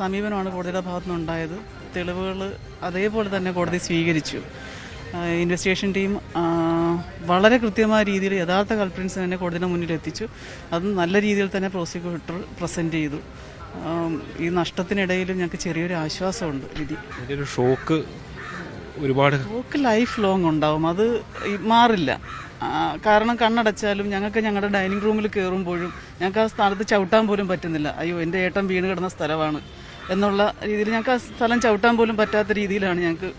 സമീപനമാണ് കോടതിയുടെ ഭാഗത്തുനിന്നുണ്ടായത്. തെളിവുകൾ അതേപോലെ തന്നെ കോടതി സ്വീകരിച്ചു. ഇൻവെസ്റ്റിഗേഷൻ ടീം വളരെ കൃത്യമായ രീതിയിൽ യഥാർത്ഥ കൾപ്രിറ്റ്സ് തന്നെ കോടതിയുടെ മുന്നിൽ എത്തിച്ചു. അത് നല്ല രീതിയിൽ തന്നെ പ്രോസിക്യൂട്ടർ പ്രസൻറ്റ് ചെയ്തു. ഈ നഷ്ടത്തിനിടയിലും ഞങ്ങൾക്ക് ചെറിയൊരു ആശ്വാസമുണ്ട്. വിധി ഷോക്ക് ലൈഫ് ലോങ് ഉണ്ടാവും, അത് മാറില്ല. കാരണം കണ്ണടച്ചാലും ഞങ്ങൾക്ക് ഞങ്ങളുടെ ഡൈനിങ് റൂമിൽ കയറുമ്പോഴും ഞങ്ങൾക്ക് ആ സ്ഥലത്ത് ചവിട്ടാൻ പോലും പറ്റുന്നില്ല. അയ്യോ, എൻ്റെ ഏട്ടൻ വീണ് കിടന്ന സ്ഥലമാണ് എന്നുള്ള രീതിയിൽ ഞങ്ങൾക്ക് ആ സ്ഥലം ചവിട്ടാൻ പോലും പറ്റാത്ത രീതിയിലാണ് ഞങ്ങൾക്ക്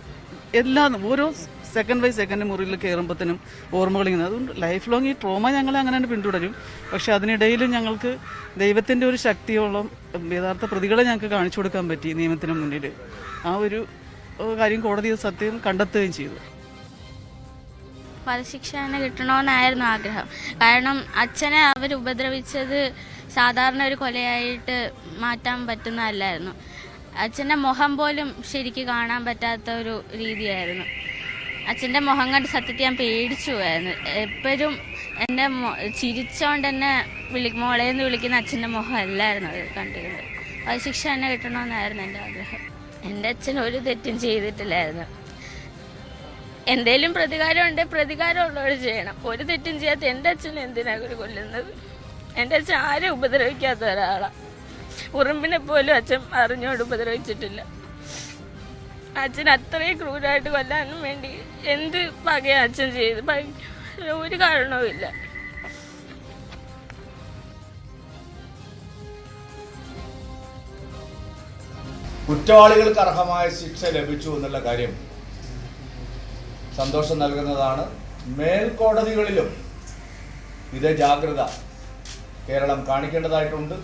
ഓരോ സെക്കൻഡ് ബൈ സെക്കൻഡ് മുറിയിൽ കയറുമ്പോഴത്തേനും ഓർമ്മകൾ ഇങ്ങനെ. അതുകൊണ്ട് ലൈഫ് ലോങ് ഈ ട്രോമ ഞങ്ങളെ അങ്ങനെ തന്നെ പിന്തുടരും. പക്ഷെ അതിനിടയിലും ഞങ്ങൾക്ക് ദൈവത്തിൻ്റെ ഒരു ശക്തിയോളം യഥാർത്ഥ പ്രതികളെ ഞങ്ങൾക്ക് കാണിച്ചു കൊടുക്കാൻ പറ്റി നിയമത്തിന് മുന്നിൽ. ആ ഒരു കാര്യം കോടതി സത്യം കണ്ടെത്തുകയും ചെയ്തു. വധശിക്ഷ തന്നെ കിട്ടണമെന്നായിരുന്നു ആഗ്രഹം. കാരണം അച്ഛനെ അവർ ഉപദ്രവിച്ചത് സാധാരണ ഒരു കൊലയായിട്ട് മാറ്റാൻ പറ്റുന്നതല്ലായിരുന്നു. അച്ഛൻ്റെ മുഖം പോലും ശരിക്ക് കാണാൻ പറ്റാത്ത ഒരു രീതിയായിരുന്നു. അച്ഛൻ്റെ മുഖം കണ്ട് സത്യത്തിൽ ഞാൻ പേടിച്ചു പോയായിരുന്നു. എപ്പോഴും എൻ്റെ ചിരിച്ചോണ്ട് തന്നെ മോളേന്ന് വിളിക്കുന്ന അച്ഛൻ്റെ മുഖം അല്ലായിരുന്നു അത് കണ്ടിരുന്നത്. വധശിക്ഷ തന്നെ കിട്ടണമെന്നായിരുന്നു എൻ്റെ ആഗ്രഹം. എൻ്റെ അച്ഛൻ ഒരു തെറ്റും ചെയ്തിട്ടില്ലായിരുന്നു. എന്തേലും പ്രതികാരമുള്ളവർ ചെയ്യണം. ഒരു തെറ്റും ചെയ്യാത്ത എൻ്റെ അച്ഛൻ എന്തിനാ ഒരു കൊല്ലുന്നത്? എൻ്റെ അച്ഛൻ ആരും ഉപദ്രവിക്കാത്ത ഒരാളാണ്. ഉറുമ്പിനെ പോലും അച്ഛൻ അറിഞ്ഞോട് ഉപദ്രവിച്ചിട്ടില്ല. അച്ഛൻ അത്രയും ക്രൂരമായിട്ട് കൊല്ലാനും വേണ്ടി എന്ത് പകയാ അച്ഛൻ ചെയ്ത്? ഒരു കാരണവും ഇല്ല. കുറ്റവാളികൾക്ക് അർഹമായ ശിക്ഷ ലഭിച്ചു എന്നുള്ള കാര്യം സന്തോഷം നൽകുന്നതാണ്. മേൽക്കോടതികളിലും ഇതേ ജാഗ്രത കേരളം കാണിക്കേണ്ടതായിട്ടുണ്ട്.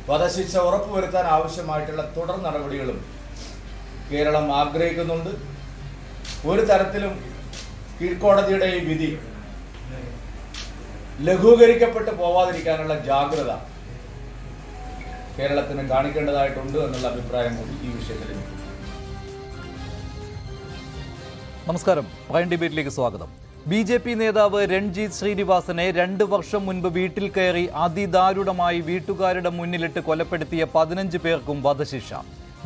വധശിക്ഷ ഉറപ്പുവരുത്താൻ ആവശ്യമായിട്ടുള്ള തുടർ നടപടികളും കേരളം ആഗ്രഹിക്കുന്നുണ്ട്. ഒരു തരത്തിലും കീഴ്ക്കോടതിയുടെ ഈ വിധി ലഘൂകരിക്കപ്പെട്ടു പോവാതിരിക്കാനുള്ള ജാഗ്രത കേരളത്തിന് കാണിക്കേണ്ടതായിട്ടുണ്ട് എന്നുള്ള അഭിപ്രായം കൂടി ഈ വിഷയത്തിൽ എനിക്ക്. നമസ്കാരം, പ്രൈം ഡിബേറ്റിലേക്ക് സ്വാഗതം. ബി.ജെ.പി. നേതാവ് രൺജീത് ശ്രീനിവാസനെ 2 വർഷം മുൻപ് വീട്ടിൽ കയറി അതിദാരുണമായി വീട്ടുകാരുടെ മുന്നിലിട്ട് കൊലപ്പെടുത്തിയ 15 പേർക്കും വധശിക്ഷ.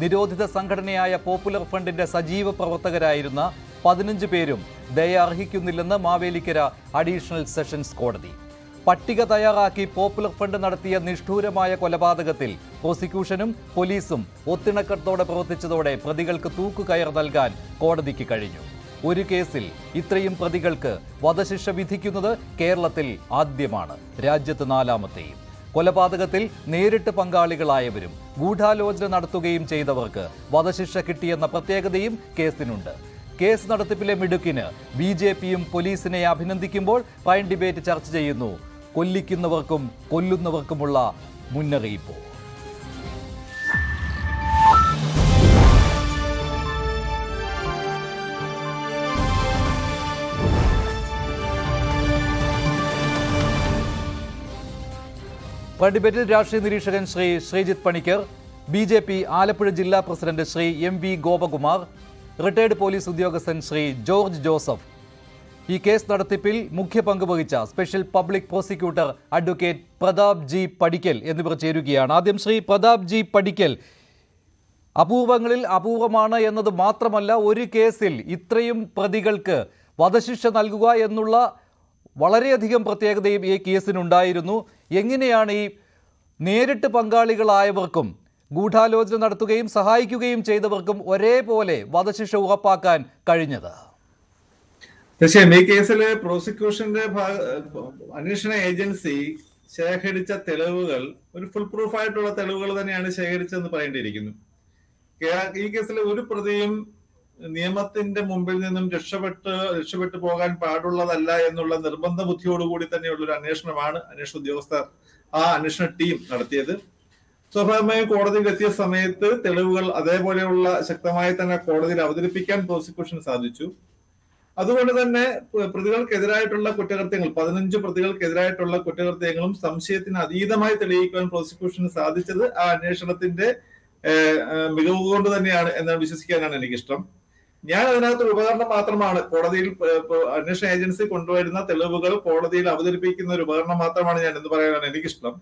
നിരോധിത സംഘടനയായ പോപ്പുലർ ഫ്രണ്ടിന്റെ സജീവ പ്രവർത്തകരായിരുന്ന 15 പേരും ദയ അർഹിക്കുന്നില്ലെന്ന് മാവേലിക്കര അഡീഷണൽ സെഷൻസ് കോടതി. പട്ടിക തയ്യാറാക്കി പോപ്പുലർ ഫ്രണ്ട് നടത്തിയ നിഷ്ഠൂരമായ കൊലപാതകത്തിൽ പ്രോസിക്യൂഷനും പോലീസും ഒത്തിണക്കത്തോടെ പ്രവർത്തിച്ചതോടെ പ്രതികൾക്ക് തൂക്കുകയർ നൽകാൻ കോടതിക്ക് കഴിഞ്ഞു. ഒരു കേസിൽ ഇത്രയും പ്രതികൾക്ക് വധശിക്ഷ വിധിക്കുന്നത് കേരളത്തിൽ ആദ്യമാണ്, രാജ്യത്ത് 4ാമത്തെയും. കൊലപാതകത്തിൽ നേരിട്ട് പങ്കാളികളായവരും ഗൂഢാലോചന നടത്തുകയും ചെയ്തവർക്ക് വധശിക്ഷ കിട്ടിയെന്ന പ്രത്യേകതയും കേസിനുണ്ട്. കേസ് നടത്തിപ്പിലെ മിടുക്കിന് ബി.ജെ.പിയും പോലീസിനെ അഭിനന്ദിക്കുമ്പോൾ പ്രൈം ഡിബേറ്റ് ചർച്ച ചെയ്യുന്നു കൊല്ലിക്കുന്നവർക്കും കൊല്ലുന്നവർക്കുമുള്ള മുന്നറിയിപ്പ്. പ്രൈം ഡിബേറ്റിൽ രാഷ്ട്രീയ നിരീക്ഷകൻ ശ്രീ ശ്രീജിത്ത് പണിക്കർ, ബി.ജെ.പി. ആലപ്പുഴ ജില്ലാ president Shri MV. Gopakumar, retired police ഉദ്യോഗസ്ഥൻ ശ്രീ ജോർജ് ജോസഫ്, ഈ കേസ് നടത്തിപ്പിൽ മുഖ്യ പങ്ക് വഹിച്ച special public prosecutor advocate Pratap G Padikkal എന്നിവർ ചേരുകയാണ്. ആദ്യം ശ്രീ പ്രതാപ് ജി പടിക്കൽ, അപൂർവങ്ങളിൽ അപൂർവമാണ് എന്നത് മാത്രമല്ല, ഒരു കേസിൽ ഇത്രയും പ്രതികൾക്ക് വധശിക്ഷ നൽകുക എന്നുള്ള വളരെയധികം പ്രത്യേകതയും ഈ കേസിനുണ്ടായിരുന്നു. എങ്ങനെയാണ് ഈ നേരിട്ട് പങ്കാളികളായവർക്കും ഗൂഢാലോചന നടത്തുകയും സഹായിക്കുകയും ചെയ്തവർക്കും ഒരേപോലെ വധശിക്ഷ ഉറപ്പാക്കാൻ കഴിഞ്ഞത്? തീർച്ചയായും ഈ കേസില് പ്രോസിക്യൂഷന്റെ അന്വേഷണ ഏജൻസി ശേഖരിച്ച തെളിവുകൾ ഒരു ഫുൾ പ്രൂഫ് ആയിട്ടുള്ള തെളിവുകൾ തന്നെയാണ് ശേഖരിച്ചതെന്ന് പറയേണ്ടിയിരിക്കുന്നു. ഈ കേസിലെ ഒരു പ്രതിയും നിയമത്തിന്റെ മുമ്പിൽ നിന്നും രക്ഷപ്പെട്ടു പോകാൻ പാടുള്ളതല്ല എന്നുള്ള നിർബന്ധ ബുദ്ധിയോടുകൂടി തന്നെയുള്ള ഒരു അന്വേഷണമാണ് അന്വേഷണ ഉദ്യോഗസ്ഥർ, ആ അന്വേഷണ ടീം നടത്തിയത്. സ്വാഭാവികമായും കോടതിയിൽ എത്തിയ സമയത്ത് തെളിവുകൾ അതേപോലെയുള്ള ശക്തമായി തന്നെ കോടതിയിൽ അവതരിപ്പിക്കാൻ പ്രോസിക്യൂഷന് സാധിച്ചു. അതുകൊണ്ട് തന്നെ പ്രതികൾക്കെതിരായിട്ടുള്ള കുറ്റകൃത്യങ്ങൾ 15 പ്രതികൾക്കെതിരായിട്ടുള്ള കുറ്റകൃത്യങ്ങളും സംശയത്തിന് അതീതമായി തെളിയിക്കുവാൻ പ്രോസിക്യൂഷന് സാധിച്ചത് ആ അന്വേഷണത്തിന്റെ മികവ് കൊണ്ട് തന്നെയാണ് എന്ന് വിശ്വസിക്കാനാണ് എനിക്കിഷ്ടം. ഞാൻ അതിനകത്തൊരു ഉപകരണം മാത്രമാണ്. കോടതിയിൽ അന്വേഷണ ഏജൻസി കൊണ്ടുവരുന്ന തെളിവുകൾ കോടതിയിൽ അവതരിപ്പിക്കുന്ന ഒരു ഉപകരണം മാത്രമാണ് ഞാൻ എന്ന് പറയാനാണ് എനിക്കിഷ്ടം.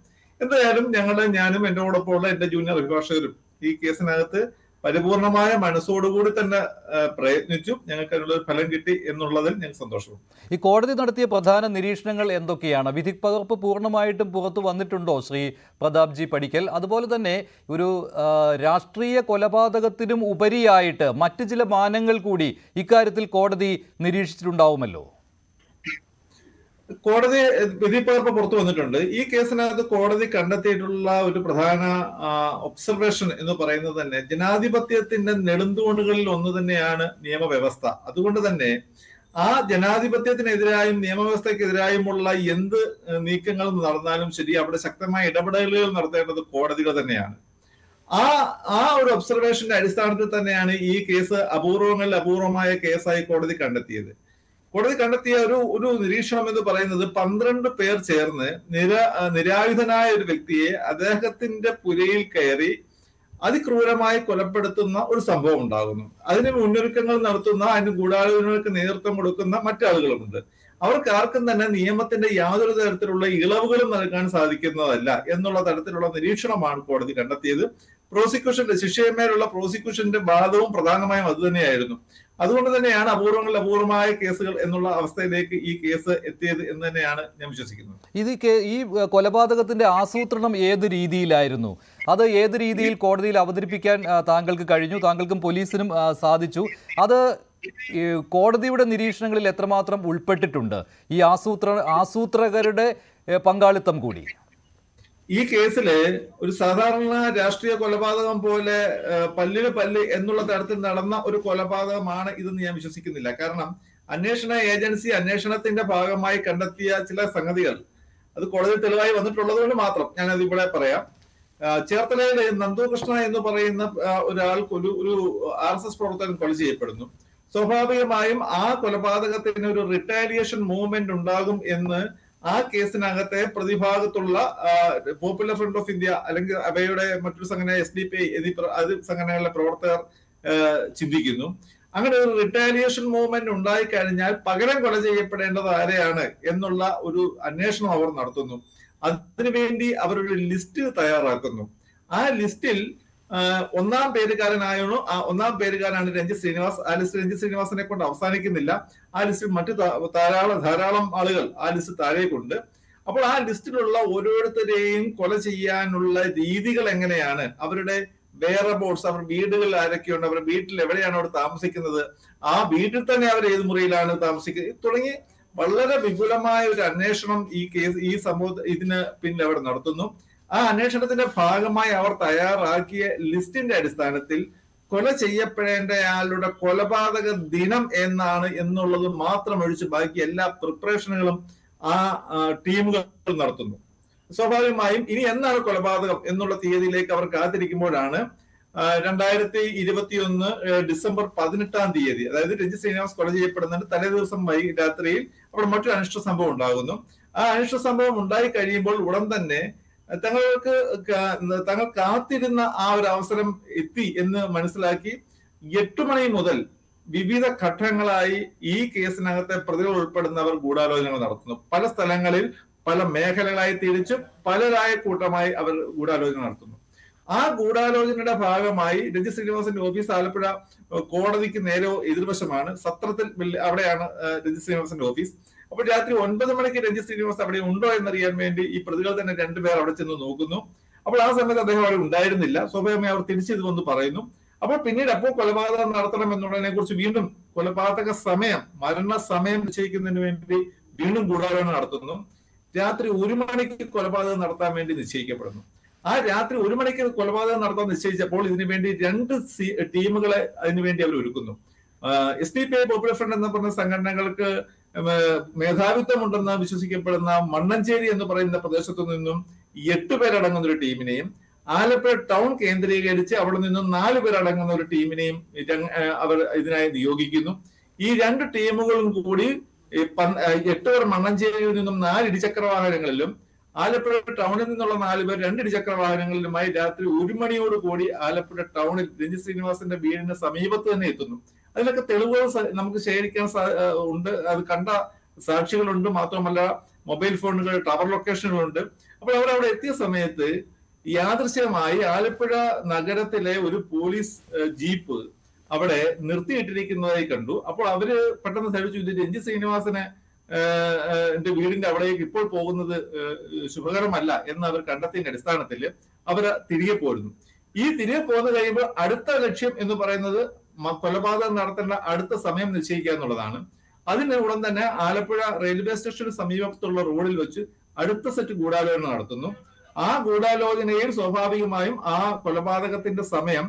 എന്തായാലും ഞാനും എന്നോടൊപ്പം ഉള്ള എന്റെ ജൂനിയർ അഭിഭാഷകരും ഈ കേസിനകത്ത് പരിപൂർണമായ മനസ്സോടുകൂടി തന്നെ പ്രയത്നിച്ചു. ഞങ്ങൾക്ക് അതിനുള്ള ഫലം കിട്ടി എന്നുള്ളതിൽ ഞങ്ങൾക്ക് സന്തോഷമുണ്ട്. ഈ കോടതി നടത്തിയ പ്രധാന നിരീക്ഷണങ്ങൾ എന്തൊക്കെയാണ്? വിധി പകർപ്പ് പൂർണ്ണമായിട്ടും പുറത്തു വന്നിട്ടുണ്ടോ ശ്രീ പ്രതാപ് ജി പടിക്കൽ? അതുപോലെ തന്നെ ഒരു രാഷ്ട്രീയ കൊലപാതകത്തിനും ഉപരിയായിട്ട് മറ്റു ചില മാനങ്ങൾ കൂടി ഇക്കാര്യത്തിൽ കോടതി നിരീക്ഷിച്ചിട്ടുണ്ടാവുമല്ലോ. കോടതി വിധി പകർപ്പ് പുറത്തു വന്നിട്ടുണ്ട്. ഈ കേസിനകത്ത് കോടതി കണ്ടെത്തിയിട്ടുള്ള ഒരു പ്രധാന ഒബ്സർവേഷൻ എന്ന് പറയുന്നത് തന്നെ ജനാധിപത്യത്തിന്റെ നെടുന്തൂണുകളിൽ ഒന്ന് തന്നെയാണ് നിയമവ്യവസ്ഥ. അതുകൊണ്ട് തന്നെ ആ ജനാധിപത്യത്തിനെതിരായും നിയമവ്യവസ്ഥക്കെതിരായുമുള്ള എന്ത് നീക്കങ്ങൾ നടന്നാലും ശരി, അവിടെ ശക്തമായ ഇടപെടലുകൾ നടത്തേണ്ടത് കോടതികൾ തന്നെയാണ്. ആ ഒരു ഒബ്സർവേഷന്റെ അടിസ്ഥാനത്തിൽ തന്നെയാണ് ഈ കേസ് അപൂർവങ്ങളിൽ അപൂർവമായ കേസായി കോടതി കണ്ടെത്തിയത്. കോടതി കണ്ടെത്തിയ ഒരു നിരീക്ഷണം എന്ന് പറയുന്നത് 12 പേർ ചേർന്ന് നിരായുധനായ ഒരു വ്യക്തിയെ അദ്ദേഹത്തിന്റെ പുരയിൽ കയറി അതിക്രൂരമായി കൊലപ്പെടുത്തുന്ന ഒരു സംഭവം ഉണ്ടാകുന്നു. അതിന് മുന്നൊരുക്കങ്ങൾ നടത്തുന്ന, അതിന് ഗൂഢാലോചനകൾക്ക് നേതൃത്വം കൊടുക്കുന്ന മറ്റാളുകളുമുണ്ട്. അവർക്ക് ആർക്കും തന്നെ നിയമത്തിന്റെ യാതൊരു തരത്തിലുള്ള ഇളവുകളും നൽകാൻ സാധിക്കുന്നതല്ല എന്നുള്ള തരത്തിലുള്ള നിരീക്ഷണമാണ് കോടതി കണ്ടെത്തിയത്. പ്രോസിക്യൂഷന്റെ ശിക്ഷയമേലുള്ള പ്രോസിക്യൂഷന്റെ വാദവും പ്രധാനമായും അത് തന്നെയായിരുന്നു. അതുകൊണ്ട് തന്നെയാണ് അപൂർവങ്ങളിൽ അപൂർവമായ കേസുകൾ എന്നുള്ള അവസ്ഥയിലേക്ക് ഈ കേസ് എത്തിയത് എന്ന് തന്നെയാണ് ഞാൻ വിശ്വസിക്കുന്നത്. ഈ കൊലപാതകത്തിന്റെ ആസൂത്രണം ഏത് രീതിയിലായിരുന്നു? അത് ഏത് രീതിയിൽ കോടതിയിൽ അവതരിപ്പിക്കാൻ താങ്കൾക്ക് കഴിഞ്ഞു? താങ്കൾക്കും പോലീസിനും സാധിച്ചു? അത് കോടതിയുടെ നിരീക്ഷണങ്ങളിൽ എത്രമാത്രം ഉൾപ്പെട്ടിട്ടുണ്ട് ഈ ആസൂത്രകരുടെ പങ്കാളിത്തം കൂടി? ഈ കേസില് ഒരു സാധാരണ രാഷ്ട്രീയ കൊലപാതകം പോലെ പല്ലിന് പല്ല് എന്നുള്ള തരത്തിൽ നടന്ന ഒരു കൊലപാതകമാണ് ഇതെന്ന് ഞാൻ വിശ്വസിക്കുന്നില്ല. കാരണം അന്വേഷണ ഏജൻസി അന്വേഷണത്തിന്റെ ഭാഗമായി കണ്ടെത്തിയ ചില സംഗതികൾ അത് കോടതി തെളിവായി വന്നിട്ടുള്ളത് കൊണ്ട് മാത്രം ഞാനത് ഇവിടെ പറയാം. ചേർത്തലയിലെ നന്ദുകൃഷ്ണ എന്ന് പറയുന്ന ഒരാൾക്ക് ഒരു RSS പ്രവർത്തകൻ കൊല ചെയ്യപ്പെടുന്നു. സ്വാഭാവികമായും ആ കൊലപാതകത്തിന് ഒരു റിട്ടാലിയേഷൻ മൂവ്മെന്റ് ഉണ്ടാകും എന്ന് ആ കേസിനകത്തെ പ്രതിഭാഗത്തുള്ള പോപ്പുലർ ഫ്രണ്ട് ഓഫ് ഇന്ത്യ അല്ലെങ്കിൽ അവയുടെ മറ്റൊരു സംഘടന SDPI എന്നീ സംഘടനകളിലെ പ്രവർത്തകർ ചിന്തിക്കുന്നു. അങ്ങനെ ഒരു റിട്ടാലിയേഷൻ മൂവ്മെന്റ് ഉണ്ടായിക്കഴിഞ്ഞാൽ പകരം കൊല ചെയ്യപ്പെടേണ്ടത് ആരെയാണ് എന്നുള്ള ഒരു അന്വേഷണം അവർ നടത്തുന്നു. അതിനുവേണ്ടി അവരൊരു ലിസ്റ്റ് തയ്യാറാക്കുന്നു. ആ ലിസ്റ്റിൽ ഒന്നാം പേരുകാരനാണ് രഞ്ജിത്ത് ശ്രീനിവാസ്. ആ ലിസ്റ്റ് രഞ്ജിത്ത് ശ്രീനിവാസിനെ കൊണ്ട് അവസാനിക്കുന്നില്ല. ആ ലിസ്റ്റിൽ മറ്റു ധാരാളം ആളുകൾ ആ ലിസ്റ്റ് താഴേക്കുണ്ട്. അപ്പോൾ ആ ലിസ്റ്റിലുള്ള ഓരോരുത്തരെയും കൊല ചെയ്യാനുള്ള രീതികൾ എങ്ങനെയാണ്, അവരുടെ വെയറബോട്ട്സ്, അവർ വീടുകളിൽ ആരൊക്കെയുണ്ട്, അവരുടെ വീട്ടിൽ എവിടെയാണ് അവർ താമസിക്കുന്നത്, ആ വീട്ടിൽ തന്നെ അവർ ഏത് മുറിയിലാണ് താമസിക്കുന്നത് തുടങ്ങി വളരെ വിപുലമായ ഒരു അന്വേഷണം ഈ സംഭവം ഇതിന് പിന്നിൽ അവർ നടത്തുന്നു. ആ അന്വേഷണത്തിന്റെ ഭാഗമായി അവർ തയ്യാറാക്കിയ ലിസ്റ്റിന്റെ അടിസ്ഥാനത്തിൽ കൊല ചെയ്യപ്പെടേണ്ടയാളുടെ കൊലപാതക ദിനം എന്നാണ് എന്നുള്ളത് മാത്രം ഒഴിച്ച് ബാക്കി എല്ലാ പ്രിപ്പറേഷനുകളും ആ ടീമുകൾ നടത്തുന്നു. സ്വാഭാവികമായും ഇനി എന്നാണ് കൊലപാതകം എന്നുള്ള തീയതിയിലേക്ക് അവർ കാത്തിരിക്കുമ്പോഴാണ് 2021 ഡിസംബർ 18-ാം തീയതി, അതായത് രഞ്ജിത്ത് ശ്രീനിവാസ് കൊല ചെയ്യപ്പെടുന്നതിന് തലേ ദിവസം രാത്രിയിൽ അവിടെ മറ്റൊരു അനിഷ്ട സംഭവം ഉണ്ടാകുന്നു. ആ അനിഷ്ട സംഭവം ഉണ്ടായി കഴിയുമ്പോൾ ഉടൻ തന്നെ തങ്ങൾ കാത്തിരുന്ന ആ ഒരു അവസരം എത്തി എന്ന് മനസ്സിലാക്കി 8 മണി മുതൽ വിവിധ ഘട്ടങ്ങളായി ഈ കേസിനകത്തെ പ്രതികൾ ഉൾപ്പെടുന്നവർ ഗൂഢാലോചനകൾ നടത്തുന്നു. പല സ്ഥലങ്ങളിൽ പല മേഖലകളായി തിരിച്ചും പലരായ കൂട്ടമായി അവർ ഗൂഢാലോചന നടത്തുന്നു. ആ ഗൂഢാലോചനയുടെ ഭാഗമായി രഞ്ജിത്ത് ശ്രീനിവാസന്റെ ഓഫീസ് ആലപ്പുഴ കോടതിക്ക് നേരെ എതിർവശമാണ്, സത്രത്തിൽ അവിടെയാണ് രഞ്ജിത്ത് ശ്രീനിവാസന്റെ ഓഫീസ്. അപ്പോൾ രാത്രി 9 മണിക്ക് രഞ്ജിത്ത് ശ്രീനിവാസ് അവിടെ ഉണ്ടോ എന്നറിയാൻ വേണ്ടി ഈ പ്രതികൾ തന്നെ 2 പേർ അവിടെ ചെന്ന് നോക്കുന്നു. അപ്പോൾ ആ സമയത്ത് അദ്ദേഹം അവിടെ ഉണ്ടായിരുന്നില്ല. സ്വാഭാവികമായി അവർ തിരിച്ചിത് വന്ന് പറയുന്നു. അപ്പോൾ പിന്നീട് കൊലപാതകം നടത്തണം എന്നുള്ളതിനെ കുറിച്ച് വീണ്ടും കൊലപാതക സമയം, മരണസമയം നിശ്ചയിക്കുന്നതിന് വേണ്ടി വീണ്ടും ഗൂഢാലോചന നടത്തുന്നു. രാത്രി 1 മണിക്ക് കൊലപാതകം നടത്താൻ വേണ്ടി നിശ്ചയിക്കപ്പെടുന്നു. ആ രാത്രി 1 മണിക്ക് കൊലപാതകം നടത്താൻ നിശ്ചയിച്ചപ്പോൾ ഇതിനു വേണ്ടി 2 ടീമുകളെ അതിനുവേണ്ടി അവർ ഒരുക്കുന്നു. SDPI പോപ്പുലർ ഫ്രണ്ട് എന്ന് പറഞ്ഞ സംഘടനകൾക്ക് മേധാവിത്വമുണ്ടെന്ന് വിശ്വസിക്കപ്പെടുന്ന മണ്ണഞ്ചേരി എന്ന് പറയുന്ന പ്രദേശത്തു നിന്നും 8 പേരടങ്ങുന്ന ഒരു ടീമിനെയും, ആലപ്പുഴ ടൗൺ കേന്ദ്രീകരിച്ച് അവിടെ നിന്നും 4 പേരടങ്ങുന്ന ഒരു ടീമിനെയും അവർ ഇതിനായി നിയോഗിക്കുന്നു. ഈ 2 ടീമുകളും കൂടി 8 പേർ മണ്ണഞ്ചേരിയിൽ നിന്നും 4 ഇരുചക്ര വാഹനങ്ങളിലും ആലപ്പുഴ ടൗണിൽ നിന്നുള്ള 4 പേർ 2 ഇരുചക്ര വാഹനങ്ങളിലുമായി രാത്രി 1 മണിയോട് കൂടി ആലപ്പുഴ ടൗണിൽ രഞ്ജിത്ത് ശ്രീനിവാസന്റെ വീടിന് സമീപത്ത് തന്നെ എത്തുന്നു. അതിലൊക്കെ തെളിവുകൾ നമുക്ക് ശേഖരിക്കാൻ ഉണ്ട്. അത് കണ്ട സാക്ഷികളുണ്ട്. മാത്രമല്ല മൊബൈൽ ഫോണുകൾ, ടവർ ലൊക്കേഷനുകളുണ്ട്. അപ്പോൾ അവരവിടെ എത്തിയ സമയത്ത് യാദൃശ്യമായി ആലപ്പുഴ നഗരത്തിലെ ഒരു പോലീസ് ജീപ്പ് അവിടെ നിർത്തിയിട്ടിരിക്കുന്നതായി കണ്ടു. അപ്പോൾ അവര് പെട്ടെന്ന് ധരിച്ചു ഇത് രഞ്ജിത്ത് ശ്രീനിവാസന് എന്റെ വീടിന്റെ അവിടേക്ക് ഇപ്പോൾ പോകുന്നത് ശുഭകരമല്ല എന്ന് അവർ കണ്ടെത്തിയതിന്റെ അടിസ്ഥാനത്തിൽ അവർ തിരികെ പോരുന്നു. ഈ തിരികെ പോന്നു കഴിയുമ്പോൾ അടുത്ത ലക്ഷ്യം എന്ന് പറയുന്നത് കൊലപാതകം നടത്തേണ്ട അടുത്ത സമയം നിശ്ചയിക്കുക എന്നുള്ളതാണ്. അതിന് ഉടൻ തന്നെ ആലപ്പുഴ റെയിൽവേ സ്റ്റേഷന് സമീപത്തുള്ള റോഡിൽ വെച്ച് അടുത്ത സെറ്റ് ഗൂഢാലോചന നടത്തുന്നു. ആ ഗൂഢാലോചനയിൽ സ്വാഭാവികമായും ആ കൊലപാതകത്തിന്റെ സമയം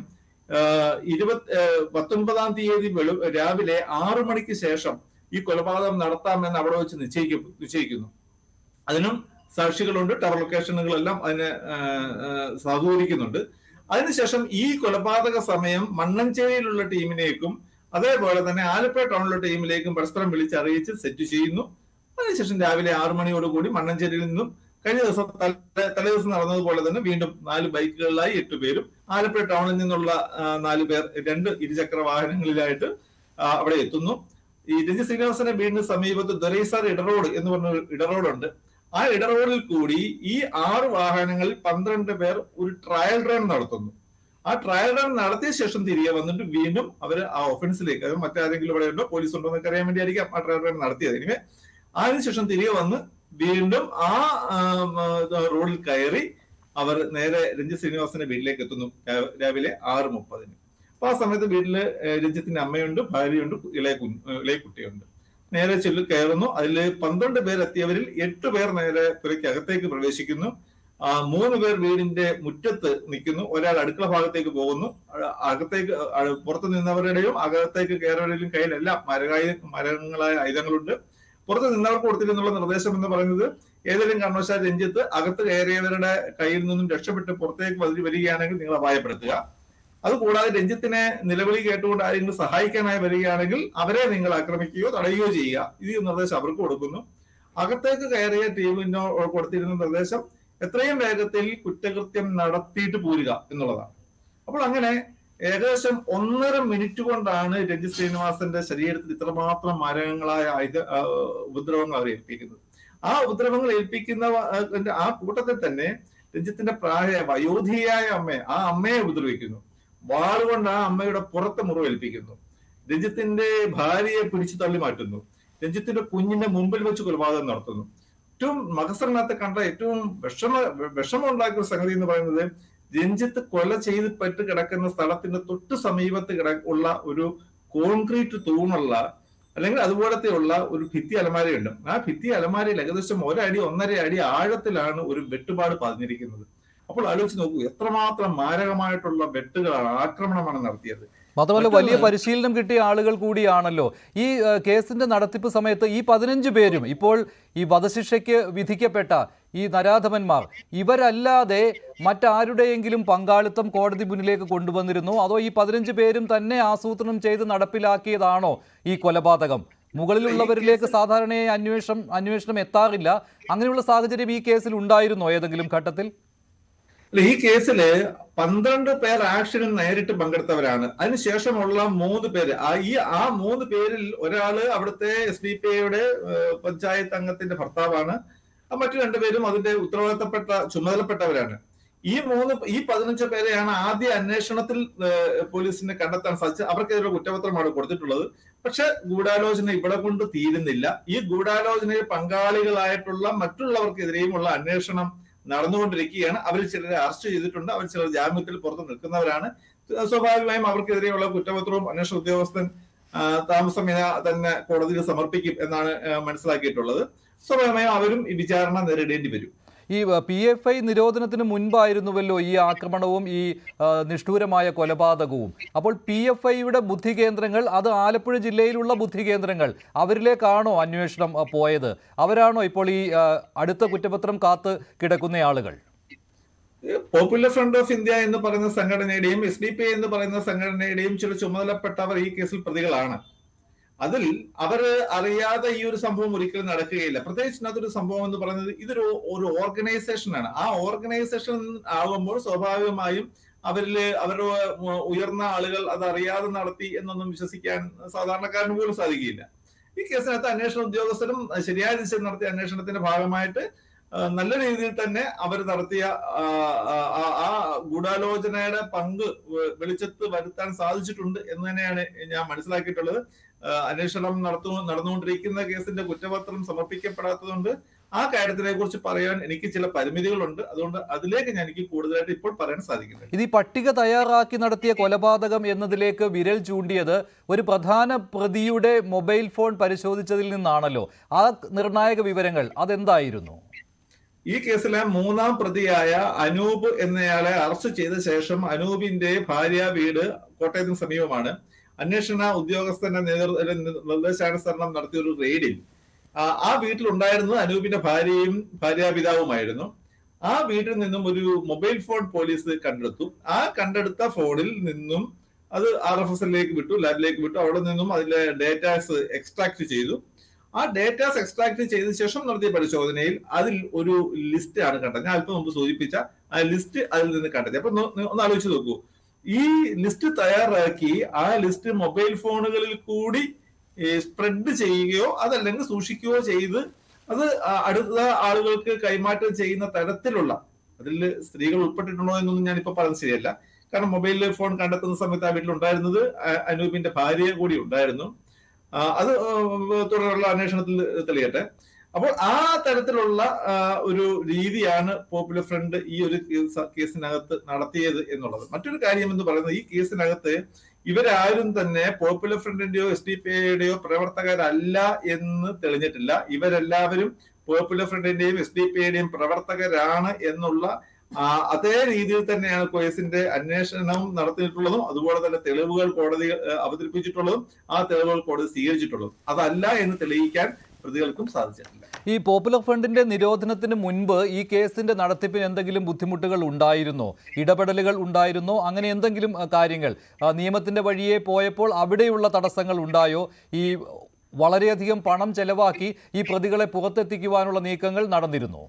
19-ാം തീയതി രാവിലെ 6 മണിക്ക് ശേഷം ഈ കൊലപാതകം നടത്താമെന്ന് അവിടെ വെച്ച് നിശ്ചയിക്കുന്നു. അതിനും സാക്ഷികളുണ്ട്, ടവർ ലൊക്കേഷനുകളെല്ലാം അതിനെ സാധൂകരിക്കുന്നുണ്ട്. അതിനുശേഷം ഈ കൊലപാതക സമയം മണ്ണഞ്ചേരിയിലുള്ള ടീമിനേക്കും അതേപോലെ തന്നെ ആലപ്പുഴ ടൗണിലുള്ള ടീമിലേക്കും പരസ്പരം വിളിച്ചറിയിച്ച് സെറ്റ് ചെയ്യുന്നു. അതിനുശേഷം രാവിലെ 6 മണിയോടുകൂടി മണ്ണഞ്ചേരിയിൽ നിന്നും കഴിഞ്ഞ ദിവസം തലേദിവസം നടന്നതുപോലെ തന്നെ വീണ്ടും 4 ബൈക്കുകളിലായി 8 പേരും ആലപ്പുഴ ടൗണിൽ നിന്നുള്ള 4 പേർ 2 ഇരുചക്ര വാഹനങ്ങളിലായിട്ട് അവിടെ എത്തുന്നു. ഈ രഞ്ജിത്ത് ശ്രീനിവാസന്റെ വീടിന് സമീപത്ത് ദൊരൈസാർ ഇടറോഡ് എന്ന് പറഞ്ഞ ഇടറോഡുണ്ട്. ആ ഇടറോഡിൽ കൂടി ഈ 6 വാഹനങ്ങളിൽ 12 പേർ ഒരു ട്രയൽ റൺ നടത്തുന്നു. ആ ട്രയൽ റൺ നടത്തിയ ശേഷം തിരികെ വന്നിട്ട് വീണ്ടും അവർ ആ ഒഫൻസിലേക്ക്, അത് മറ്റാരെങ്കിലും ഇവിടെ ഉണ്ടോ പോലീസ് ഉണ്ടോ എന്നൊക്കെ അറിയാൻ വേണ്ടിയായിരിക്കും ആ ട്രയൽ റൺ നടത്തിയത്. ഇനിമേ അതിനുശേഷം തിരികെ വന്ന് വീണ്ടും ആ റോഡിൽ കയറി അവർ നേരെ രഞ്ജിത്ത് ശ്രീനിവാസന്റെ വീട്ടിലേക്ക് എത്തുന്നു രാവിലെ 6:30. അപ്പൊ ആ സമയത്ത് വീട്ടില് രഞ്ജിത്തിന്റെ അമ്മയുണ്ട്, ഭാര്യയുണ്ട്, ഇളയ കുട്ടിയുണ്ട്. നേരെ കയറുന്നു. അതിൽ 12 പേർ എത്തിയവരിൽ 8 പേർ നേരെ പുരയ്ക്കകത്തേക്ക് പ്രവേശിക്കുന്നു. 3 പേർ വീടിന്റെ മുറ്റത്ത് നിൽക്കുന്നു. ഒരാൾ അടുക്കള ഭാഗത്തേക്ക് പോകുന്നു. അകത്തേക്ക് പുറത്തു നിന്നവരുടെയും അകത്തേക്ക് കയറുന്നവരുടെയും കയ്യിലെല്ലാം മരങ്ങളായ ആയുധങ്ങളുണ്ട്. പുറത്ത് നിന്നവർക്ക് കൊടുത്തിരുന്നുള്ള നിർദ്ദേശം എന്ന് പറയുന്നത് ഏതെങ്കിലും കാരണവശാൽ രഞ്ജിത്ത് അകത്ത് കയറിയവരുടെ കയ്യിൽ നിന്നും രക്ഷപ്പെട്ട് പുറത്തേക്ക് വരികയാണെങ്കിൽ നിങ്ങൾ അപായപ്പെടുത്തുക. അതുകൂടാതെ രഞ്ജിത്തിനെ നിലവിളി കേട്ടുകൊണ്ട് ആരെങ്കിലും സഹായിക്കാനായി വരികയാണെങ്കിൽ അവരെ നിങ്ങൾ ആക്രമിക്കുകയോ തടയുകയോ ചെയ്യുക. ഈ നിർദ്ദേശം അവർക്ക് കൊടുക്കുന്നു. അകത്തേക്ക് കയറിയ ടീമിനോ കൊടുത്തിരുന്ന നിർദ്ദേശം എത്രയും വേഗത്തിൽ കുറ്റകൃത്യം നടത്തിയിട്ട് പോരുക എന്നുള്ളതാണ്. അപ്പോൾ അങ്ങനെ ഏകദേശം 1.5 മിനിറ്റ് കൊണ്ടാണ് രഞ്ജിത്ത് ശ്രീനിവാസന്റെ ശരീരത്തിൽ ഇത്രമാത്രം മാരകങ്ങളായ ഉപദ്രവങ്ങൾ അവർ ഏൽപ്പിക്കുന്നത്. ആ ഉപദ്രവങ്ങൾ ഏൽപ്പിക്കുന്ന ആ കൂട്ടത്തിൽ തന്നെ രഞ്ജിത്തിന്റെ വയോധിയായ ആ അമ്മയെ ഉപദ്രവിക്കുന്നു. വാളുകൊണ്ട് ആ അമ്മയുടെ പുറത്ത് മുറിവേൽപ്പിക്കുന്നു. രഞ്ജിത്തിന്റെ ഭാര്യയെ പിടിച്ചു തള്ളി മാറ്റുന്നു. രഞ്ജിത്തിന്റെ കുഞ്ഞിന്റെ മുമ്പിൽ വെച്ച് കൊലപാതകം നടത്തുന്നു. ഏറ്റവും മകസറിനകത്ത് കണ്ട ഏറ്റവും വിഷമം ഉണ്ടാക്കുന്ന സംഗതി എന്ന് പറയുന്നത് രഞ്ജിത്ത് കൊല ചെയ്ത് പെട്ട് കിടക്കുന്ന സ്ഥലത്തിന്റെ തൊട്ട് സമീപത്ത് ഉള്ള ഒരു കോൺക്രീറ്റ് തൂണുള്ള അല്ലെങ്കിൽ അതുപോലത്തെ ഉള്ള ഒരു ഭിത്തി അലമാരയുണ്ട്. ആ ഭിത്തി അലമാരയിൽ ഏകദേശം 1 അടി 1.5 അടി ആഴത്തിലാണ് ഒരു വെട്ടുപാട് പതിഞ്ഞിരിക്കുന്നത്. അപ്പോൾ ആലോചിച്ച് നോക്കൂ, എത്രമാത്രം മാരകമായിട്ടുള്ള വെട്ടുകളാണ്, ആക്രമണമാണ് നടത്തിയത്. മാത്രമല്ല വലിയ പരിശീലനം കിട്ടിയ ആളുകൾ കൂടിയാണല്ലോ. ഈ കേസിന്റെ നടത്തിപ്പ് സമയത്ത് ഈ 15 പേരും ഇപ്പോൾ ഈ വധശിക്ഷയ്ക്ക് വിധിക്കപ്പെട്ട ഈ നരാധമന്മാർ ഇവരല്ലാതെ മറ്റാരുടെയെങ്കിലും പങ്കാളിത്തം കോടതി മുന്നിലേക്ക് കൊണ്ടുവന്നിരുന്നു? അതോ ഈ 15 പേരും തന്നെ ആസൂത്രണം ചെയ്ത് നടപ്പിലാക്കിയതാണോ ഈ കൊലപാതകം? മുകളിലുള്ളവരിലേക്ക് സാധാരണയായി അന്വേഷണം എത്താറില്ല. അങ്ങനെയുള്ള സാഹചര്യം ഈ കേസിൽ ഉണ്ടായിരുന്നോ ഏതെങ്കിലും ഘട്ടത്തിൽ? ഈ കേസില് 12 പേർ ആക്ഷനിൽ നേരിട്ട് പങ്കെടുത്തവരാണ്. അതിനുശേഷമുള്ള 3 പേര്, ആ 3 പേരിൽ ഒരാള് അവിടുത്തെ SDPIയുടെ പഞ്ചായത്ത് അംഗത്തിന്റെ ഭർത്താവാണ്. മറ്റു 2 പേരും അതിന്റെ ചുമതലപ്പെട്ടവരാണ്. ഈ 15 പേരെയാണ് ആദ്യ അന്വേഷണത്തിൽ പോലീസിനെ കണ്ടെത്താൻ സാധിച്ചത്. അവർക്കെതിരെ കുറ്റപത്രമാണ് കൊടുത്തിട്ടുള്ളത്. പക്ഷെ ഗൂഢാലോചന ഇവിടെ കൊണ്ട് തീരുന്നില്ല. ഈ ഗൂഢാലോചനയിൽ പങ്കാളികളായിട്ടുള്ള മറ്റുള്ളവർക്കെതിരെയുമുള്ള അന്വേഷണം നടന്നുകൊണ്ടിരിക്കുകയാണ്. അവരിൽ ചിലരെ അറസ്റ്റ് ചെയ്തിട്ടുണ്ട്. അവർ ചിലർ ജാമ്യത്തിൽ പുറത്ത് നിൽക്കുന്നവരാണ്. സ്വാഭാവികമായും അവർക്കെതിരെയുള്ള കുറ്റപത്രവും അന്വേഷണ ഉദ്യോഗസ്ഥൻ താമസമേന തന്നെ കോടതിയിൽ സമർപ്പിക്കും എന്നാണ് മനസ്സിലാക്കിയിട്ടുള്ളത്. സ്വാഭാവികമായും അവരും ഈ വിചാരണ നേരിടേണ്ടി വരും. ഈ PFI നിരോധനത്തിന് മുൻപായിരുന്നുവല്ലോ ഈ ആക്രമണവും ഈ നിഷ്ഠൂരമായ കൊലപാതകവും. അപ്പോൾ PFIയുടെ ബുദ്ധി കേന്ദ്രങ്ങൾ, അത് ആലപ്പുഴ ജില്ലയിലുള്ള ബുദ്ധി കേന്ദ്രങ്ങൾ, അവരിലേക്കാണോ അന്വേഷണം പോയത്? അവരാണോ ഇപ്പോൾ ഈ അടുത്ത കുറ്റപത്രം കാത്ത് കിടക്കുന്ന ആളുകൾ? പോപ്പുലർ ഫ്രണ്ട് ഓഫ് ഇന്ത്യ എന്ന് പറയുന്ന സംഘടനയുടെയും SDPI എന്ന് പറയുന്ന സംഘടനയുടെയും ചില ചുമതലപ്പെട്ടവർ ഈ കേസിൽ പ്രതികളാണ്. അതിൽ അവര് അറിയാതെ ഈ ഒരു സംഭവം ഒരിക്കലും നടക്കുകയില്ല. പ്രത്യേകിച്ച് അതൊരു സംഭവം എന്ന് പറയുന്നത് ഇതൊരു ഓർഗനൈസേഷനാണ്. ആ ഓർഗനൈസേഷൻ ആകുമ്പോൾ സ്വാഭാവികമായും അവരുടെ ഉയർന്ന ആളുകൾ അത് അറിയാതെ നടത്തി എന്നൊന്നും വിശ്വസിക്കാൻ സാധാരണക്കാരന് പോലും സാധിക്കില്ല. ഈ കേസിനകത്ത് അന്വേഷണ ഉദ്യോഗസ്ഥരും ശരിയായ ദിശയിൽ നടത്തിയ അന്വേഷണത്തിന്റെ ഭാഗമായിട്ട് നല്ല രീതിയിൽ തന്നെ അവർ നടത്തിയ ആ ഗൂഢാലോചനയുടെ പങ്ക് വെളിച്ചത്ത് വരുത്താൻ സാധിച്ചിട്ടുണ്ട് എന്ന് തന്നെയാണ് ഞാൻ മനസ്സിലാക്കിയിട്ടുള്ളത്. അന്വേഷണം നടന്നുകൊണ്ടിരിക്കുന്ന കേസിന്റെ കുറ്റപത്രം സമർപ്പിക്കപ്പെടാത്തതുകൊണ്ട് ആ കാര്യത്തിനെ കുറിച്ച് പറയാൻ എനിക്ക് ചില പരിമിതികളുണ്ട്. അതുകൊണ്ട് അതിലേക്ക് എനിക്ക് കൂടുതലായിട്ട് ഇപ്പോൾ പറയാൻ സാധിക്കുന്നില്ല. ഇത് ഈ പട്ടിക തയ്യാറാക്കി നടത്തിയ കൊലപാതകം എന്നതിലേക്ക് വിരൽ ചൂണ്ടിയത് ഒരു പ്രധാന പ്രതിയുടെ മൊബൈൽ ഫോൺ പരിശോധിച്ചതിൽ നിന്നാണല്ലോ. ആ നിർണായക വിവരങ്ങൾ അതെന്തായിരുന്നു? ഈ കേസിലെ 3-ാം പ്രതിയായ അനൂപ് എന്നയാളെ അറസ്റ്റ് ചെയ്ത ശേഷം അനൂപിന്റെ ഭാര്യ വീട് കോട്ടയത്തിന് സമീപമാണ്. അന്വേഷണ ഉദ്യോഗസ്ഥന്റെ നിർദ്ദേശാനുസരണം നടത്തിയ ഒരു റെയ്ഡിൽ ആ വീട്ടിലുണ്ടായിരുന്നത് അനൂപിന്റെ ഭാര്യയും ഭാര്യാപിതാവുമായിരുന്നു. ആ വീട്ടിൽ നിന്നും ഒരു മൊബൈൽ ഫോൺ പോലീസ് കണ്ടെടുത്തു. ആ കണ്ടെടുത്ത ഫോണിൽ നിന്നും അത് RFSലേക്ക് വിട്ടു, ലാബിലേക്ക് വിട്ടു. അവിടെ നിന്നും അതിലെ ഡേറ്റാസ് എക്സ്ട്രാക്ട് ചെയ്തു. ആ ഡേറ്റാസ് എക്സ്ട്രാക്ട് ചെയ്ത ശേഷം നടത്തിയ പരിശോധനയിൽ അതിൽ ഒരു ലിസ്റ്റ് ആണ് കണ്ടത്. ഞാൻ അല്പം മുമ്പ് സൂചിപ്പിച്ച ആ ലിസ്റ്റ് അതിൽ നിന്ന് കണ്ടെത്തി. അപ്പൊ ഒന്ന് ആലോചിച്ച് നോക്കൂ, ഈ ലിസ്റ്റ് തയ്യാറാക്കി ആ ലിസ്റ്റ് മൊബൈൽ ഫോണുകളിൽ കൂടി സ്പ്രെഡ് ചെയ്യുകയോ അതല്ലെങ്കിൽ സൂക്ഷിക്കുകയോ ചെയ്ത് അത് അടുത്ത ആളുകൾക്ക് കൈമാറ്റം ചെയ്യുന്ന തരത്തിലുള്ള, അതിൽ സ്ത്രീകൾ ഉൾപ്പെട്ടിട്ടുണ്ടോ എന്നൊന്നും ഞാനിപ്പോ പറയുന്നത് ശരിയല്ല. കാരണം മൊബൈൽ ഫോൺ കണ്ടെത്തുന്ന സമയത്ത് ആ വീട്ടിലുണ്ടായിരുന്നത് അനൂപിന്റെ ഭാര്യ കൂടി ഉണ്ടായിരുന്നു. അത് തുടർന്നുള്ള അന്വേഷണത്തിൽ തെളിയട്ടെ. അപ്പോൾ ആ തരത്തിലുള്ള ഒരു രീതിയാണ് പോപ്പുലർ ഫ്രണ്ട് ഈ ഒരു കേസിനകത്ത് നടത്തിയത് എന്നുള്ളത്. മറ്റൊരു കാര്യം എന്ന് പറയുന്നത്, ഈ കേസിനകത്ത് ഇവരാരും തന്നെ പോപ്പുലർ ഫ്രണ്ടിന്റെയോ SDPIയുടെയോ പ്രവർത്തകരല്ല എന്ന് തെളിഞ്ഞിട്ടില്ല. ഇവരെല്ലാവരും പോപ്പുലർ ഫ്രണ്ടിന്റെയും SDPIയുടെയും പ്രവർത്തകരാണ് എന്നുള്ള അതേ രീതിയിൽ തന്നെയാണ് കേസിന്റെ അന്വേഷണം നടത്തിയിട്ടുള്ളതും അതുപോലെ തന്നെ തെളിവുകൾ കോടതി അവതരിപ്പിച്ചിട്ടുള്ളതും ആ തെളിവുകൾ കോടതി സ്വീകരിച്ചിട്ടുള്ളതും. അതല്ല എന്ന് തെളിയിക്കാൻ പ്രതികൾക്കും സാധിച്ചിട്ടില്ല. ഈ പോപ്പുലർ ഫ്രണ്ടിന്റെ നിരോധനത്തിന് മുൻപ് ഈ കേസിന്റെ നടത്തിപ്പിന് എന്തെങ്കിലും ബുദ്ധിമുട്ടുകൾ ഉണ്ടായിരുന്നോ? ഇടപെടലുകൾ ഉണ്ടായിരുന്നോ? അങ്ങനെ എന്തെങ്കിലും കാര്യങ്ങൾ നിയമത്തിന്റെ വഴിയെ പോയപ്പോൾ അവിടെയുള്ള തടസ്സങ്ങൾ ഉണ്ടായോ? ഈ വളരെയധികം പണം ചെലവാക്കി ഈ പ്രതികളെ പുറത്തെത്തിക്കുവാനുള്ള നീക്കങ്ങൾ നടന്നിരുന്നോ?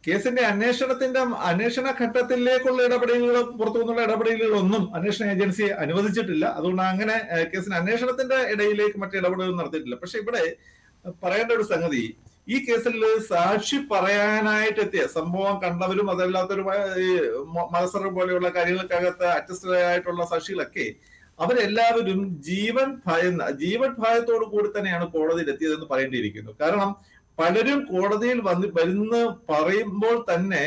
കേസിന്റെ അന്വേഷണ ഘട്ടത്തിലേക്കുള്ള ഇടപെടലുകൾ, പുറത്തുനിന്നുള്ള ഇടപെടലുകളൊന്നും അന്വേഷണ ഏജൻസി അനുവദിച്ചിട്ടില്ല. അതുകൊണ്ട് അങ്ങനെ കേസിന്റെ അന്വേഷണത്തിന്റെ ഇടയിലേക്ക് മറ്റു ഇടപെടലുകൾ നടത്തിയിട്ടില്ല. പക്ഷെ ഇവിടെ പറയേണ്ട ഒരു സംഗതി, ഈ കേസിൽ സാക്ഷി പറയാനായിട്ടെത്തിയ, സംഭവം കണ്ടവരും അതല്ലാത്തവരുമായ മത്സരം പോലെയുള്ള കാര്യങ്ങൾക്കകത്ത് അറ്റസ്റ്റഡ് ആയിട്ടുള്ള സാക്ഷികളൊക്കെ അവരെല്ലാവരും ജീവൻ ഭയത്തോടു കൂടി തന്നെയാണ് കോടതിയിൽ എത്തിയതെന്ന് പറയേണ്ടിയിരിക്കുന്നു. കാരണം പലരും കോടതിയിൽ വരുന്ന പറയുമ്പോൾ തന്നെ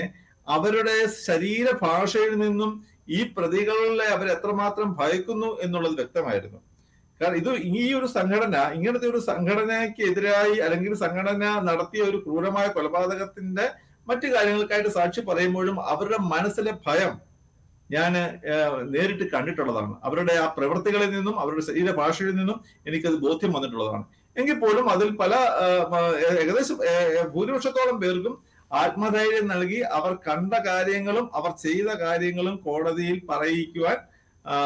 അവരുടെ ശരീരഭാഷയിൽ നിന്നും ഈ പ്രതികളെ അവർ എത്രമാത്രം ഭയക്കുന്നു എന്നുള്ളത് വ്യക്തമായിരുന്നു. കാരണം ഈ ഒരു സംഘടന, ഇങ്ങനത്തെ ഒരു സംഘടനയ്ക്കെതിരായി അല്ലെങ്കിൽ സംഘടന നടത്തിയ ഒരു ക്രൂരമായ കൊലപാതകത്തിന്റെ മറ്റു കാര്യങ്ങൾക്കായിട്ട് സാക്ഷി പറയുമ്പോഴും അവരുടെ മനസ്സിലെ ഭയം ഞാൻ നേരിട്ട് കണ്ടിട്ടുള്ളതാണ്. അവരുടെ ആ പ്രവൃത്തികളിൽ നിന്നും അവരുടെ ശരീരഭാഷയിൽ നിന്നും എനിക്കത് ബോധ്യം വന്നിട്ടുള്ളതാണ്. എങ്കിൽ പോലും അതിൽ ഏകദേശം ഭൂരിപക്ഷത്തോളം പേർക്കും ആത്മധൈര്യം നൽകി അവർ കണ്ട കാര്യങ്ങളും അവർ ചെയ്ത കാര്യങ്ങളും കോടതിയിൽ പറയിക്കുവാൻ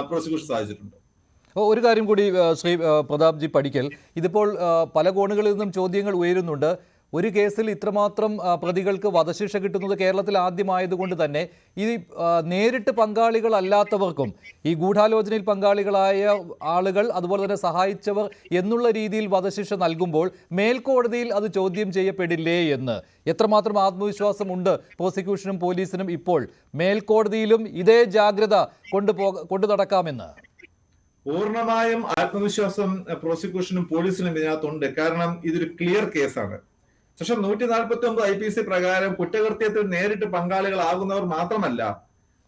പ്രോസിക്യൂഷൻ സാധിച്ചിട്ടുണ്ട്. ഒരു കാര്യം കൂടി ശ്രീ പ്രതാപ് ജി പടിക്കൽ, ഇതിപ്പോൾ പല കോണുകളിൽ നിന്നും ചോദ്യങ്ങൾ ഉയരുന്നുണ്ട്. ഒരു കേസിൽ ഇത്രമാത്രം പ്രതികൾക്ക് വധശിക്ഷ കിട്ടുന്നത് കേരളത്തിൽ ആദ്യമായതുകൊണ്ട് തന്നെ ഈ നേരിട്ട് പങ്കാളികളല്ലാത്തവർക്കും ഈ ഗൂഢാലോചനയിൽ പങ്കാളികളായ ആളുകൾ അതുപോലെ തന്നെ സഹായിച്ചവർ എന്നുള്ള രീതിയിൽ വധശിക്ഷ നൽകുമ്പോൾ മേൽക്കോടതിയിൽ അത് ചോദ്യം ചെയ്യപ്പെടില്ലേ എന്ന് എത്രമാത്രം ആത്മവിശ്വാസമുണ്ട് പ്രോസിക്യൂഷനും പോലീസിനും ഇപ്പോൾ മേൽക്കോടതിയിലും ഇതേ ജാഗ്രത കൊണ്ടു നടക്കാമെന്ന്? പൂർണ്ണമായും ആത്മവിശ്വാസം പ്രോസിക്യൂഷനും പോലീസിനും ഇതിനകത്തുണ്ട്. കാരണം ഇതൊരു ക്ലിയർ കേസാണ്. സെക്ഷൻ 149 IPC പ്രകാരം കുറ്റകൃത്യത്തിൽ നേരിട്ട് പങ്കാളികളാകുന്നവർ മാത്രമല്ല,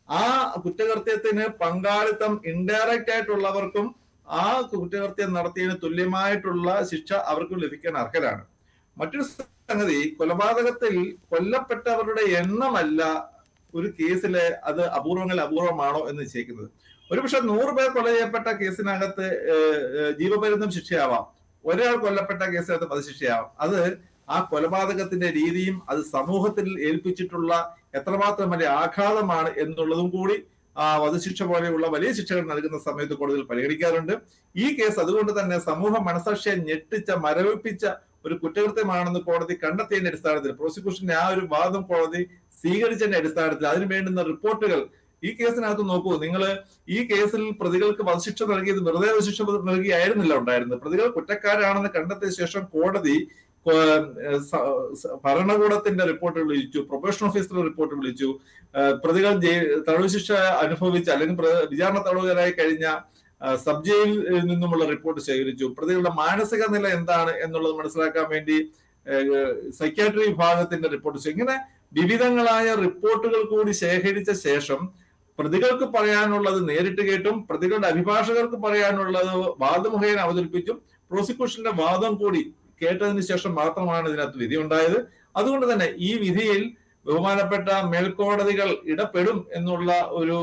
ആ കുറ്റകൃത്യത്തിന് പങ്കാളിത്തം ഇൻഡയറക്റ്റ് ആയിട്ടുള്ളവർക്കും ആ കുറ്റകൃത്യം നടത്തിയതിന് തുല്യമായിട്ടുള്ള ശിക്ഷ അവർക്കും ലഭിക്കാൻ അർഹരാണ്. മറ്റൊരു സംഗതി, കൊലപാതകത്തിൽ കൊല്ലപ്പെട്ടവരുടെ എണ്ണമല്ല ഒരു കേസിലെ അത് അപൂർവമാണോ എന്ന് നിശ്ചയിക്കുന്നത്. ഒരുപക്ഷെ 100 പേർ കൊല ചെയ്യപ്പെട്ട കേസിനകത്ത് ജീവപര്യന്തം ശിക്ഷയാവാം, ഒരാൾ കൊല്ലപ്പെട്ട കേസിനകത്ത് വധശിക്ഷയാവാം. അത് ആ കൊലപാതകത്തിന്റെ രീതിയും അത് സമൂഹത്തിൽ ഏൽപ്പിച്ചിട്ടുള്ള എത്രമാത്രം വലിയ ആഘാതമാണ് എന്നുള്ളതും കൂടി വധശിക്ഷ പോലെയുള്ള വലിയ ശിക്ഷകൾ നൽകുന്ന സമയത്ത് കോടതിയിൽ പരിഗണിക്കാറുണ്ട്. ഈ കേസ് അതുകൊണ്ട് തന്നെ സമൂഹ മനസാക്ഷിയെ ഞെട്ടിച്ച, മരവിപ്പിച്ച ഒരു കുറ്റകൃത്യമാണെന്ന് കോടതി കണ്ടെത്തിയതിന്റെ അടിസ്ഥാനത്തിൽ, പ്രോസിക്യൂഷന്റെ ആ ഒരു വാദം കോടതി സ്വീകരിച്ചതിന്റെ അടിസ്ഥാനത്തിൽ അതിന് വേണ്ടുന്ന റിപ്പോർട്ടുകൾ ഈ കേസിനകത്ത് നോക്കൂ. നിങ്ങൾ ഈ കേസിൽ പ്രതികൾക്ക് വധശിക്ഷ നൽകിയത് വെറുതെ വധശിക്ഷ നൽകിയായിരുന്നില്ല ഉണ്ടായിരുന്നത്. പ്രതികൾ കുറ്റക്കാരാണെന്ന് കണ്ടെത്തിയ ശേഷം കോടതി ഭരണകൂടത്തിന്റെ റിപ്പോർട്ട് വിളിച്ചു, പ്രൊബേഷൻ ഓഫീസറുടെ റിപ്പോർട്ട് വിളിച്ചു, പ്രതികൾ തടവ് ശിക്ഷ അനുഭവിച്ച അല്ലെങ്കിൽ വിചാരണ തടവുകാരായി കഴിഞ്ഞ സബ് ജയിലിൽ നിന്നുമുള്ള റിപ്പോർട്ട് ശേഖരിച്ചു. പ്രതികളുടെ മാനസിക നില എന്താണ് എന്നുള്ളത് മനസ്സിലാക്കാൻ വേണ്ടി സൈക്യാട്രി വിഭാഗത്തിന്റെ റിപ്പോർട്ട്. ഇങ്ങനെ വിവിധങ്ങളായ റിപ്പോർട്ടുകൾ കൂടി ശേഖരിച്ച ശേഷം പ്രതികൾക്ക് പറയാനുള്ളത് നേരിട്ട് കേട്ടും പ്രതികളുടെ അഭിഭാഷകർക്ക് പറയാനുള്ളത് വാദമുഖേന അവതരിപ്പിച്ചും പ്രോസിക്യൂഷന്റെ വാദം കൂടി കേട്ടതിന് ശേഷം മാത്രമാണ് ഇതിനകത്ത് വിധി ഉണ്ടായത്. അതുകൊണ്ട് തന്നെ ഈ വിധിയിൽ ബഹുമാനപ്പെട്ട മേൽക്കോടതികൾ ഇടപെടും എന്നുള്ള ഒരു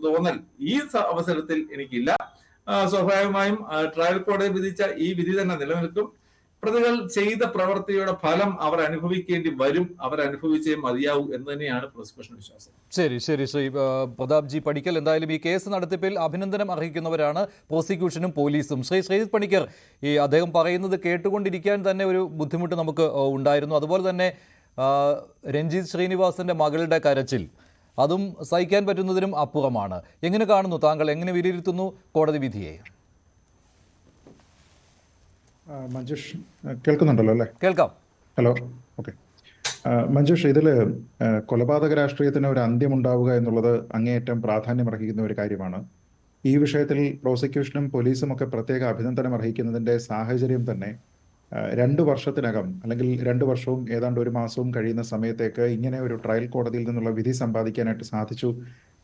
തോന്നൽ ഈ അവസരത്തിൽ എനിക്കില്ല. സ്വാഭാവികമായും ട്രയൽ കോടതി വിധിച്ച ഈ വിധി തന്നെ നിലനിൽക്കും. പ്രതികൾ ചെയ്ത പ്രവൃത്തിയുടെ ഫലം അവർ അനുഭവിക്കേണ്ടി വരും, അവർ അനുഭവിച്ചേ മതിയാവൂ എന്ന് തന്നെയാണ് പ്രോസിക്യൂഷൻ വിശ്വാസം. ശരി ശരി ശ്രീ പ്രതാപ് ജി പണിക്കൽ, എന്തായാലും ഈ കേസ് നടത്തിപ്പിൽ അഭിനന്ദനം അർഹിക്കുന്നവരാണ് പ്രോസിക്യൂഷനും പോലീസും. ശ്രീജിത്ത് പണിക്കർ, ഈ അദ്ദേഹം പറയുന്നത് കേട്ടുകൊണ്ടിരിക്കാൻ തന്നെ ഒരു ബുദ്ധിമുട്ട് നമുക്ക് ഉണ്ടായിരുന്നു. അതുപോലെ തന്നെ രഞ്ജിത്ത് ശ്രീനിവാസന്റെ മകളുടെ കരച്ചിൽ, അതും സഹിക്കാൻ പറ്റുന്നതിനും അപ്പുറമാണ്. എങ്ങനെ കാണുന്നു താങ്കൾ, എങ്ങനെ വിലയിരുത്തുന്നു കോടതി വിധിയെ? മഞ്ജുഷ് കേൾക്കുന്നുണ്ടല്ലോ അല്ലേ? കേൾക്കാം. Hello, okay. മഞ്ജുഷ്, ഇതിൽ കൊലപാതക രാഷ്ട്രീയത്തിന് ഒരു അന്ത്യമുണ്ടാവുക എന്നുള്ളത് അങ്ങേയറ്റം പ്രാധാന്യമർഹിക്കുന്ന ഒരു കാര്യമാണ്. ഈ വിഷയത്തിൽ പ്രോസിക്യൂഷനും പോലീസും ഒക്കെ പ്രത്യേക അഭിനന്ദനം അർഹിക്കുന്നതിൻ്റെ സാഹചര്യം തന്നെ 2 വർഷത്തിനകം അല്ലെങ്കിൽ 2 വർഷവും ഏതാണ്ട് 1 മാസവും കഴിയുന്ന സമയത്തേക്ക് ഇങ്ങനെ ഒരു ട്രയൽ കോടതിയിൽ നിന്നുള്ള വിധി സമ്പാദിക്കാനായിട്ട് സാധിച്ചു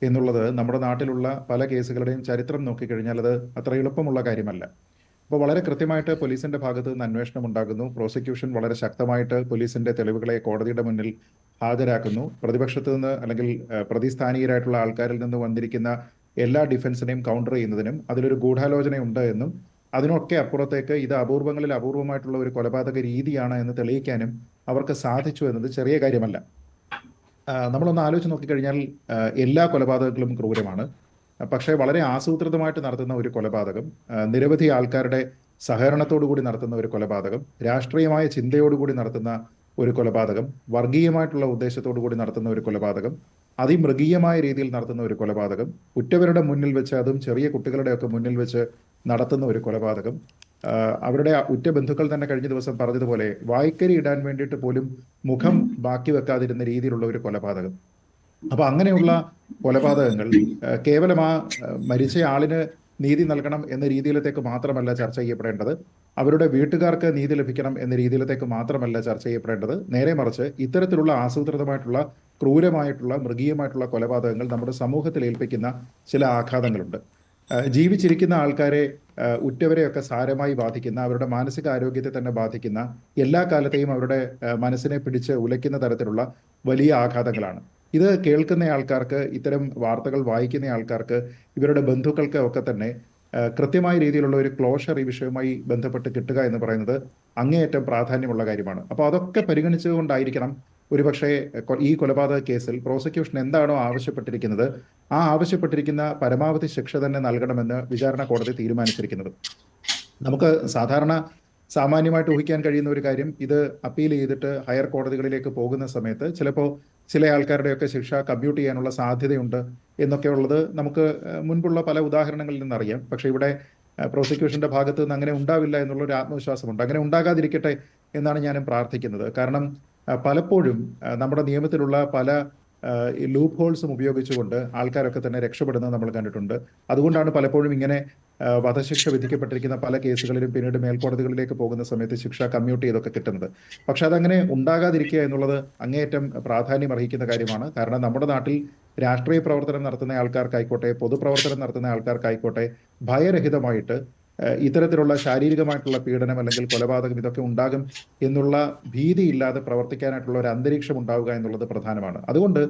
എന്നുള്ളത് നമ്മുടെ നാട്ടിലുള്ള പല കേസുകളുടെയും ചരിത്രം നോക്കിക്കഴിഞ്ഞാൽ അത് അത്ര എളുപ്പമുള്ള കാര്യമല്ല. അപ്പോൾ വളരെ കൃത്യമായിട്ട് പോലീസിന്റെ ഭാഗത്ത് നിന്ന് അന്വേഷണം ഉണ്ടാകുന്നു. പ്രോസിക്യൂഷൻ വളരെ ശക്തമായിട്ട് പോലീസിന്റെ തെളിവുകളെ കോടതിയുടെ മുന്നിൽ ഹാജരാക്കുന്നു. പ്രതിപക്ഷത്ത് നിന്ന് അല്ലെങ്കിൽ പ്രതിസ്ഥാനീയരായിട്ടുള്ള ആൾക്കാരിൽ നിന്ന് വന്നിരിക്കുന്ന എല്ലാ ഡിഫൻസിനെയും കൗണ്ടർ ചെയ്യുന്നതിനും അതിലൊരു ഗൂഢാലോചനയുണ്ട് എന്നും അതിനൊക്കെ അപ്പുറത്തേക്ക് ഇത് അപൂർവങ്ങളിൽ അപൂർവമായിട്ടുള്ള ഒരു കൊലപാതക രീതിയാണ് എന്ന് തെളിയിക്കാനും അവർക്ക് സാധിച്ചു എന്നത് ചെറിയ കാര്യമല്ല. നമ്മളൊന്ന് ആലോചിച്ച് നോക്കിക്കഴിഞ്ഞാൽ എല്ലാ കൊലപാതകങ്ങളും ക്രൂരമാണ്. പക്ഷേ വളരെ ആസൂത്രിതമായിട്ട് നടത്തുന്ന ഒരു കൊലപാതകം, നിരവധി ആൾക്കാരുടെ സഹകരണത്തോടു കൂടി നടത്തുന്ന ഒരു കൊലപാതകം, രാഷ്ട്രീയമായ ചിന്തയോടുകൂടി നടത്തുന്ന ഒരു കൊലപാതകം, വർഗീയമായിട്ടുള്ള ഉദ്ദേശത്തോടു കൂടി നടത്തുന്ന ഒരു കൊലപാതകം, അതിമൃഗീയമായ രീതിയിൽ നടത്തുന്ന ഒരു കൊലപാതകം, ഉറ്റവരുടെ മുന്നിൽ വെച്ച്, അതും ചെറിയ കുട്ടികളുടെയൊക്കെ മുന്നിൽ വെച്ച് നടത്തുന്ന ഒരു കൊലപാതകം, അവരുടെ ഉറ്റ ബന്ധുക്കൾ തന്നെ കഴിഞ്ഞ ദിവസം പറഞ്ഞതുപോലെ വായ്ക്കരി ഇടാൻ വേണ്ടിയിട്ട് പോലും മുഖം ബാക്കി വെക്കാതിരുന്ന രീതിയിലുള്ള ഒരു കൊലപാതകം. അപ്പൊ അങ്ങനെയുള്ള കൊലപാതകങ്ങൾ കേവലം ആ മരിച്ച ആളിന് നീതി നൽകണം എന്ന രീതിയിലത്തേക്ക് മാത്രമല്ല ചർച്ച ചെയ്യപ്പെടേണ്ടത്, അവരുടെ വീട്ടുകാർക്ക് നീതി ലഭിക്കണം എന്ന രീതിയിലത്തേക്ക് മാത്രമല്ല ചർച്ച ചെയ്യപ്പെടേണ്ടത്. നേരെ മറിച്ച് ഇത്തരത്തിലുള്ള ആസൂത്രിതമായിട്ടുള്ള ക്രൂരമായിട്ടുള്ള മൃഗീയമായിട്ടുള്ള കൊലപാതകങ്ങൾ നമ്മുടെ സമൂഹത്തിൽ ഏൽപ്പിക്കുന്ന ചില ആഘാതങ്ങളുണ്ട്. ജീവിച്ചിരിക്കുന്ന ആൾക്കാരെ, ഉറ്റവരെയൊക്കെ സാരമായി ബാധിക്കുന്ന, അവരുടെ മാനസിക ആരോഗ്യത്തെ തന്നെ ബാധിക്കുന്ന, എല്ലാ കാലത്തെയും അവരുടെ മനസ്സിനെ പിടിച്ച് ഉലയ്ക്കുന്ന തരത്തിലുള്ള വലിയ ആഘാതങ്ങളാണ്. ഇത് കേൾക്കുന്ന ആൾക്കാർക്ക്, ഇത്തരം വാർത്തകൾ വായിക്കുന്ന ആൾക്കാർക്ക്, ഇവരുടെ ബന്ധുക്കൾക്ക് ഒക്കെ തന്നെ കൃത്യമായ രീതിയിലുള്ള ഒരു ക്ലോഷർ ഈ വിഷയവുമായി ബന്ധപ്പെട്ട് കിട്ടുക എന്ന് പറയുന്നത് അങ്ങേയറ്റം പ്രാധാന്യമുള്ള കാര്യമാണ്. അപ്പോൾ അതൊക്കെ പരിഗണിച്ചുകൊണ്ടായിരിക്കണം ഒരുപക്ഷെ ഈ കൊലപാതക കേസിൽ പ്രോസിക്യൂഷൻ എന്താണോ ആവശ്യപ്പെട്ടിരിക്കുന്നത് ആ ആവശ്യപ്പെട്ടിരിക്കുന്ന പരമാവധി ശിക്ഷ തന്നെ നൽകണമെന്ന് വിചാരണ കോടതി തീരുമാനിച്ചിരിക്കുന്നത്. നമുക്ക് സാമാന്യമായിട്ട് ഊഹിക്കാൻ കഴിയുന്ന ഒരു കാര്യം, ഇത് അപ്പീൽ ചെയ്തിട്ട് ഹയർ കോടതികളിലേക്ക് പോകുന്ന സമയത്ത് ചിലപ്പോൾ ചില ആൾക്കാരുടെയൊക്കെ ശിക്ഷ കമ്മ്യൂട്ട് ചെയ്യാനുള്ള സാധ്യതയുണ്ട് എന്നൊക്കെ ഉള്ളത് നമുക്ക് മുൻപുള്ള പല ഉദാഹരണങ്ങളിൽ നിന്നറിയാം. പക്ഷെ ഇവിടെ പ്രോസിക്യൂഷന്റെ ഭാഗത്ത് നിന്ന് അങ്ങനെ ഉണ്ടാവില്ല എന്നുള്ള ഒരു ആത്മവിശ്വാസമുണ്ട്. അങ്ങനെ ഉണ്ടാകാതിരിക്കട്ടെ എന്നാണ് ഞാനും പ്രാർത്ഥിക്കുന്നത്. കാരണം പലപ്പോഴും നമ്മുടെ നിയമത്തിലുള്ള പല ലൂപ്പ് ഹോൾസും ഉപയോഗിച്ചുകൊണ്ട് ആൾക്കാരൊക്കെ തന്നെ രക്ഷപ്പെടുന്നത് നമ്മൾ കണ്ടിട്ടുണ്ട്. അതുകൊണ്ടാണ് പലപ്പോഴും ഇങ്ങനെ വധശിക്ഷ വിധിക്കപ്പെട്ടിരിക്കുന്ന പല കേസുകളിലും പിന്നീട് മേൽക്കോടതികളിലേക്ക് പോകുന്ന സമയത്ത് ശിക്ഷ കമ്മ്യൂട്ട് ചെയ്തൊക്കെ കിട്ടുന്നത്. പക്ഷെ അതങ്ങനെ ഉണ്ടാകാതിരിക്കുക എന്നുള്ളത് അങ്ങേയറ്റം പ്രാധാന്യം അർഹിക്കുന്ന കാര്യമാണ്. കാരണം നമ്മുടെ നാട്ടിൽ രാഷ്ട്രീയ പ്രവർത്തനം നടത്തുന്ന ആൾക്കാർക്കായിക്കോട്ടെ, പൊതുപ്രവർത്തനം നടത്തുന്ന ആൾക്കാർക്കായിക്കോട്ടെ, ഭയരഹിതമായിട്ട് ഇത്തരത്തിലുള്ള ശാരീരികമായിട്ടുള്ള പീഡനം അല്ലെങ്കിൽ കൊലപാതകം ഇതൊക്കെ ഉണ്ടാകും എന്നുള്ള ഭീതിയില്ലാതെ പ്രവർത്തിക്കാനായിട്ടുള്ള ഒരു അന്തരീക്ഷം ഉണ്ടാവുക എന്നുള്ളത് പ്രധാനമാണ്. അതുകൊണ്ട്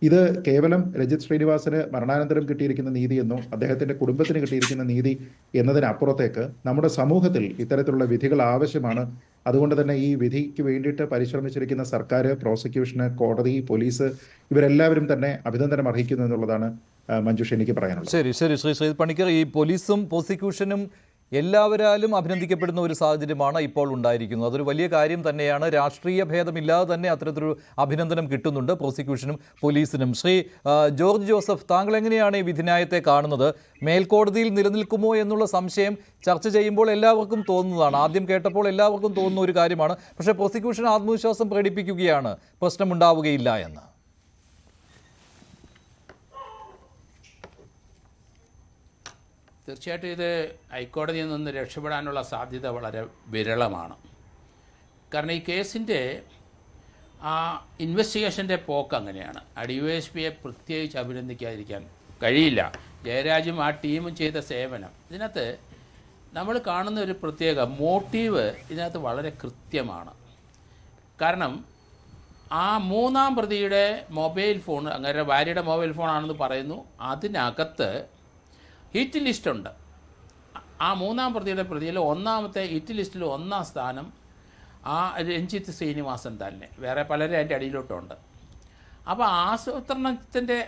ഇത് കേവലം രഞ്ജിത്ത് ശ്രീനിവാസന് മരണാനന്തരം കിട്ടിയിരിക്കുന്ന നീതിയെന്നോ അദ്ദേഹത്തിന്റെ കുടുംബത്തിന് കിട്ടിയിരിക്കുന്ന നീതി എന്നതിനപ്പുറത്തേക്ക് നമ്മുടെ സമൂഹത്തിൽ ഇത്തരത്തിലുള്ള വിധികൾ ആവശ്യമാണ്. അതുകൊണ്ട് തന്നെ ഈ വിധിക്ക് വേണ്ടിയിട്ട് പരിശ്രമിച്ചിരിക്കുന്ന സർക്കാർ, പ്രോസിക്യൂഷന്, കോടതി, പോലീസ് ഇവരെല്ലാവരും തന്നെ അഭിനന്ദനം അർഹിക്കുന്നു എന്നുള്ളതാണ് മഞ്ജുഷ് എനിക്ക് പറയാനുള്ളത്. ശരി ശ്രീ പണിക്കർ, ഈ പോലീസും പ്രോസിക്യൂഷനും എല്ലാവരാലും അഭിനന്ദിക്കപ്പെടുന്ന ഒരു സാഹചര്യമാണ് ഇപ്പോൾ ഉണ്ടായിരിക്കുന്നത്. അതൊരു വലിയ കാര്യം തന്നെയാണ്. രാഷ്ട്രീയ ഭേദമില്ലാതെ തന്നെ അത്തരത്തിലൊരു അഭിനന്ദനം കിട്ടുന്നുണ്ട് പ്രോസിക്യൂഷനും പോലീസിനും. ശ്രീ ജോർജ് ജോസഫ്, താങ്കൾ എങ്ങനെയാണ് ഈ വിധിന്യായത്തെ കാണുന്നത്? മേൽക്കോടതിയിൽ നിലനിൽക്കുമോ എന്നുള്ള സംശയം ചർച്ച ചെയ്യുമ്പോൾ എല്ലാവർക്കും തോന്നുന്നതാണ്. ആദ്യം കേട്ടപ്പോൾ എല്ലാവർക്കും തോന്നുന്ന ഒരു കാര്യമാണ്. പക്ഷേ പ്രോസിക്യൂഷൻ ആത്മവിശ്വാസം പ്രകടിപ്പിക്കുകയാണ് പ്രശ്നമുണ്ടാവുകയില്ല എന്ന്. തീർച്ചയായിട്ടും ഇത് ഹൈക്കോടതിയിൽ നിന്ന് രക്ഷപ്പെടാനുള്ള സാധ്യത വളരെ വിരളമാണ്. കാരണം ഈ കേസിൻ്റെ ആ ഇൻവെസ്റ്റിഗേഷൻ്റെ പോക്ക് അങ്ങനെയാണ്. DYSPയെ പ്രത്യേകിച്ച് അഭിനന്ദിക്കാതിരിക്കാൻ കഴിയില്ല. ജയരാജും ആ ടീമും ചെയ്ത സേവനം ഇതിനകത്ത് നമ്മൾ കാണുന്ന ഒരു പ്രത്യേക മോട്ടീവ് ഇതിനകത്ത് വളരെ കൃത്യമാണ്. കാരണം ആ മൂന്നാം പ്രതിയുടെ മൊബൈൽ ഫോൺ, അങ്ങനെ ഭാര്യയുടെ മൊബൈൽ ഫോണാണെന്ന് പറയുന്നു, അതിനകത്ത് ഹിറ്റ് ലിസ്റ്റുണ്ട്. ആ മൂന്നാം പ്രതിയിൽ ഒന്നാമത്തെ ഹിറ്റ് ലിസ്റ്റിൽ ഒന്നാം സ്ഥാനം ആ രഞ്ജിത്ത് ശ്രീനിവാസൻ തന്നെ. വേറെ പലരും അതിൻ്റെ അടിയിലോട്ടുണ്ട്. അപ്പോൾ ആസൂത്രണത്തിൻ്റെ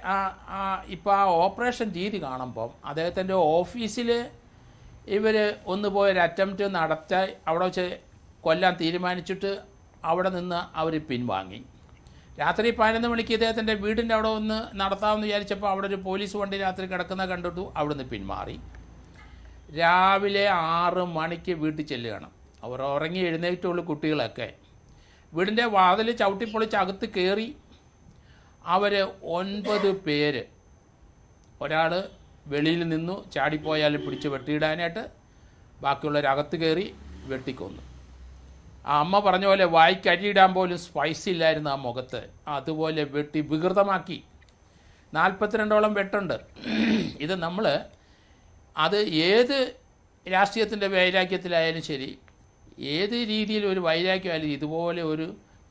ഇപ്പോൾ ആ ഓപ്പറേഷൻ രീതി കാണുമ്പം അദ്ദേഹത്തിൻ്റെ ഓഫീസിൽ ഇവർ ഒന്ന് പോയൊരു അറ്റംപ്റ്റ് നടത്തി അവിടെ വെച്ച് കൊല്ലാൻ തീരുമാനിച്ചിട്ട് അവിടെ നിന്ന് അവർ പിൻവാങ്ങി. രാത്രി 11 മണിക്ക് ഇദ്ദേഹത്തിൻ്റെ വീടിൻ്റെ അവിടെ ഒന്ന് നടത്താമെന്ന് വിചാരിച്ചപ്പോൾ അവിടെ ഒരു പോലീസ് വണ്ടി രാത്രി കിടക്കുന്ന കണ്ടിട്ടു, അവിടുന്ന് പിന്മാറി. രാവിലെ 6 മണിക്ക് വീട്ടിൽ ചെല്ലുകയാണ്. അവർ ഉറങ്ങി എഴുന്നേറ്റുള്ള കുട്ടികളൊക്കെ വീടിൻ്റെ വാതിൽ ചവിട്ടിപ്പൊളിച്ച് അകത്ത് കയറി. അവർ 9 പേര്, ഒരാൾ വെളിയിൽ നിന്നു ചാടിപ്പോയാൽ പിടിച്ച് വെട്ടിയിടാനായിട്ട്, ബാക്കിയുള്ളവരകത്ത് കയറി വെട്ടിക്കൊന്നു. ആ അമ്മ പറഞ്ഞ പോലെ വായിക്കരിയിടാൻ പോലും സ്പൈസ് ഇല്ലായിരുന്നു ആ മുഖത്ത്. അതുപോലെ വെട്ടി വികൃതമാക്കി. 42ഓളം വെട്ടുണ്ട്. ഇത് നമ്മൾ അത് ഏത് രാഷ്ട്രീയത്തിൻ്റെ വൈരാഗ്യത്തിലായാലും ശരി, ഏത് രീതിയിൽ ഒരു വൈരാഗ്യമായാലും ഇതുപോലെ ഒരു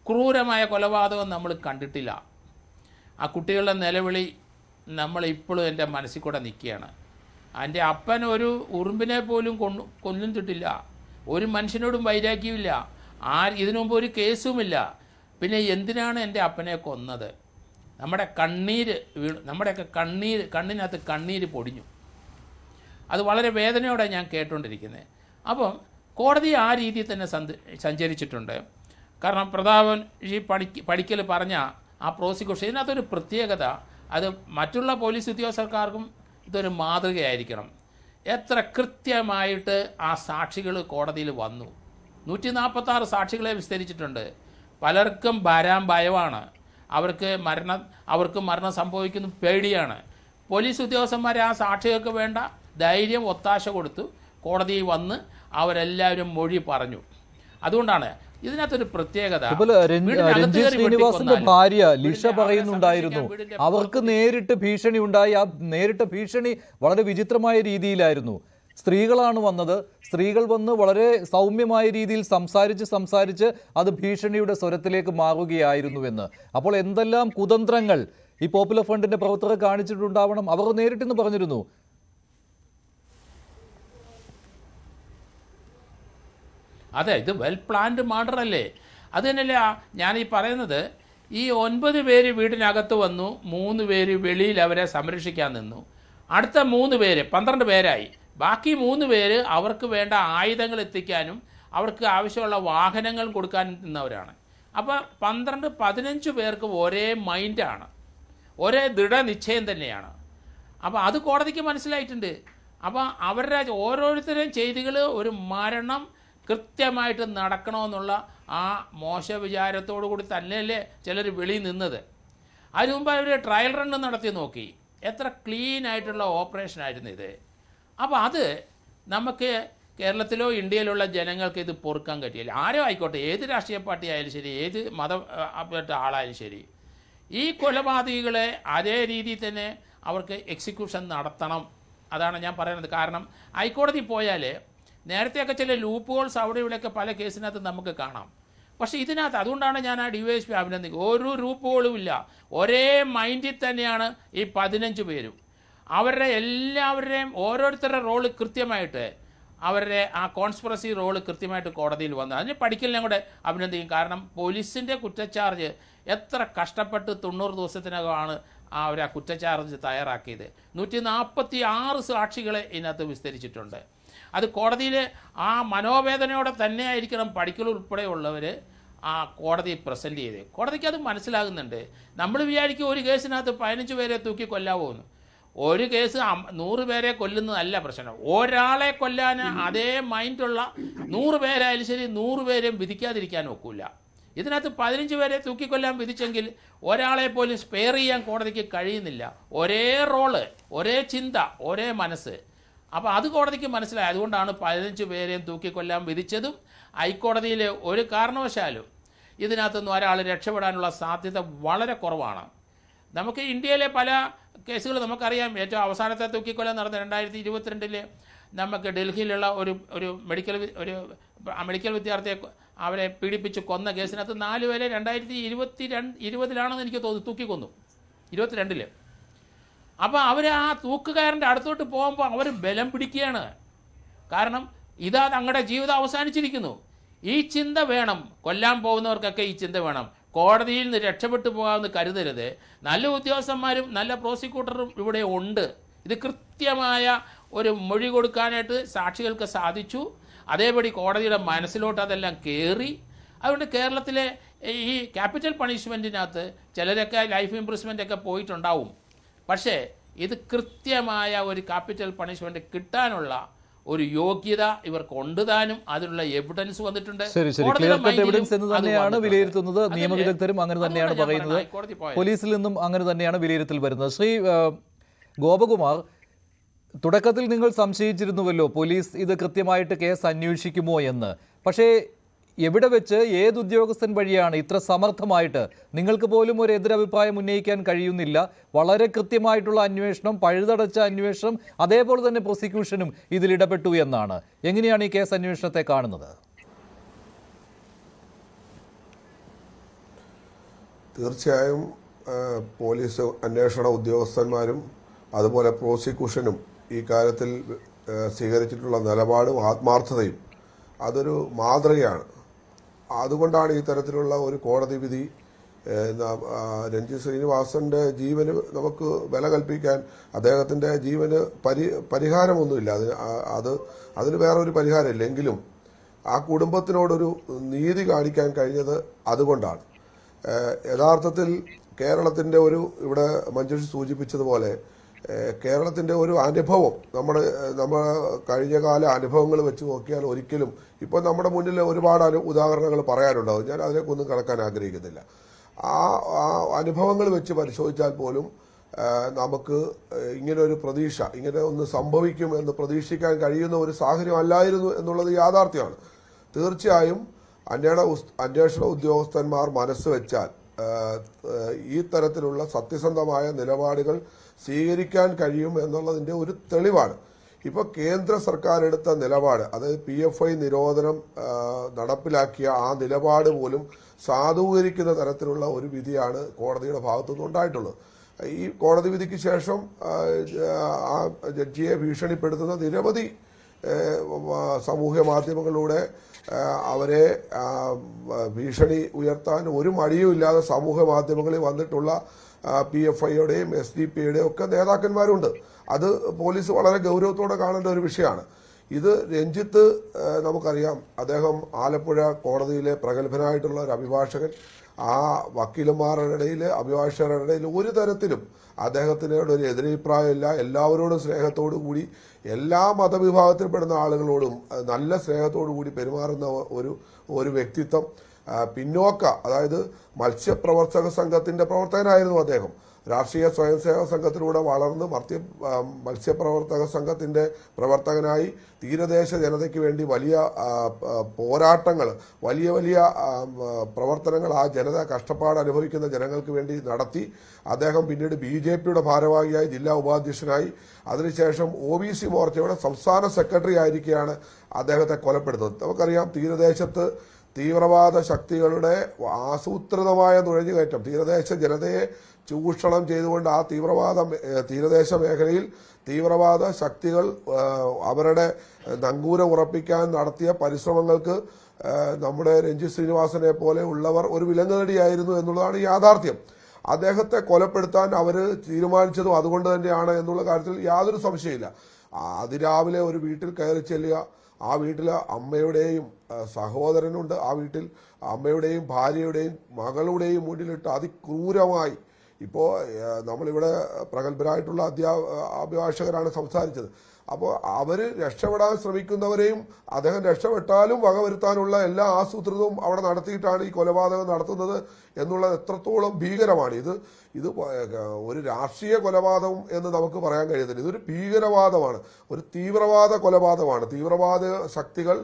ക്രൂരമായ കൊലപാതകം നമ്മൾ കണ്ടിട്ടില്ല. ആ കുട്ടികളുടെ നിലവിളി നമ്മളിപ്പോഴും എൻ്റെ മനസ്സിൽ കൂടെ നിൽക്കുകയാണ്. എൻ്റെ അപ്പൻ ഒരു ഉറുമ്പിനെ പോലും കൊല്ലുന്നിട്ടില്ല, ഒരു മനുഷ്യനോടും വൈരാഗ്യമില്ല, ഇതിനു മുമ്പ് ഒരു കേസുമില്ല. പിന്നെ എന്തിനാണ് എൻ്റെ അപ്പനെ കൊന്നത്? നമ്മുടെ കണ്ണീര് വീണു, നമ്മുടെയൊക്കെ കണ്ണിനകത്ത് കണ്ണീര് പൊടിഞ്ഞു. അത് വളരെ വേദനയോടെ ഞാൻ കേട്ടുകൊണ്ടിരിക്കുന്നത്. അപ്പം കോടതി ആ രീതിയിൽ തന്നെ സഞ്ചരിച്ചിട്ടുണ്ട്. കാരണം പ്രതാപൻ പടിക്കൽ പറഞ്ഞ ആ പ്രോസിക്യൂഷൻ, ഇതിനകത്തൊരു പ്രത്യേകത, അത് മറ്റുള്ള പോലീസ് ഉദ്യോഗസ്ഥർക്കാർക്കും ഇതൊരു മാതൃകയായിരിക്കണം. എത്ര കൃത്യമായിട്ട് ആ സാക്ഷികൾ കോടതിയിൽ വന്നു. 146 സാക്ഷികളെ വിസ്തരിച്ചിട്ടുണ്ട്. പലർക്കും ഭയമാണ്, അവർക്ക് മരണം സംഭവിക്കുന്ന പേടിയാണ്. പോലീസ് ഉദ്യോഗസ്ഥന്മാരെ ആ സാക്ഷികൾക്ക് വേണ്ട ധൈര്യം ഒത്താശ കൊടുത്തു കോടതിയിൽ വന്ന് അവരെല്ലാവരും മൊഴി പറഞ്ഞു. അതുകൊണ്ടാണ് ഇതിനകത്തൊരു പ്രത്യേകത. രഞ്ജിത്ത് ശ്രീനിവാസന്റെ ഭാര്യ ലിഷ പറയുന്നുണ്ടായിരുന്നു, അവർക്ക് നേരിട്ട് ഭീഷണി ഉണ്ടായി. ആ നേരിട്ട ഭീഷണി വളരെ വിചിത്രമായ രീതിയിലായിരുന്നു. സ്ത്രീകളാണ് വന്നത്. സ്ത്രീകൾ വന്ന് വളരെ സൗമ്യമായ രീതിയിൽ സംസാരിച്ച് അത് ഭീഷണിയുടെ സ്വരത്തിലേക്ക് മാറുകയായിരുന്നുവെന്ന്. അപ്പോൾ എന്തെല്ലാം കുതന്ത്രങ്ങൾ ഈ പോപ്പുലർ ഫ്രണ്ടിന്റെ പ്രവർത്തകർ കാണിച്ചിട്ടുണ്ടാവണം. അവർ നേരിട്ടെന്ന് പറഞ്ഞിരുന്നു. അതെ, ഇത് വെൽ പ്ലാൻഡ് മർഡർ അല്ലേ? അത് തന്നെയല്ലേ ഞാനീ പറയുന്നത്. ഈ 9 പേര് വീടിനകത്ത് വന്നു, 3 പേര് വെളിയിൽ അവരെ സംരക്ഷിക്കാൻ നിന്നു. അടുത്ത 3 പേര് 12 പേരായി. ബാക്കി 3 പേര് അവർക്ക് വേണ്ട ആയുധങ്ങൾ എത്തിക്കാനും അവർക്ക് ആവശ്യമുള്ള വാഹനങ്ങൾ കൊടുക്കാനും നിന്നവരാണ്. അപ്പോൾ 12-15 പേർക്ക് ഒരേ മൈൻഡാണ്, ഒരേ ദൃഢനിശ്ചയം തന്നെയാണ്. അപ്പോൾ അത് കോടതിക്ക് മനസ്സിലായിട്ടുണ്ട്. അപ്പോൾ അവരുടെ ഓരോരുത്തരുടെയും ചെയ്തികൾ ഒരു മരണം കൃത്യമായിട്ട് നടക്കണമെന്നുള്ള ആ മോശ വിചാരത്തോടു കൂടി തന്നെയല്ലേ ചിലർ വെളിയിൽ നിന്നത്. അതിനു മുമ്പ് അവർ ട്രയൽ റണ്ണ് നടത്തി നോക്കി. എത്ര ക്ലീൻ ആയിട്ടുള്ള ഓപ്പറേഷനായിരുന്നു ഇത്. അപ്പോൾ അത് നമുക്ക് കേരളത്തിലോ ഇന്ത്യയിലുള്ള ജനങ്ങൾക്ക് ഇത് പൊറുക്കാൻ കഴിയില്ല. ആരോ ആയിക്കോട്ടെ, ഏത് രാഷ്ട്രീയ പാർട്ടി ആയാലും ശരി, ഏത് മതപ്പെട്ട ആളായാലും ശരി, ഈ കൊലപാതകികളെ അതേ രീതിയിൽ തന്നെ അവർക്ക് എക്സിക്യൂഷൻ നടത്തണം. അതാണ് ഞാൻ പറയുന്നത്. കാരണം ഹൈക്കോടതി പോയാൽ നേരത്തെയൊക്കെ ചില ലൂപ്പ് ഹോൾസ് അവിടെ ഇവിടെയൊക്കെ പല കേസിനകത്ത് നമുക്ക് കാണാം. പക്ഷേ ഇതിനകത്ത് അതുകൊണ്ടാണ് ഞാൻ ആ DYSP അഭിനന്ദിക്കുന്നത്. ഒരു ലൂപ്പ് ഹോളും ഇല്ല, ഒരേ മൈൻഡിൽ തന്നെയാണ് ഈ 15 പേരും. അവരുടെ എല്ലാവരുടെയും ഓരോരുത്തരുടെ റോള് കൃത്യമായിട്ട്, അവരുടെ ആ കോൺസ്പിറസി റോള് കൃത്യമായിട്ട് കോടതിയിൽ വന്നു. അതിന് പഠിക്കലിനെ കൂടെ അഭിനന്ദിക്കും. കാരണം പോലീസിൻ്റെ കുറ്റച്ചാർജ് എത്ര കഷ്ടപ്പെട്ട് 90 ദിവസത്തിനകമാണ് അവർ ആ കുറ്റച്ചാർജ് തയ്യാറാക്കിയത്. 146 സാക്ഷികളെ ഇതിനകത്ത് വിസ്തരിച്ചിട്ടുണ്ട്. അത് കോടതിയിൽ ആ മനോവേദനയോടെ തന്നെ ആയിരിക്കണം പഠിക്കൽ ഉൾപ്പെടെയുള്ളവർ ആ കോടതിയെ പ്രസൻറ്റ് ചെയ്ത്. കോടതിക്ക് അത് മനസ്സിലാകുന്നുണ്ട്. നമ്മൾ വിചാരിക്കും ഒരു കേസിനകത്ത് 15 പേരെ തൂക്കി കൊല്ലാവുമെന്ന്. ഒരു കേസ് 100 പേരെ കൊല്ലുന്നതല്ല പ്രശ്നം. ഒരാളെ കൊല്ലാൻ അതേ മൈൻഡുള്ള 100 പേരായാലും ശരി 100 പേരെയും വിധിക്കാതിരിക്കാൻ ഒക്കില്ല. ഇതിനകത്ത് 15 പേരെ തൂക്കിക്കൊല്ലാൻ വിധിച്ചെങ്കിൽ ഒരാളെ പോലും സ്പെയർ ചെയ്യാൻ കോടതിക്ക് കഴിയുന്നില്ല. ഒരേ റോള്, ഒരേ ചിന്ത, ഒരേ മനസ്സ്. അപ്പോൾ അത് കോടതിക്ക് മനസ്സിലായി. അതുകൊണ്ടാണ് 15 പേരെയും തൂക്കിക്കൊല്ലാൻ വിധിച്ചതും. ഹൈക്കോടതിയിൽ ഒരു കാരണവശാലും ഇതിനകത്തുനിന്ന് ഒരാൾ രക്ഷപ്പെടാനുള്ള സാധ്യത വളരെ കുറവാണ്. നമുക്ക് ഇന്ത്യയിലെ പല കേസുകൾ നമുക്കറിയാം. ഏറ്റവും അവസാനത്തെ തൂക്കിക്കൊല നടന്ന 2022 നമുക്ക് ഡൽഹിയിലുള്ള ഒരു മെഡിക്കൽ വിദ്യാർത്ഥിയെ അവരെ പീഡിപ്പിച്ച് കൊന്ന കേസിനകത്ത് 4 പേരെ 2020 എനിക്ക് തോന്നുന്നു തൂക്കിക്കൊന്നു, 22. അപ്പോൾ അവർ ആ തൂക്കുകാരൻ്റെ അടുത്തോട്ട് പോകുമ്പോൾ അവർ ബലം പിടിക്കുകയാണ്. കാരണം ഇതാ തങ്ങളുടെ ജീവിതം അവസാനിച്ചിരിക്കുന്നു. ഈ ചിന്ത വേണം. കൊല്ലാൻ പോകുന്നവർക്കൊക്കെ ഈ ചിന്ത വേണം. കോടതിയിൽ നിന്ന് രക്ഷപ്പെട്ടു പോകാമെന്ന് കരുതരുത്. നല്ല ഉദ്യോഗസ്ഥന്മാരും നല്ല പ്രോസിക്യൂട്ടറും ഇവിടെ ഉണ്ട്. ഇത് കൃത്യമായ ഒരു മൊഴി കൊടുക്കാനായിട്ട് സാക്ഷികൾക്ക് സാധിച്ചു. അതേപടി കോടതിയുടെ മനസ്സിലോട്ട് അതെല്ലാം കയറി. അതുകൊണ്ട് കേരളത്തിലെ ഈ ക്യാപിറ്റൽ പണിഷ്മെൻറ്റിനകത്ത് ചിലരൊക്കെ ലൈഫ് ഇംപ്രിസ്മെൻ്റ് ഒക്കെ പോയിട്ടുണ്ടാവും. പക്ഷേ ഇത് കൃത്യമായ ഒരു ക്യാപിറ്റൽ പണിഷ്മെൻറ്റ് കിട്ടാനുള്ള ഒരു യോഗ്യത ഇവർക്ക് ഉണ്ട് താനും. അതിനുള്ള എവിഡൻസ് വന്നിട്ടുണ്ട്. എവിഡൻസ് എന്ന് തന്നെയാണ് വിലയിരുത്തുന്നത്. നിയമവിദഗ്ധരും അങ്ങനെ തന്നെയാണ് പറയുന്നത്. പോലീസിൽ നിന്നും അങ്ങനെ തന്നെയാണ് വിലയിരുത്തൽ വരുന്നത്. ശ്രീ ഗോപകുമാർ, തുടക്കത്തിൽ നിങ്ങൾ സംശയിച്ചിരുന്നുവല്ലോ പോലീസ് ഇത് കൃത്യമായിട്ട് കേസ് അന്വേഷിക്കുമോ എന്ന്. പക്ഷേ എവിടെ വെച്ച് ഏത് ഉദ്യോഗസ്ഥൻ വഴിയാണ് ഇത്ര സമർത്ഥമായിട്ട് നിങ്ങൾക്ക് പോലും ഒരു എതിരഭിപ്രായം ഉന്നയിക്കാൻ കഴിയുന്നില്ല? വളരെ കൃത്യമായിട്ടുള്ള അന്വേഷണം, പഴുതടച്ച അന്വേഷണം, അതേപോലെ തന്നെ പ്രോസിക്യൂഷനും ഇതിൽ ഇടപെട്ടു എന്നാണ്. എങ്ങനെയാണ് ഈ കേസ് അന്വേഷണത്തെ കാണുന്നത്? തീർച്ചയായും പോലീസ് അന്വേഷണ ഉദ്യോഗസ്ഥന്മാരും അതുപോലെ പ്രോസിക്യൂഷനും ഈ കാര്യത്തിൽ സ്വീകരിച്ചിട്ടുള്ള നിലപാടും ആത്മാർത്ഥതയും അതൊരു മാതൃകയാണ്. അതുകൊണ്ടാണ് ഈ തരത്തിലുള്ള ഒരു കോടതി വിധി രഞ്ജിത്ത് ശ്രീനിവാസന്റെ ജീവന് നമുക്ക് വില കൽപ്പിക്കാൻ, അദ്ദേഹത്തിന്റെ ജീവന് പരിഹാരമൊന്നുമില്ല. അതിന് വേറൊരു പരിഹാരമില്ല. എങ്കിലും ആ കുടുംബത്തിനോടൊരു നീതി കാണിക്കാൻ കഴിഞ്ഞത് അതുകൊണ്ടാണ്. യഥാർത്ഥത്തിൽ കേരളത്തിന്റെ ഇവിടെ മഞ്ജുഷ് സൂചിപ്പിച്ചതുപോലെ കേരളത്തിന്റെ ഒരു അനുഭവം നമ്മൾ കഴിഞ്ഞകാല അനുഭവങ്ങൾ വെച്ച് നോക്കിയാൽ ഒരിക്കലും ഇപ്പോൾ നമ്മുടെ മുന്നിൽ ഒരുപാട് ഉദാഹരണങ്ങൾ പറയാനുണ്ടാവും. ഞാൻ അതിലേക്കൊന്നും കടക്കാൻ ആഗ്രഹിക്കുന്നില്ല. ആ അനുഭവങ്ങൾ വെച്ച് പരിശോധിച്ചാൽ പോലും നമുക്ക് ഇങ്ങനെ ഒരു പ്രതീക്ഷ, ഇങ്ങനെ ഒന്ന് സംഭവിക്കുമെന്ന് പ്രതീക്ഷിക്കാൻ കഴിയുന്ന ഒരു സാഹചര്യം അല്ലായിരുന്നു എന്നുള്ളത് യാഥാർത്ഥ്യമാണ്. തീർച്ചയായും അന്വേഷണ ഉദ്യോഗസ്ഥന്മാർ മനസ്സ് വെച്ചാൽ ഈ തരത്തിലുള്ള സത്യസന്ധമായ നിലപാടുകൾ സ്വീകരിക്കാൻ കഴിയും എന്നുള്ളതിൻ്റെ ഒരു തെളിവാണ്. ഇപ്പോൾ കേന്ദ്ര സർക്കാർ എടുത്ത നിലപാട്, അതായത് PFI നിരോധനം നടപ്പിലാക്കിയ ആ നിലപാട് പോലും സാധൂകരിക്കുന്ന തരത്തിലുള്ള ഒരു വിധിയാണ് കോടതിയുടെ ഭാഗത്തുനിന്ന് ഉണ്ടായിട്ടുള്ളത്. ഈ കോടതി വിധിക്ക് ശേഷം ആ ജഡ്ജിയെ ഭീഷണിപ്പെടുത്തുന്ന നിരവധി സാമൂഹ്യ മാധ്യമങ്ങളിലൂടെ അവരെ ഭീഷണി ഉയർത്താൻ ഒരു മടിയുമില്ലാതെ സമൂഹ മാധ്യമങ്ങളിൽ വന്നിട്ടുള്ള PFIയുടെയും SDPയുടെയും ഒക്കെ നേതാക്കന്മാരുണ്ട്. അത് പോലീസ് വളരെ ഗൗരവത്തോടെ കാണേണ്ട ഒരു വിഷയമാണ്. ഇത് രഞ്ജിത്ത് നമുക്കറിയാം, അദ്ദേഹം ആലപ്പുഴ കോടതിയിലെ പ്രഗത്ഭനായിട്ടുള്ള ഒരു അഭിഭാഷകൻ. ആ വക്കീലന്മാരുടെ ഇടയിൽ, അഭിഭാഷകരുടെ ഇടയിൽ ഒരു തരത്തിലും അദ്ദേഹത്തിനോട് ഒരു എതിരഭിപ്രായമില്ല. എല്ലാവരോടും സ്നേഹത്തോടു കൂടി, എല്ലാ മതവിഭാഗത്തിൽപ്പെടുന്ന ആളുകളോടും നല്ല സ്നേഹത്തോടു കൂടി പെരുമാറുന്ന ഒരു വ്യക്തിത്വം. പിന്നോക്ക, അതായത് മത്സ്യപ്രവർത്തക സംഘത്തിന്റെ പ്രവർത്തകനായിരുന്നു അദ്ദേഹം. രാഷ്ട്രീയ സ്വയംസേവക സംഘത്തിലൂടെ വളർന്ന് മത്സ്യപ്രവർത്തക സംഘത്തിന്റെ പ്രവർത്തകനായി തീരദേശ ജനതയ്ക്ക് വേണ്ടി വലിയ പോരാട്ടങ്ങൾ, വലിയ വലിയ പ്രവർത്തനങ്ങൾ ആ ജനത കഷ്ടപ്പാട് അനുഭവിക്കുന്ന ജനങ്ങൾക്ക് വേണ്ടി നടത്തി. അദ്ദേഹം പിന്നീട് BJPയുടെ ഭാരവാഹിയായി, ജില്ലാ ഉപാധ്യക്ഷനായി, അതിനുശേഷം OBC മോർച്ചയുടെ സംസ്ഥാന സെക്രട്ടറി ആയിരിക്കെയാണ് അദ്ദേഹത്തെ കൊലപ്പെടുത്തുന്നത്. നമുക്കറിയാം, തീരദേശത്ത് തീവ്രവാദ ശക്തികളുടെ ആസൂത്രിതമായ നുഴഞ്ഞുകയറ്റം, തീരദേശ ജനതയെ ചൂഷണം ചെയ്തുകൊണ്ട് ആ തീരദേശ മേഖലയിൽ തീവ്രവാദ ശക്തികൾ അവരുടെ നങ്കൂരം ഉറപ്പിക്കാൻ നടത്തിയ പരിശ്രമങ്ങൾക്ക് നമ്മുടെ രഞ്ജിത്ത് ശ്രീനിവാസനെ പോലെ ഉള്ളവർ ഒരു വിലങ്ങുതടിയായിരുന്നു എന്നുള്ളതാണ് യാഥാർത്ഥ്യം. അദ്ദേഹത്തെ കൊലപ്പെടുത്താൻ അവർ തീരുമാനിച്ചതും അതുകൊണ്ട് തന്നെയാണ് എന്നുള്ള കാര്യത്തിൽ യാതൊരു സംശയമില്ല. അതിരാവിലെ ഒരു വീട്ടിൽ കയറി ചെല്ലുക, ആ വീട്ടിൽ അമ്മയുടെയും സഹോദരനുണ്ട്, ആ വീട്ടിൽ അമ്മയുടെയും ഭാര്യയുടെയും മകളുടെയും മുന്നിലിട്ട് അതിക്രൂരമായി, ഇപ്പോൾ നമ്മളിവിടെ പ്രഗത്ഭരായിട്ടുള്ള അഭിഭാഷകരാണ് സംസാരിച്ചത്, അപ്പോൾ അവർ രക്ഷപ്പെടാൻ ശ്രമിക്കുന്നവരെയും അദ്ദേഹം രക്ഷപ്പെട്ടാലും വകവരുത്താനുള്ള എല്ലാ ആസൂത്രിതവും അവിടെ നടത്തിയിട്ടാണ് ഈ കൊലപാതകം നടത്തുന്നത് എന്നുള്ളത് എത്രത്തോളം ഭീകരമാണ്. ഇത് ഒരു രാഷ്ട്രീയ കൊലപാതകം എന്ന് നമുക്ക് പറയാൻ കഴിയത്തില്ല. ഇതൊരു ഭീകരവാദമാണ്, ഒരു തീവ്രവാദ കൊലപാതകമാണ്. തീവ്രവാദ ശക്തികൾ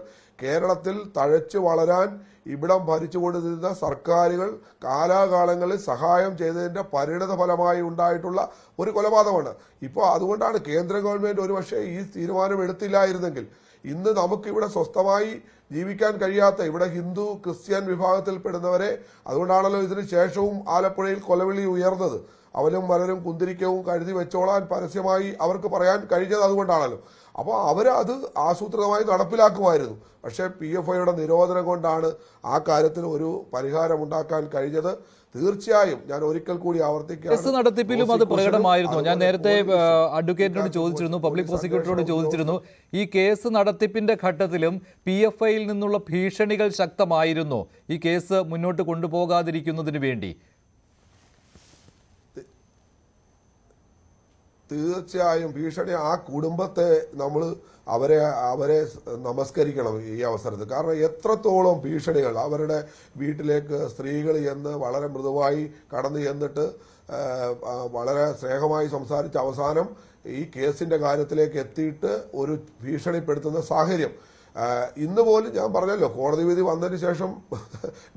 കേരളത്തിൽ തഴച്ചു വളരാൻ ഇവിടം ഭരിച്ചുകൊണ്ടിരുന്ന സർക്കാരുകൾ കാലാകാലങ്ങളിൽ സഹായം ചെയ്തതിൻ്റെ പരിണത ഫലമായി ഉണ്ടായിട്ടുള്ള ഒരു കൊലപാതകമാണ്. ഇപ്പോൾ അതുകൊണ്ടാണ് കേന്ദ്ര ഗവൺമെൻറ് ഒരുപക്ഷെ ഈ തീരുമാനം എടുത്തില്ലായിരുന്നെങ്കിൽ ഇന്ന് നമുക്കിവിടെ സ്വസ്ഥമായി ജീവിക്കാൻ കഴിയാത്ത, ഇവിടെ ഹിന്ദു ക്രിസ്ത്യൻ വിഭാഗത്തിൽപ്പെടുന്നവരെ, അതുകൊണ്ടാണല്ലോ ഇതിന് ശേഷവും ആലപ്പുഴയിൽ കൊലവിളി ഉയർന്നത്. അവനും വലരും കുന്തിരിക്കവും കരുതി വെച്ചോളാൻ പരസ്യമായി അവർക്ക് പറയാൻ കഴിഞ്ഞത് അതുകൊണ്ടാണല്ലോ. അപ്പോൾ അത് ആസൂത്രിതമായി നടപ്പിലാക്കുമായിരുന്നു. പക്ഷേ PFIയുടെ നിരോധനം കൊണ്ടാണ് ആ കാര്യത്തിന് ഒരു പരിഹാരമുണ്ടാക്കാൻ കഴിഞ്ഞത്. തീർച്ചയായും ഞാൻ ഒരിക്കൽ കൂടി ആവർത്തിക്കാം, കേസ് നടത്തിപ്പിലും അത് പ്രകടമായിരുന്നു. ഞാൻ നേരത്തെ അഡ്വക്കേറ്റിനോട് ചോദിച്ചിരുന്നു, പബ്ലിക് പ്രോസിക്യൂട്ടറോട് ചോദിച്ചിരുന്നു, ഈ കേസ് നടത്തിപ്പിന്റെ ഘട്ടത്തിലും PFIയിൽ നിന്നുള്ള ഭീഷണികൾ ശക്തമായിരുന്നു ഈ കേസ് മുന്നോട്ട് കൊണ്ടുപോകാതിരിക്കുന്നതിന് വേണ്ടി. തീർച്ചയായും ഭീഷണി, ആ കുടുംബത്തെ നമ്മൾ അവരെ നമസ്കരിക്കണം ഈ അവസരത്തിൽ. കാരണം എത്രത്തോളം ഭീഷണികൾ അവരുടെ വീട്ടിലേക്ക് സ്ത്രീകൾ എന്ന് വളരെ മൃദുവായി കടന്നു ചെന്നിട്ട് വളരെ സ്നേഹമായി സംസാരിച്ച അവസാനം ഈ കേസിന്റെ കാര്യത്തിലേക്ക് എത്തിയിട്ട് ഒരു ഭീഷണിപ്പെടുത്തുന്ന സാഹചര്യം. ഇന്ന് പോലും ഞാൻ പറഞ്ഞല്ലോ, കോടതി വിധി വന്നതിന് ശേഷം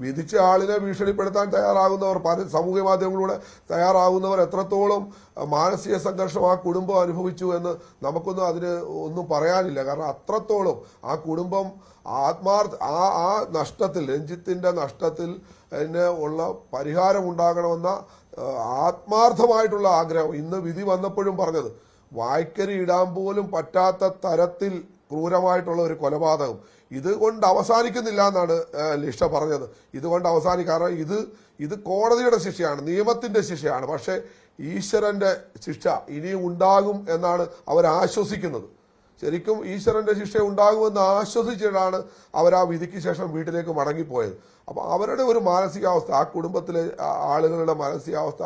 വിധിച്ച ആളിനെ ഭീഷണിപ്പെടുത്താൻ തയ്യാറാകുന്നവർ, സാമൂഹ്യ മാധ്യമങ്ങളിലൂടെ തയ്യാറാകുന്നവർ എത്രത്തോളം മാനസിക സംഘർഷം ആ കുടുംബം അനുഭവിച്ചു എന്ന് നമുക്കൊന്നും അതിന് ഒന്നും പറയാനില്ല. കാരണം അത്രത്തോളം ആ കുടുംബം ആ നഷ്ടത്തിൽ, രഞ്ജിത്തിന്റെ നഷ്ടത്തിൽ ഉള്ള പരിഹാരം ഉണ്ടാകണമെന്ന ആത്മാർത്ഥമായിട്ടുള്ള ആഗ്രഹം ഇന്ന് വിധി വന്നപ്പോഴും പറഞ്ഞത്, വായ്ക്കരി ഇടാൻ പോലും പറ്റാത്ത തരത്തിൽ ക്രൂരമായിട്ടുള്ള ഒരു കൊലപാതകം ഇതുകൊണ്ട് അവസാനിക്കുന്നില്ല എന്നാണ് ലിഷ പറഞ്ഞത്. ഇതുകൊണ്ട് കാരണം ഇത് കോടതിയുടെ ശിക്ഷയാണ്, നിയമത്തിന്റെ ശിക്ഷയാണ്. പക്ഷേ ഈശ്വരന്റെ ശിക്ഷ ഇനിയും ഉണ്ടാകും എന്നാണ് അവർ ആശ്വസിക്കുന്നത്. ശരിക്കും ഈശ്വരന്റെ ശിക്ഷ ഉണ്ടാകുമെന്ന് ആശ്വസിച്ചിട്ടാണ് അവർ ആ വിധിക്ക് ശേഷം വീട്ടിലേക്ക് മടങ്ങിപ്പോയത്. അപ്പോൾ അവരുടെ ഒരു മാനസികാവസ്ഥ, ആ കുടുംബത്തിലെ ആളുകളുടെ മാനസികാവസ്ഥ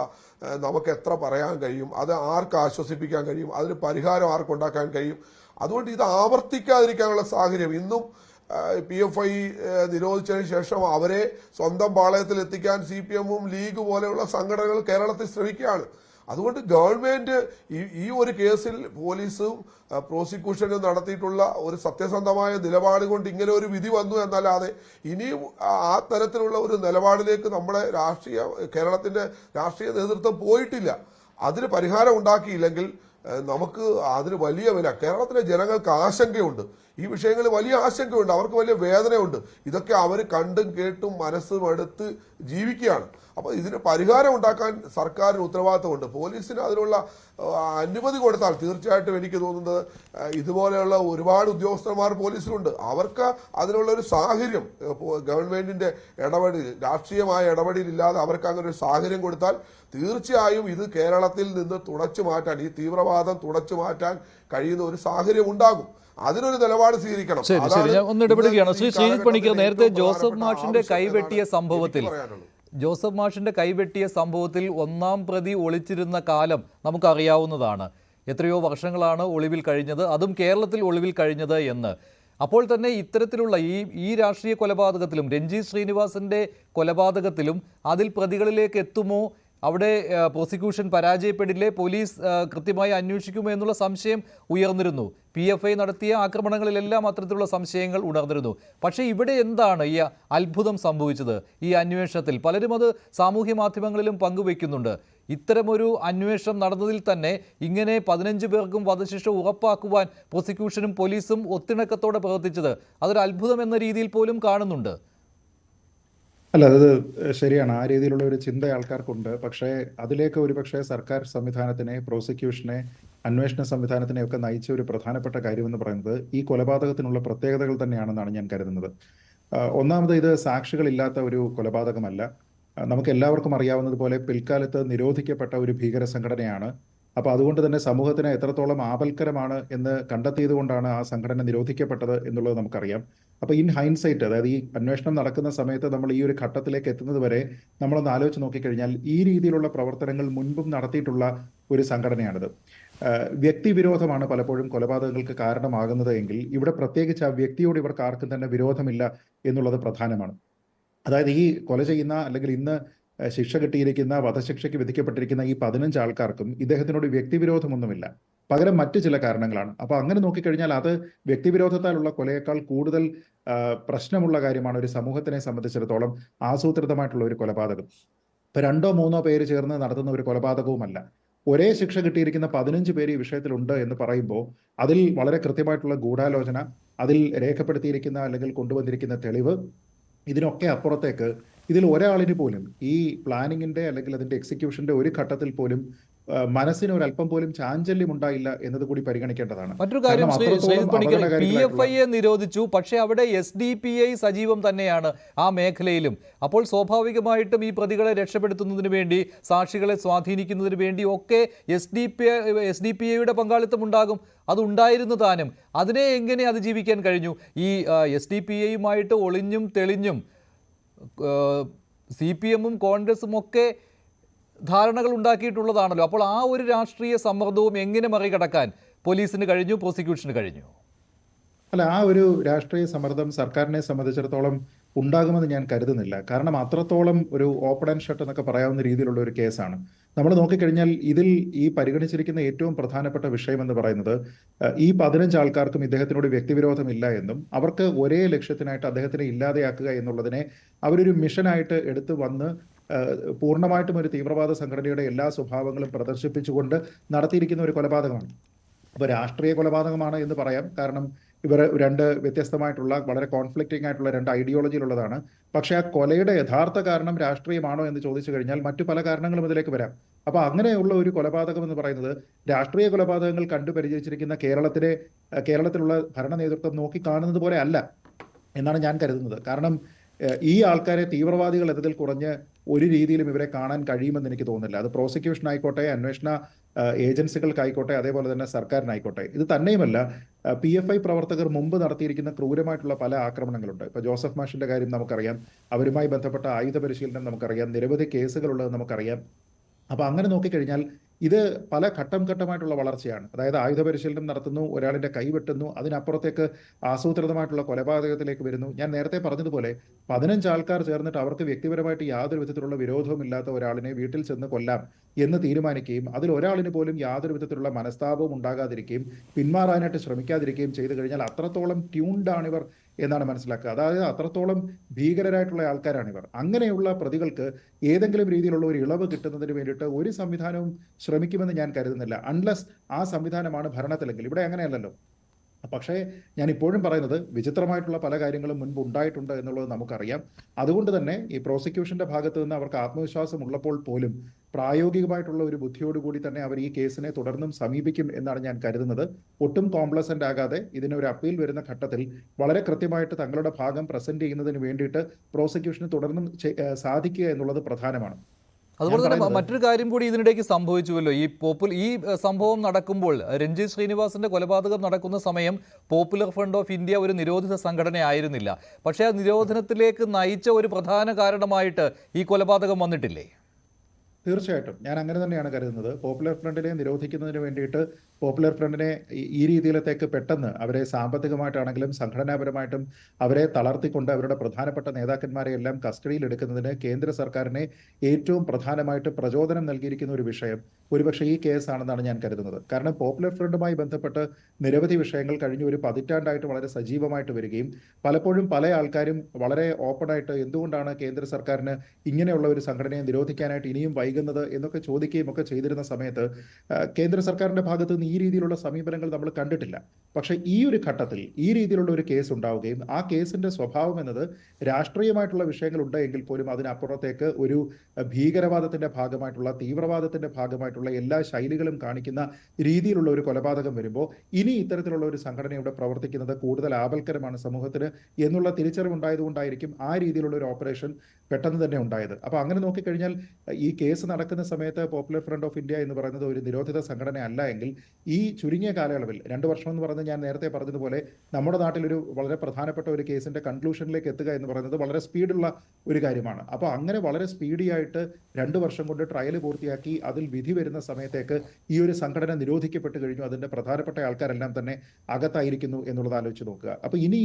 നമുക്ക് എത്ര പറയാൻ കഴിയും? അത് ആർക്ക് ആശ്വസിപ്പിക്കാൻ കഴിയും? അതിന് പരിഹാരം ആർക്കുണ്ടാക്കാൻ കഴിയും? അതുകൊണ്ട് ഇത് ആവർത്തിക്കാതിരിക്കാനുള്ള സാഹചര്യം ഇന്നും PFI നിരോധിച്ചതിന് ശേഷം അവരെ സ്വന്തം പാളയത്തിൽ എത്തിക്കാൻ CPM-ഉം ലീഗ് പോലെയുള്ള സംഘടനകൾ കേരളത്തിൽ ശ്രമിക്കുകയാണ്. അതുകൊണ്ട് ഗവൺമെന്റ് ഈ ഒരു കേസിൽ പോലീസും പ്രോസിക്യൂഷനും നടത്തിയിട്ടുള്ള ഒരു സത്യസന്ധമായ നിലപാട് കൊണ്ട് ഇങ്ങനെ ഒരു വിധി വന്നു എന്നല്ലാതെ ഇനിയും ആ തരത്തിലുള്ള ഒരു നിലപാടിലേക്ക് നമ്മുടെ കേരളത്തിന്റെ രാഷ്ട്രീയ നേതൃത്വം പോയിട്ടില്ല. അതിന് പരിഹാരം ഉണ്ടാക്കിയില്ലെങ്കിൽ നമുക്ക് അതിന് വലിയ വില, കേരളത്തിലെ ജനങ്ങൾക്ക് ആശങ്കയുണ്ട്, ഈ വിഷയങ്ങളിൽ വലിയ ആശങ്കയുണ്ട്, അവർക്ക് വലിയ വേദനയുണ്ട്. ഇതൊക്കെ അവർ കണ്ടും കേട്ടും മനസ്സും എടുത്ത് ജീവിക്കുകയാണ്. അപ്പോൾ ഇതിന് പരിഹാരം ഉണ്ടാക്കാൻ സർക്കാരിന് ഉത്തരവാദിത്തമുണ്ട്. പോലീസിന് അതിനുള്ള അനുമതി കൊടുത്താൽ തീർച്ചയായിട്ടും എനിക്ക് തോന്നുന്നത് ഇതുപോലെയുള്ള ഒരുപാട് ഉദ്യോഗസ്ഥന്മാർ പോലീസിലുണ്ട്, അവർക്ക് അതിനുള്ള ഒരു സാഹചര്യം ഗവൺമെന്റിന്റെ രാഷ്ട്രീയമായ ഇടപെടലില്ലാതെ അവർക്ക് അങ്ങനെ ഒരു സാഹചര്യം കൊടുത്താൽ തീർച്ചയായും ഇത് കേരളത്തിൽ നിന്ന് തുടച്ചു മാറ്റാൻ, ഈ തീവ്രവാദം തുടച്ചു മാറ്റാൻ കഴിയുന്ന ഒരു സാഹചര്യം ഉണ്ടാകും. അതിനൊരു നിലപാട് സ്വീകരിക്കണം. ശരി, ഞാൻ ഒന്ന് ഇടപെടുകയാണ്. ശ്രീ ശ്രീജിത്ത് പണിക്കർ, നേരത്തെ ജോസഫ് മാഷിന്റെ കൈവെട്ടിയ സംഭവത്തിൽ ഒന്നാം പ്രതി ഒളിച്ചിരുന്ന കാലം നമുക്കറിയാവുന്നതാണ്. എത്രയോ വർഷങ്ങളാണ് ഒളിവിൽ കഴിഞ്ഞത്, അതും കേരളത്തിൽ ഒളിവിൽ കഴിഞ്ഞത് എന്ന്. അപ്പോൾ തന്നെ ഇത്തരത്തിലുള്ള ഈ രാഷ്ട്രീയ കൊലപാതകത്തിലും രഞ്ജിത്ത് ശ്രീനിവാസന്റെ കൊലപാതകത്തിലും അതിൽ പ്രതികളിലേക്ക് എത്തുമോ? അവിടെ പ്രോസിക്യൂഷൻ പരാജയപ്പെടില്ലേ? പോലീസ് കൃത്യമായി അന്വേഷിക്കുമോ എന്നുള്ള സംശയം ഉയർന്നിരുന്നു. PFI നടത്തിയ ആക്രമണങ്ങളിലെല്ലാം അത്തരത്തിലുള്ള സംശയങ്ങൾ ഉണർന്നിരുന്നു. പക്ഷേ ഇവിടെ എന്താണ് ഈ അത്ഭുതം സംഭവിച്ചത്? ഈ അന്വേഷണത്തിൽ പലരും അത് സാമൂഹ്യ മാധ്യമങ്ങളിലും പങ്കുവയ്ക്കുന്നുണ്ട്. ഇത്തരമൊരു അന്വേഷണം നടന്നതിൽ തന്നെ ഇങ്ങനെ 15 പേർക്കും വധശിക്ഷ ഉറപ്പാക്കുവാൻ പ്രോസിക്യൂഷനും പോലീസും ഒത്തിണക്കത്തോടെ പ്രവർത്തിച്ചത് അതൊരു അത്ഭുതം എന്ന രീതിയിൽ പോലും കാണുന്നുണ്ട്. അല്ല, അത് ശരിയാണ്. ആ രീതിയിലുള്ള ഒരു ചിന്ത ആൾക്കാർക്കുണ്ട്. പക്ഷേ അതിലേക്ക് ഒരുപക്ഷെ സർക്കാർ സംവിധാനത്തിനെ, പ്രോസിക്യൂഷനെ, അന്വേഷണ സംവിധാനത്തിനെ ഒക്കെ നയിച്ച ഒരു പ്രധാനപ്പെട്ട കാര്യമെന്ന് പറയുന്നത് ഈ കൊലപാതകത്തിനുള്ള പ്രത്യേകതകൾ തന്നെയാണെന്നാണ് ഞാൻ കരുതുന്നത്. ഒന്നാമത്, ഇത് സാക്ഷികളില്ലാത്ത ഒരു കൊലപാതകമല്ല. നമുക്ക് എല്ലാവർക്കും അറിയാവുന്നതുപോലെ പിൽക്കാലത്ത് നിരോധിക്കപ്പെട്ട ഒരു ഭീകര സംഘടനയാണ് അപ്പോൾ അതുകൊണ്ട് തന്നെ സമൂഹത്തിന് എത്രത്തോളം ആപൽക്കരമാണ് എന്ന് കണ്ടെത്തിയത് കൊണ്ടാണ് ആ സംഘടന നിരോധിക്കപ്പെട്ടത് എന്നുള്ളത് നമുക്കറിയാം. അപ്പോൾ ഇൻ ഹൈൻസൈറ്റ്, അതായത് ഈ അന്വേഷണം നടക്കുന്ന സമയത്ത് നമ്മൾ ഈ ഒരു ഘട്ടത്തിലേക്ക് എത്തുന്നത് വരെ നമ്മളൊന്ന് ആലോചിച്ച് നോക്കിക്കഴിഞ്ഞാൽ ഈ രീതിയിലുള്ള പ്രവർത്തനങ്ങൾ മുൻപും നടത്തിയിട്ടുള്ള ഒരു സംഘടനയാണിത്. വ്യക്തിവിരോധമാണ് പലപ്പോഴും കൊലപാതകങ്ങൾക്ക് കാരണമാകുന്നത് എങ്കിൽ ഇവിടെ പ്രത്യേകിച്ച് ആ വ്യക്തിയോട് ഇവർക്ക് ആർക്കും തന്നെ വിരോധമില്ല എന്നുള്ളത് പ്രധാനമാണ്. അതായത് ഈ കൊല ചെയ്യുന്ന അല്ലെങ്കിൽ ഇന്ന് ശിക്ഷ കിട്ടിയിരിക്കുന്ന, വധശിക്ഷയ്ക്ക് വിധിക്കപ്പെട്ടിരിക്കുന്ന ഈ 15 ആൾക്കാർക്കും ഇദ്ദേഹത്തിനോട് വ്യക്തിവിരോധമൊന്നുമില്ല, പകരം മറ്റു ചില കാരണങ്ങളാണ്. അപ്പോൾ അങ്ങനെ നോക്കിക്കഴിഞ്ഞാൽ അത് വ്യക്തിവിരോധത്താലുള്ള കൊലയേക്കാൾ കൂടുതൽ പ്രശ്നമുള്ള കാര്യമാണ് ഒരു സമൂഹത്തിനെ സംബന്ധിച്ചിടത്തോളം ആസൂത്രിതമായിട്ടുള്ള ഒരു കൊലപാതകം. ഇപ്പൊ 2-3 പേര് ചേർന്ന് നടത്തുന്ന ഒരു കൊലപാതകവുമല്ല. ഒരേ ശിക്ഷ കിട്ടിയിരിക്കുന്ന 15 പേര് ഈ വിഷയത്തിലുണ്ട് എന്ന് പറയുമ്പോൾ അതിൽ വളരെ കൃത്യമായിട്ടുള്ള ഗൂഢാലോചന, അതിൽ രേഖപ്പെടുത്തിയിരിക്കുന്ന അല്ലെങ്കിൽ കൊണ്ടുവന്നിരിക്കുന്ന തെളിവ്, ഇതിനൊക്കെ അപ്പുറത്തേക്ക് ഇതിൽ ഒരാളിന് പോലും ഈ പ്ലാനിങ്ങിന്റെ അല്ലെങ്കിൽ അതിന്റെ എക്സിക്യൂഷന്റെ ഒരു ഘട്ടത്തിൽ പോലും മനസ്സിന് ഒരല്പം പോലും ചാഞ്ചല്യം ഉണ്ടായില്ല എന്നത് കൂടി പരിഗണിക്കേണ്ടതാണ്. മറ്റൊരു കാര്യം, PFI നിരോധിച്ചു, പക്ഷേ അവിടെ SDPI സജീവം തന്നെയാണ് ആ മേഖലയിലും. അപ്പോൾ സ്വാഭാവികമായിട്ടും ഈ പ്രതികളെ രക്ഷപ്പെടുത്തുന്നതിന് വേണ്ടി, സാക്ഷികളെ സ്വാധീനിക്കുന്നതിന് വേണ്ടി ഒക്കെ SDPIയുടെ പങ്കാളിത്തം ഉണ്ടാകും. അതുണ്ടായിരുന്നു താനും. അതിനെ എങ്ങനെ അതിജീവിക്കാൻ കഴിഞ്ഞു? ഈ SDPIയുമായിട്ട് ഒളിഞ്ഞും തെളിഞ്ഞും CPM-ഉം കോൺഗ്രസും ഒക്കെ ധാരണകൾ ഉണ്ടാക്കിയിട്ടുള്ളതാണല്ലോ. അപ്പോൾ ആ ഒരു രാഷ്ട്രീയ സമ്മർദ്ദവും എങ്ങനെ മറികടക്കാൻ പോലീസിന് കഴിഞ്ഞു, പ്രോസിക്യൂഷന് കഴിഞ്ഞു? അല്ല, ആ ഒരു രാഷ്ട്രീയ സമ്മർദ്ദം സർക്കാരിനെ സംബന്ധിച്ചിടത്തോളം ഉണ്ടാകുമെന്ന് ഞാൻ കരുതുന്നില്ല. കാരണം അത്രത്തോളം ഒരു ഓപ്പൺ ആൻഡ് ഷട്ട് എന്നൊക്കെ പറയാവുന്ന രീതിയിലുള്ള ഒരു കേസാണ്. നമ്മൾ നോക്കിക്കഴിഞ്ഞാൽ ഇതിൽ ഈ പരിഗണിച്ചിരിക്കുന്ന ഏറ്റവും പ്രധാനപ്പെട്ട വിഷയം എന്ന് പറയുന്നത് ഈ 15 ആൾക്കാർക്കും ഇദ്ദേഹത്തിനോട് വ്യക്തിവിരോധമില്ല എന്നും അവർക്ക് ഒരേ ലക്ഷ്യത്തിനായിട്ട് അദ്ദേഹത്തിനെ ഇല്ലാതെയാക്കുക എന്നുള്ളതിനെ അവരൊരു മിഷനായിട്ട് എടുത്തു വന്ന് പൂർണ്ണമായിട്ടും ഒരു തീവ്രവാദ സംഘടനയുടെ എല്ലാ സ്വഭാവങ്ങളും പ്രദർശിപ്പിച്ചുകൊണ്ട് നടത്തിയിരിക്കുന്ന ഒരു കൊലപാതകമാണ്. അപ്പോൾ രാഷ്ട്രീയ കൊലപാതകമാണ് എന്ന് പറയാം. കാരണം ഇവർ 2 വ്യത്യസ്തമായിട്ടുള്ള വളരെ കോൺഫ്ലിക്റ്റിംഗ് ആയിട്ടുള്ള 2 ഐഡിയോളജിയിലുള്ളതാണ്. പക്ഷേ ആ കൊലയുടെ യഥാർത്ഥ കാരണം രാഷ്ട്രീയമാണോ എന്ന് ചോദിച്ചു കഴിഞ്ഞാൽ മറ്റു പല കാരണങ്ങളും ഇതിലേക്ക് വരാം. അപ്പോൾ അങ്ങനെയുള്ള ഒരു കൊലപാതകം എന്ന് പറയുന്നത് രാഷ്ട്രീയ കൊലപാതകങ്ങൾ കണ്ടു പരിചയിച്ചിരിക്കുന്ന കേരളത്തിലുള്ള ഭരണ നേതൃത്വം നോക്കി കാണുന്നത് പോലെ അല്ല എന്നാണ് ഞാൻ കരുതുന്നത്. കാരണം ഈ ആൾക്കാരെ തീവ്രവാദികൾ എന്നതിൽ കുറഞ്ഞ് ഒരു രീതിയിലും ഇവരെ കാണാൻ കഴിയുമെന്ന് എനിക്ക് തോന്നുന്നില്ല. അത് പ്രോസിക്യൂഷൻ ആയിക്കോട്ടെ, അന്വേഷണ ഏജൻസികൾക്കായിക്കോട്ടെ, അതേപോലെ തന്നെ സർക്കാരിനായിക്കോട്ടെ. ഇത് തന്നെയുമല്ല, PFI പ്രവർത്തകർ മുമ്പ് നടത്തിയിരിക്കുന്ന ക്രൂരമായിട്ടുള്ള പല ആക്രമണങ്ങളുണ്ട്. ഇപ്പോൾ ജോസഫ് മാഷിന്റെ കാര്യം നമുക്കറിയാം, അവരുമായി ബന്ധപ്പെട്ട ആയുധ പരിശീലനം നമുക്കറിയാം, നിരവധി കേസുകളുള്ളത് നമുക്കറിയാം. അപ്പോൾ അങ്ങനെ നോക്കിക്കഴിഞ്ഞാൽ ഇത് പല ഘട്ടം ഘട്ടമായിട്ടുള്ള വളർച്ചയാണ്. അതായത് ആയുധ പരിശീലനം നടത്തുന്നു, ഒരാളിന്റെ കൈ വെട്ടുന്നു, അതിനപ്പുറത്തേക്ക് ആസൂത്രിതമായിട്ടുള്ള കൊലപാതകത്തിലേക്ക് വരുന്നു. ഞാൻ നേരത്തെ പറഞ്ഞതുപോലെ 15 ആൾക്കാർ ചേർന്നിട്ട് അവർക്ക് വ്യക്തിപരമായിട്ട് യാതൊരു വിധത്തിലുള്ള വിരോധവും ഇല്ലാത്ത ഒരാളിനെ വീട്ടിൽ ചെന്ന് കൊല്ലാം എന്ന് തീരുമാനിക്കുകയും അതിൽ ഒരാളിന് പോലും യാതൊരു വിധത്തിലുള്ള മനസ്താപവും ഉണ്ടാകാതിരിക്കുകയും പിന്മാറാനായിട്ട് ശ്രമിക്കാതിരിക്കുകയും ചെയ്തു കഴിഞ്ഞാൽ അത്രത്തോളം ട്യൂൺഡാണിവർ എന്നാണ് മനസ്സിലാക്കുക. അതായത് അത്രത്തോളം ഭീകരരായിട്ടുള്ള ആൾക്കാരാണിവർ. അങ്ങനെയുള്ള പ്രതികൾക്ക് ഏതെങ്കിലും രീതിയിലുള്ള ഒരു ഇളവ് കിട്ടുന്നതിന് വേണ്ടിയിട്ട് ഒരു സംവിധാനവും ശ്രമിക്കുമെന്ന് ഞാൻ കരുതുന്നില്ല, അൺലെസ് ആ സംവിധാനമാണ് ഭരണത്തിലെങ്കിൽ. ഇവിടെ അങ്ങനെയല്ലല്ലോ. പക്ഷേ ഞാൻ ഇപ്പോഴും പറയുന്നത് വിചിത്രമായിട്ടുള്ള പല കാര്യങ്ങളും മുൻപ് ഉണ്ടായിട്ടുണ്ട് എന്നുള്ളത് നമുക്കറിയാം. അതുകൊണ്ട് തന്നെ ഈ പ്രോസിക്യൂഷന്റെ ഭാഗത്ത് നിന്ന് അവർക്ക് ആത്മവിശ്വാസം ഉള്ളപ്പോൾ പോലും പ്രായോഗികമായിട്ടുള്ള ഒരു ബുദ്ധിയോടുകൂടി തന്നെ അവർ ഈ കേസിനെ തുടർന്നും സമീപിക്കും എന്നാണ് ഞാൻ കരുതുന്നത്. ഒട്ടും കോംപ്ലസന്റ് ആകാതെ ഇതിനൊരു അപ്പീൽ വരുന്ന ഘട്ടത്തിൽ വളരെ കൃത്യമായിട്ട് തങ്ങളുടെ ഭാഗം പ്രസന്റ് ചെയ്യുന്നതിന് വേണ്ടിയിട്ട് പ്രോസിക്യൂഷന് തുടർന്നും സാധിക്കുക എന്നുള്ളത് പ്രധാനമാണ്. അതുപോലെ തന്നെ മറ്റൊരു കാര്യം കൂടി ഇതിനിടയ്ക്ക് സംഭവിച്ചുവല്ലോ. ഈ സംഭവം നടക്കുമ്പോൾ, രഞ്ജിത്ത് ശ്രീനിവാസന്റെ കൊലപാതകം നടക്കുന്ന സമയം പോപ്പുലർ ഫ്രണ്ട് ഓഫ് ഇന്ത്യ ഒരു നിരോധിത സംഘടനയായിരുന്നില്ല. പക്ഷേ ആ നിരോധനത്തിലേക്ക് നയിച്ച ഒരു പ്രധാന കാരണമായിട്ട് ഈ കൊലപാതകം വന്നിട്ടില്ലേ? തീർച്ചയായിട്ടും ഞാൻ അങ്ങനെ തന്നെയാണ് കരുതുന്നത്. പോപ്പുലർ ഫ്രണ്ടിനെ നിരോധിക്കുന്നതിന് വേണ്ടിയിട്ട് പോപ്പുലർ ഫ്രണ്ടിനെ ഈ രീതിയിലത്തേക്ക് പെട്ടെന്ന് അവരെ സാമ്പത്തികമായിട്ടാണെങ്കിലും സംഘടനാപരമായിട്ടും അവരെ തളർത്തിക്കൊണ്ട് അവരുടെ പ്രധാനപ്പെട്ട നേതാക്കന്മാരെ എല്ലാം കസ്റ്റഡിയിൽ എടുക്കുന്നതിന് കേന്ദ്ര സർക്കാരിനെ ഏറ്റവും പ്രധാനമായിട്ട് പ്രചോദനം നൽകിയിരിക്കുന്ന ഒരു വിഷയം ഒരുപക്ഷെ ഈ കേസാണെന്നാണ് ഞാൻ കരുതുന്നത്. കാരണം പോപ്പുലർ ഫ്രണ്ടുമായി ബന്ധപ്പെട്ട് നിരവധി വിഷയങ്ങൾ കഴിഞ്ഞ ഒരു പതിറ്റാണ്ടായിട്ട് വളരെ സജീവമായിട്ട് വരികയും പലപ്പോഴും പല ആൾക്കാരും വളരെ ഓപ്പണായിട്ട് എന്തുകൊണ്ടാണ് കേന്ദ്ര സർക്കാരിന് ഇങ്ങനെയുള്ള ഒരു സംഘടനയെ നിരോധിക്കാനായിട്ട് ഇനിയും വൈകുന്നത് എന്നൊക്കെ ചോദിക്കുകയും ഒക്കെ ചെയ്തിരുന്ന സമയത്ത് കേന്ദ്ര സർക്കാരിന്റെ ഭാഗത്ത് നിന്ന് ഈ രീതിയിലുള്ള സമീപനങ്ങൾ നമ്മൾ കണ്ടിട്ടില്ല. പക്ഷെ ഈ ഒരു ഘട്ടത്തിൽ ഈ രീതിയിലുള്ള ഒരു കേസ് ഉണ്ടാവുകയും ആ കേസിന്റെ സ്വഭാവം എന്നത് രാഷ്ട്രീയമായിട്ടുള്ള വിഷയങ്ങൾ ഉണ്ട് എങ്കിൽ പോലും അതിനപ്പുറത്തേക്ക് ഒരു ഭീകരവാദത്തിന്റെ ഭാഗമായിട്ടുള്ള തീവ്രവാദത്തിന്റെ ഭാഗമായിട്ടുള്ള മാരകമായിട്ടുള്ള എല്ലാ ശൈലികളും കാണിക്കുന്ന രീതിയിലുള്ള ഒരു കൊലപാതകം വരുമ്പോൾ ഇനി ഇത്തരത്തിലുള്ള ഒരു സംഘടന ഇവിടെ പ്രവർത്തിക്കുന്നത് കൂടുതൽ ആപൽക്കരമാണ് സമൂഹത്തിന് എന്നുള്ള തിരിച്ചറിവുണ്ടായതുകൊണ്ടായിരിക്കും ആ രീതിയിലുള്ള ഒരു ഓപ്പറേഷൻ പെട്ടെന്ന് തന്നെ ഉണ്ടായത്. അപ്പോൾ അങ്ങനെ നോക്കിക്കഴിഞ്ഞാൽ ഈ കേസ് നടക്കുന്ന സമയത്ത് പോപ്പുലർ ഫ്രണ്ട് ഓഫ് ഇന്ത്യ എന്ന് പറയുന്നത് ഒരു നിരോധിത സംഘടന അല്ല എങ്കിൽ ഈ ചുരുങ്ങിയ കാലയളവിൽ 2 വർഷം എന്ന് പറയുന്നത് ഞാൻ നേരത്തെ പറഞ്ഞതുപോലെ നമ്മുടെ നാട്ടിലൊരു വളരെ പ്രധാനപ്പെട്ട ഒരു കേസിന്റെ കൺക്ലൂഷനിലേക്ക് എത്തുക എന്ന് പറയുന്നത് വളരെ സ്പീഡുള്ള ഒരു കാര്യമാണ്. അപ്പോൾ അങ്ങനെ വളരെ സ്പീഡിയായിട്ട് 2 വർഷം കൊണ്ട് ട്രയൽ പൂർത്തിയാക്കി അതിൽ വിധി വരുന്ന സമയത്തേക്ക് ഈ ഒരു സംഘടന നിരോധിക്കപ്പെട്ട് കഴിഞ്ഞു. അതിന്റെ പ്രധാനപ്പെട്ട ആൾക്കാരെല്ലാം തന്നെ അകത്തായിരിക്കുന്നു എന്നുള്ളത് ആലോചിച്ച് നോക്കുക. അപ്പോൾ ഇനി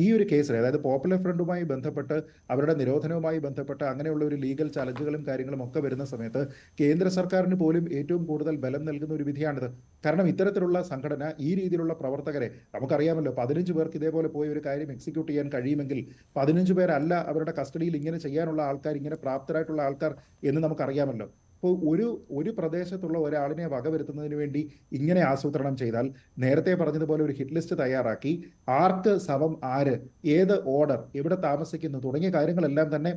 ഈ ഒരു കേസിൽ, അതായത് പോപ്പുലർ ഫ്രണ്ടുമായി ബന്ധപ്പെട്ട് അവരുടെ നിരോധനവുമായി ബന്ധപ്പെട്ട് അങ്ങനെയുള്ള ഒരു ലീഗൽ ചലഞ്ചുകളും കാര്യങ്ങളും ഒക്കെ വരുന്ന സമയത്ത് കേന്ദ്ര സർക്കാരിന് പോലും ഏറ്റവും കൂടുതൽ ബലം നൽകുന്ന ഒരു വിധിയാണിത്. കാരണം ഇത്തരത്തിലുള്ള സംഘടന, ഈ രീതിയിലുള്ള പ്രവർത്തകരെ നമുക്കറിയാമല്ലോ, 15 പേർക്ക് ഇതേപോലെ പോയി ഒരു കാര്യം എക്സിക്യൂട്ട് ചെയ്യാൻ കഴിയുമെങ്കിൽ 15 പേരല്ല അവരുടെ കസ്റ്റഡിയിൽ ഇങ്ങനെ ചെയ്യാനുള്ള ആൾക്കാർ, ഇങ്ങനെ പ്രാപ്തരായിട്ടുള്ള ആൾക്കാർ എന്ന് നമുക്കറിയാമല്ലോ. അപ്പോൾ ഒരു പ്രദേശത്തുള്ള ഒരാളിനെ വകവരുത്തുന്നതിന് വേണ്ടി ഇങ്ങനെ ആസൂത്രണം ചെയ്താൽ, നേരത്തെ പറഞ്ഞതുപോലെ ഒരു ഹിറ്റ് ലിസ്റ്റ് തയ്യാറാക്കി ആർക്ക് സമം ആര്, ഏത് ഓർഡർ, എവിടെ താമസിക്കുന്നു തുടങ്ങിയ കാര്യങ്ങളെല്ലാം തന്നെ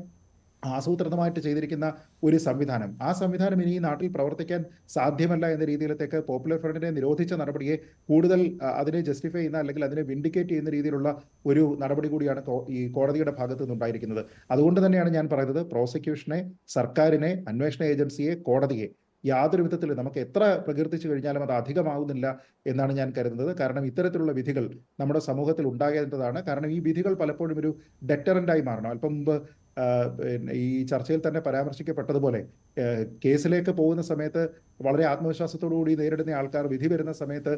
ആസൂത്രിതമായിട്ട് ചെയ്തിരിക്കുന്ന ഒരു സംവിധാനം, ആ സംവിധാനം ഇനി ഈ നാട്ടിൽ പ്രവർത്തിക്കാൻ സാധ്യമല്ല എന്ന രീതിയിലത്തേക്ക് പോപ്പുലർ ഫ്രണ്ടിനെ നിരോധിച്ച നടപടിയെ കൂടുതൽ അതിനെ ജസ്റ്റിഫൈ ചെയ്യുന്ന അല്ലെങ്കിൽ അതിനെ വിൻഡിക്കേറ്റ് ചെയ്യുന്ന രീതിയിലുള്ള ഒരു നടപടി കൂടിയാണ് ഈ കോടതിയുടെ ഭാഗത്തു നിന്നുണ്ടായിരിക്കുന്നത്. അതുകൊണ്ട് തന്നെയാണ് ഞാൻ പറയുന്നത്, പ്രോസിക്യൂഷനെ, സർക്കാരിനെ, അന്വേഷണ ഏജൻസിയെ, കോടതിയെ യാതൊരു വിധത്തിൽ നമുക്ക് എത്ര പ്രകീർത്തിച്ചു കഴിഞ്ഞാലും അത് അധികമാവുന്നില്ല എന്നാണ് ഞാൻ കരുതുന്നത്. കാരണം ഇത്തരത്തിലുള്ള വിധികൾ നമ്മുടെ സമൂഹത്തിൽ ഉണ്ടാകേണ്ടതാണ്. കാരണം ഈ വിധികൾ പലപ്പോഴും ഒരു ഡെറ്ററൻ്റായി മാറണം. അല്പം മുമ്പ് ഈ ചർച്ചയിൽ തന്നെ പരാമർശിക്കപ്പെട്ടതുപോലെ കേസിലേക്ക് പോകുന്ന സമയത്ത് വളരെ ആത്മവിശ്വാസത്തോടുകൂടി നേരിടുന്ന ആൾക്കാർ വിധി വരുന്ന സമയത്ത്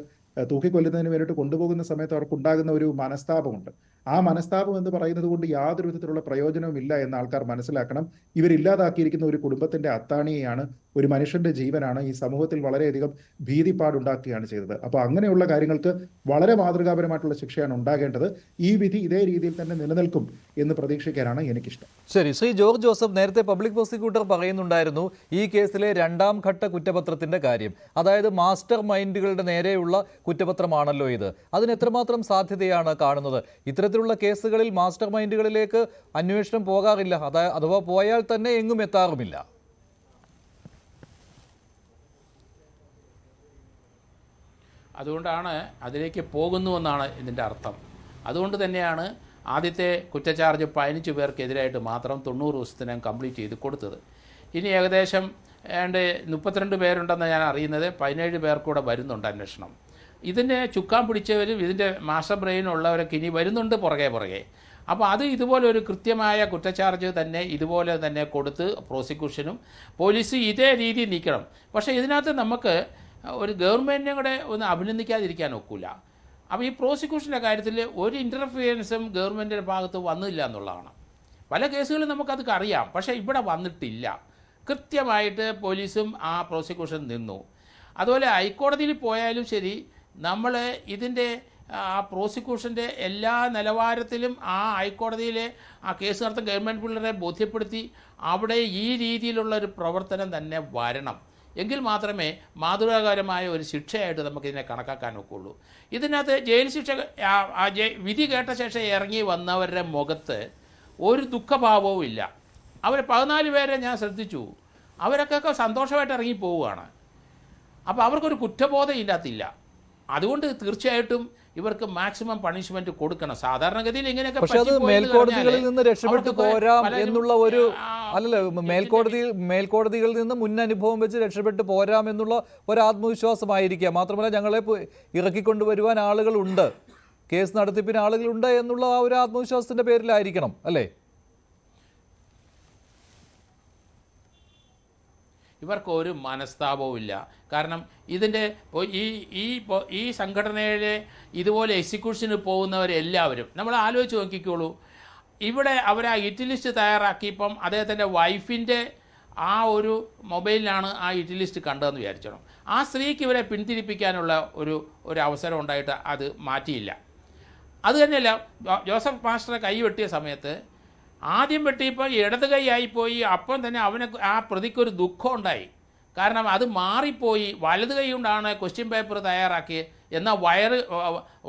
തൂക്കിക്കൊല്ലുന്നതിന് വേണ്ടിയിട്ട് കൊണ്ടുപോകുന്ന സമയത്ത് അവർക്കുണ്ടാകുന്ന ഒരു മനസ്താപമുണ്ട്. ആ മനസ്താപം എന്ന് പറയുന്നത് കൊണ്ട് യാതൊരു വിധത്തിലുള്ള പ്രയോജനവും ഇല്ല എന്ന് ആൾക്കാർ മനസ്സിലാക്കണം. ഇവരില്ലാതാക്കിയിരിക്കുന്ന ഒരു കുടുംബത്തിന്റെ അത്താണിയെയാണ്, ഒരു മനുഷ്യന്റെ ജീവനാണ്, ഈ സമൂഹത്തിൽ വളരെയധികം ഭീതിപ്പാടുണ്ടാക്കുകയാണ് ചെയ്തത്. അപ്പോൾ അങ്ങനെയുള്ള കാര്യങ്ങൾക്ക് വളരെ മാതൃകാപരമായിട്ടുള്ള ശിക്ഷയാണ് ഉണ്ടാകേണ്ടത്. ഈ വിധി ഇതേ രീതിയിൽ തന്നെ നിലനിൽക്കും എന്ന് പ്രതീക്ഷിക്കാനാണ് എനിക്കിഷ്ടം. ശരി, ശ്രീ ജോർജ് ജോസഫ്, നേരത്തെ പബ്ലിക് പ്രോസിക്യൂട്ടർ പറയുന്നുണ്ടായിരുന്നു ഈ കേസിലെ 2ാം ഘട്ട കുറ്റപത്രത്തിന്റെ കാര്യം. അതായത് മാസ്റ്റർ മൈൻഡുകളുടെ നേരെയുള്ള കുറ്റപത്രമാണല്ലോ ഇത്. അതിന് എത്രമാത്രം സാധ്യതയാണ് കാണുന്നത്? ഇത്തരത്തിലുള്ള കേസുകളിൽ മാസ്റ്റർ മൈൻഡുകളിലേക്ക് അന്വേഷണം പോകാറില്ല, അഥവാ പോയാൽ തന്നെ എങ്ങും എത്താറുമില്ല. അതുകൊണ്ടാണ് അതിലേക്ക് പോകുന്നുവെന്നാണ് ഇതിൻ്റെ അർത്ഥം. അതുകൊണ്ട് തന്നെയാണ് ആദ്യത്തെ കുറ്റചാർജ് 15 പേർക്കെതിരായിട്ട് മാത്രം 90 ദിവസത്തിനകം കംപ്ലീറ്റ് ചെയ്ത് കൊടുത്തത്. ഇനി ഏകദേശം 32 പേരുണ്ടെന്ന് ഞാൻ അറിയുന്നത്. 17 പേർക്കൂടെ വരുന്നുണ്ട് അന്വേഷണം. ഇതിൻ്റെ ചുക്കാൻ പിടിച്ചവരും ഇതിൻ്റെ മാസ്റ്റർ ബ്രെയിൻ ഉള്ളവരൊക്കെ ഇനി വരുന്നുണ്ട് പുറകെ. അപ്പോൾ അത് ഇതുപോലെ ഒരു കൃത്യമായ കുറ്റചാർജ് തന്നെ ഇതുപോലെ തന്നെ കൊടുത്ത് പ്രോസിക്യൂഷനും പോലീസ് ഇതേ രീതി നീക്കണം. പക്ഷേ ഇതിനകത്ത് നമുക്ക് ഒരു ഗവൺമെൻറ്റിനെ കൂടെ ഒന്ന് അഭിനന്ദിക്കാതിരിക്കാൻ ഒക്കില്ല. അപ്പോൾ ഈ പ്രോസിക്യൂഷൻ്റെ കാര്യത്തിൽ ഒരു ഇൻ്റർഫിയറൻസും ഗവൺമെൻറ്റിൻ്റെ ഭാഗത്ത് വന്നില്ല എന്നുള്ളതാണ്. പല കേസുകളും നമുക്കത് അറിയാം, പക്ഷേ ഇവിടെ വന്നിട്ടില്ല. കൃത്യമായിട്ട് പോലീസും ആ പ്രോസിക്യൂഷൻ നിന്നു. അതുപോലെ ഹൈക്കോടതിയിൽ പോയാലും ശരി, നമ്മൾ ഇതിൻ്റെ ആ പ്രോസിക്യൂഷൻ്റെ എല്ലാ നിലവാരത്തിലും ആ ഹൈക്കോടതിയിലെ ആ കേസ് നടത്തുന്ന ഗവൺമെൻറ് പിള്ളേരെ ബോധ്യപ്പെടുത്തി അവിടെ ഈ രീതിയിലുള്ള ഒരു പ്രവർത്തനം തന്നെ വരണം. എങ്കിൽ മാത്രമേ മാതൃകാപരമായ ഒരു ശിക്ഷയായിട്ട് നമുക്കിതിനെ കണക്കാക്കാൻ ഒക്കുള്ളൂ. ഇതിനകത്ത് ജയിൽ ശിക്ഷ വിധി കേട്ട ശേഷം ഇറങ്ങി വന്നവരുടെ മുഖത്ത് ഒരു ദുഃഖഭാവവും ഇല്ല. അവർ 14 പേരെ ഞാൻ ശ്രദ്ധിച്ചു, അവരൊക്കെ സന്തോഷമായിട്ട് ഇറങ്ങി പോവുകയാണ്. അപ്പോൾ അവർക്കൊരു കുറ്റബോധം ഇതിനകത്തില്ല. അതുകൊണ്ട് തീർച്ചയായിട്ടും ഇവർക്ക് മാക്സിമം പണിഷ്മെന്റ് കൊടുക്കണം. സാധാരണഗതിയിൽ ഇങ്ങനെയൊക്കെ മേൽക്കോടതികളിൽ നിന്ന് രക്ഷപ്പെട്ടു പോരാം എന്നുള്ള ഒരു മേൽക്കോടതികളിൽ നിന്ന് മുൻ അനുഭവം വെച്ച് രക്ഷപ്പെട്ടു പോരാം എന്നുള്ള ഒരു ആത്മവിശ്വാസമായിരിക്കാം. മാത്രമല്ല ഞങ്ങളെ ഇറക്കിക്കൊണ്ടുവരുവാൻ ആളുകളുണ്ട്, കേസ് നടത്തിപ്പിന് ആളുകളുണ്ട് എന്നുള്ള ആ ഒരു ആത്മവിശ്വാസത്തിന്റെ പേരിലായിരിക്കണം അല്ലേ? ഇവർക്ക് ഒരു മനസ്താപവും ഇല്ല. കാരണം ഇതിൻ്റെ ഈ സംഘടനയിലെ ഇതുപോലെ എക്സിക്യൂഷന് പോകുന്നവരെല്ലാവരും നമ്മൾ ആലോചിച്ച് നോക്കിക്കോളൂ. ഇവിടെ അവർ ആ ഹിറ്റ് ലിസ്റ്റ് തയ്യാറാക്കിയപ്പം അദ്ദേഹത്തിൻ്റെ വൈഫിൻ്റെ ആ ഒരു മൊബൈലിലാണ് ആ ഹിറ്റ് ലിസ്റ്റ് കണ്ടതെന്ന് വിചാരിച്ചോണം. ആ സ്ത്രീക്ക് ഇവരെ പിന്തിരിപ്പിക്കാനുള്ള ഒരു അവസരം ഉണ്ടായിട്ട് അത് മാറ്റിയില്ല. അതുതന്നെയല്ല, ജോസഫ് മാസ്റ്ററെ കൈ വെട്ടിയ സമയത്ത് ആദ്യം വെട്ടിയപ്പോൾ ഇടത് കൈ ആയിപ്പോയി. അപ്പം തന്നെ ആ പ്രതിക്കൊരു ദുഃഖം ഉണ്ടായി. കാരണം അത് മാറിപ്പോയി. വലത് കൈ കൊണ്ടാണ് ക്വസ്റ്റ്യൻ പേപ്പർ തയ്യാറാക്കിയത്. എന്നാൽ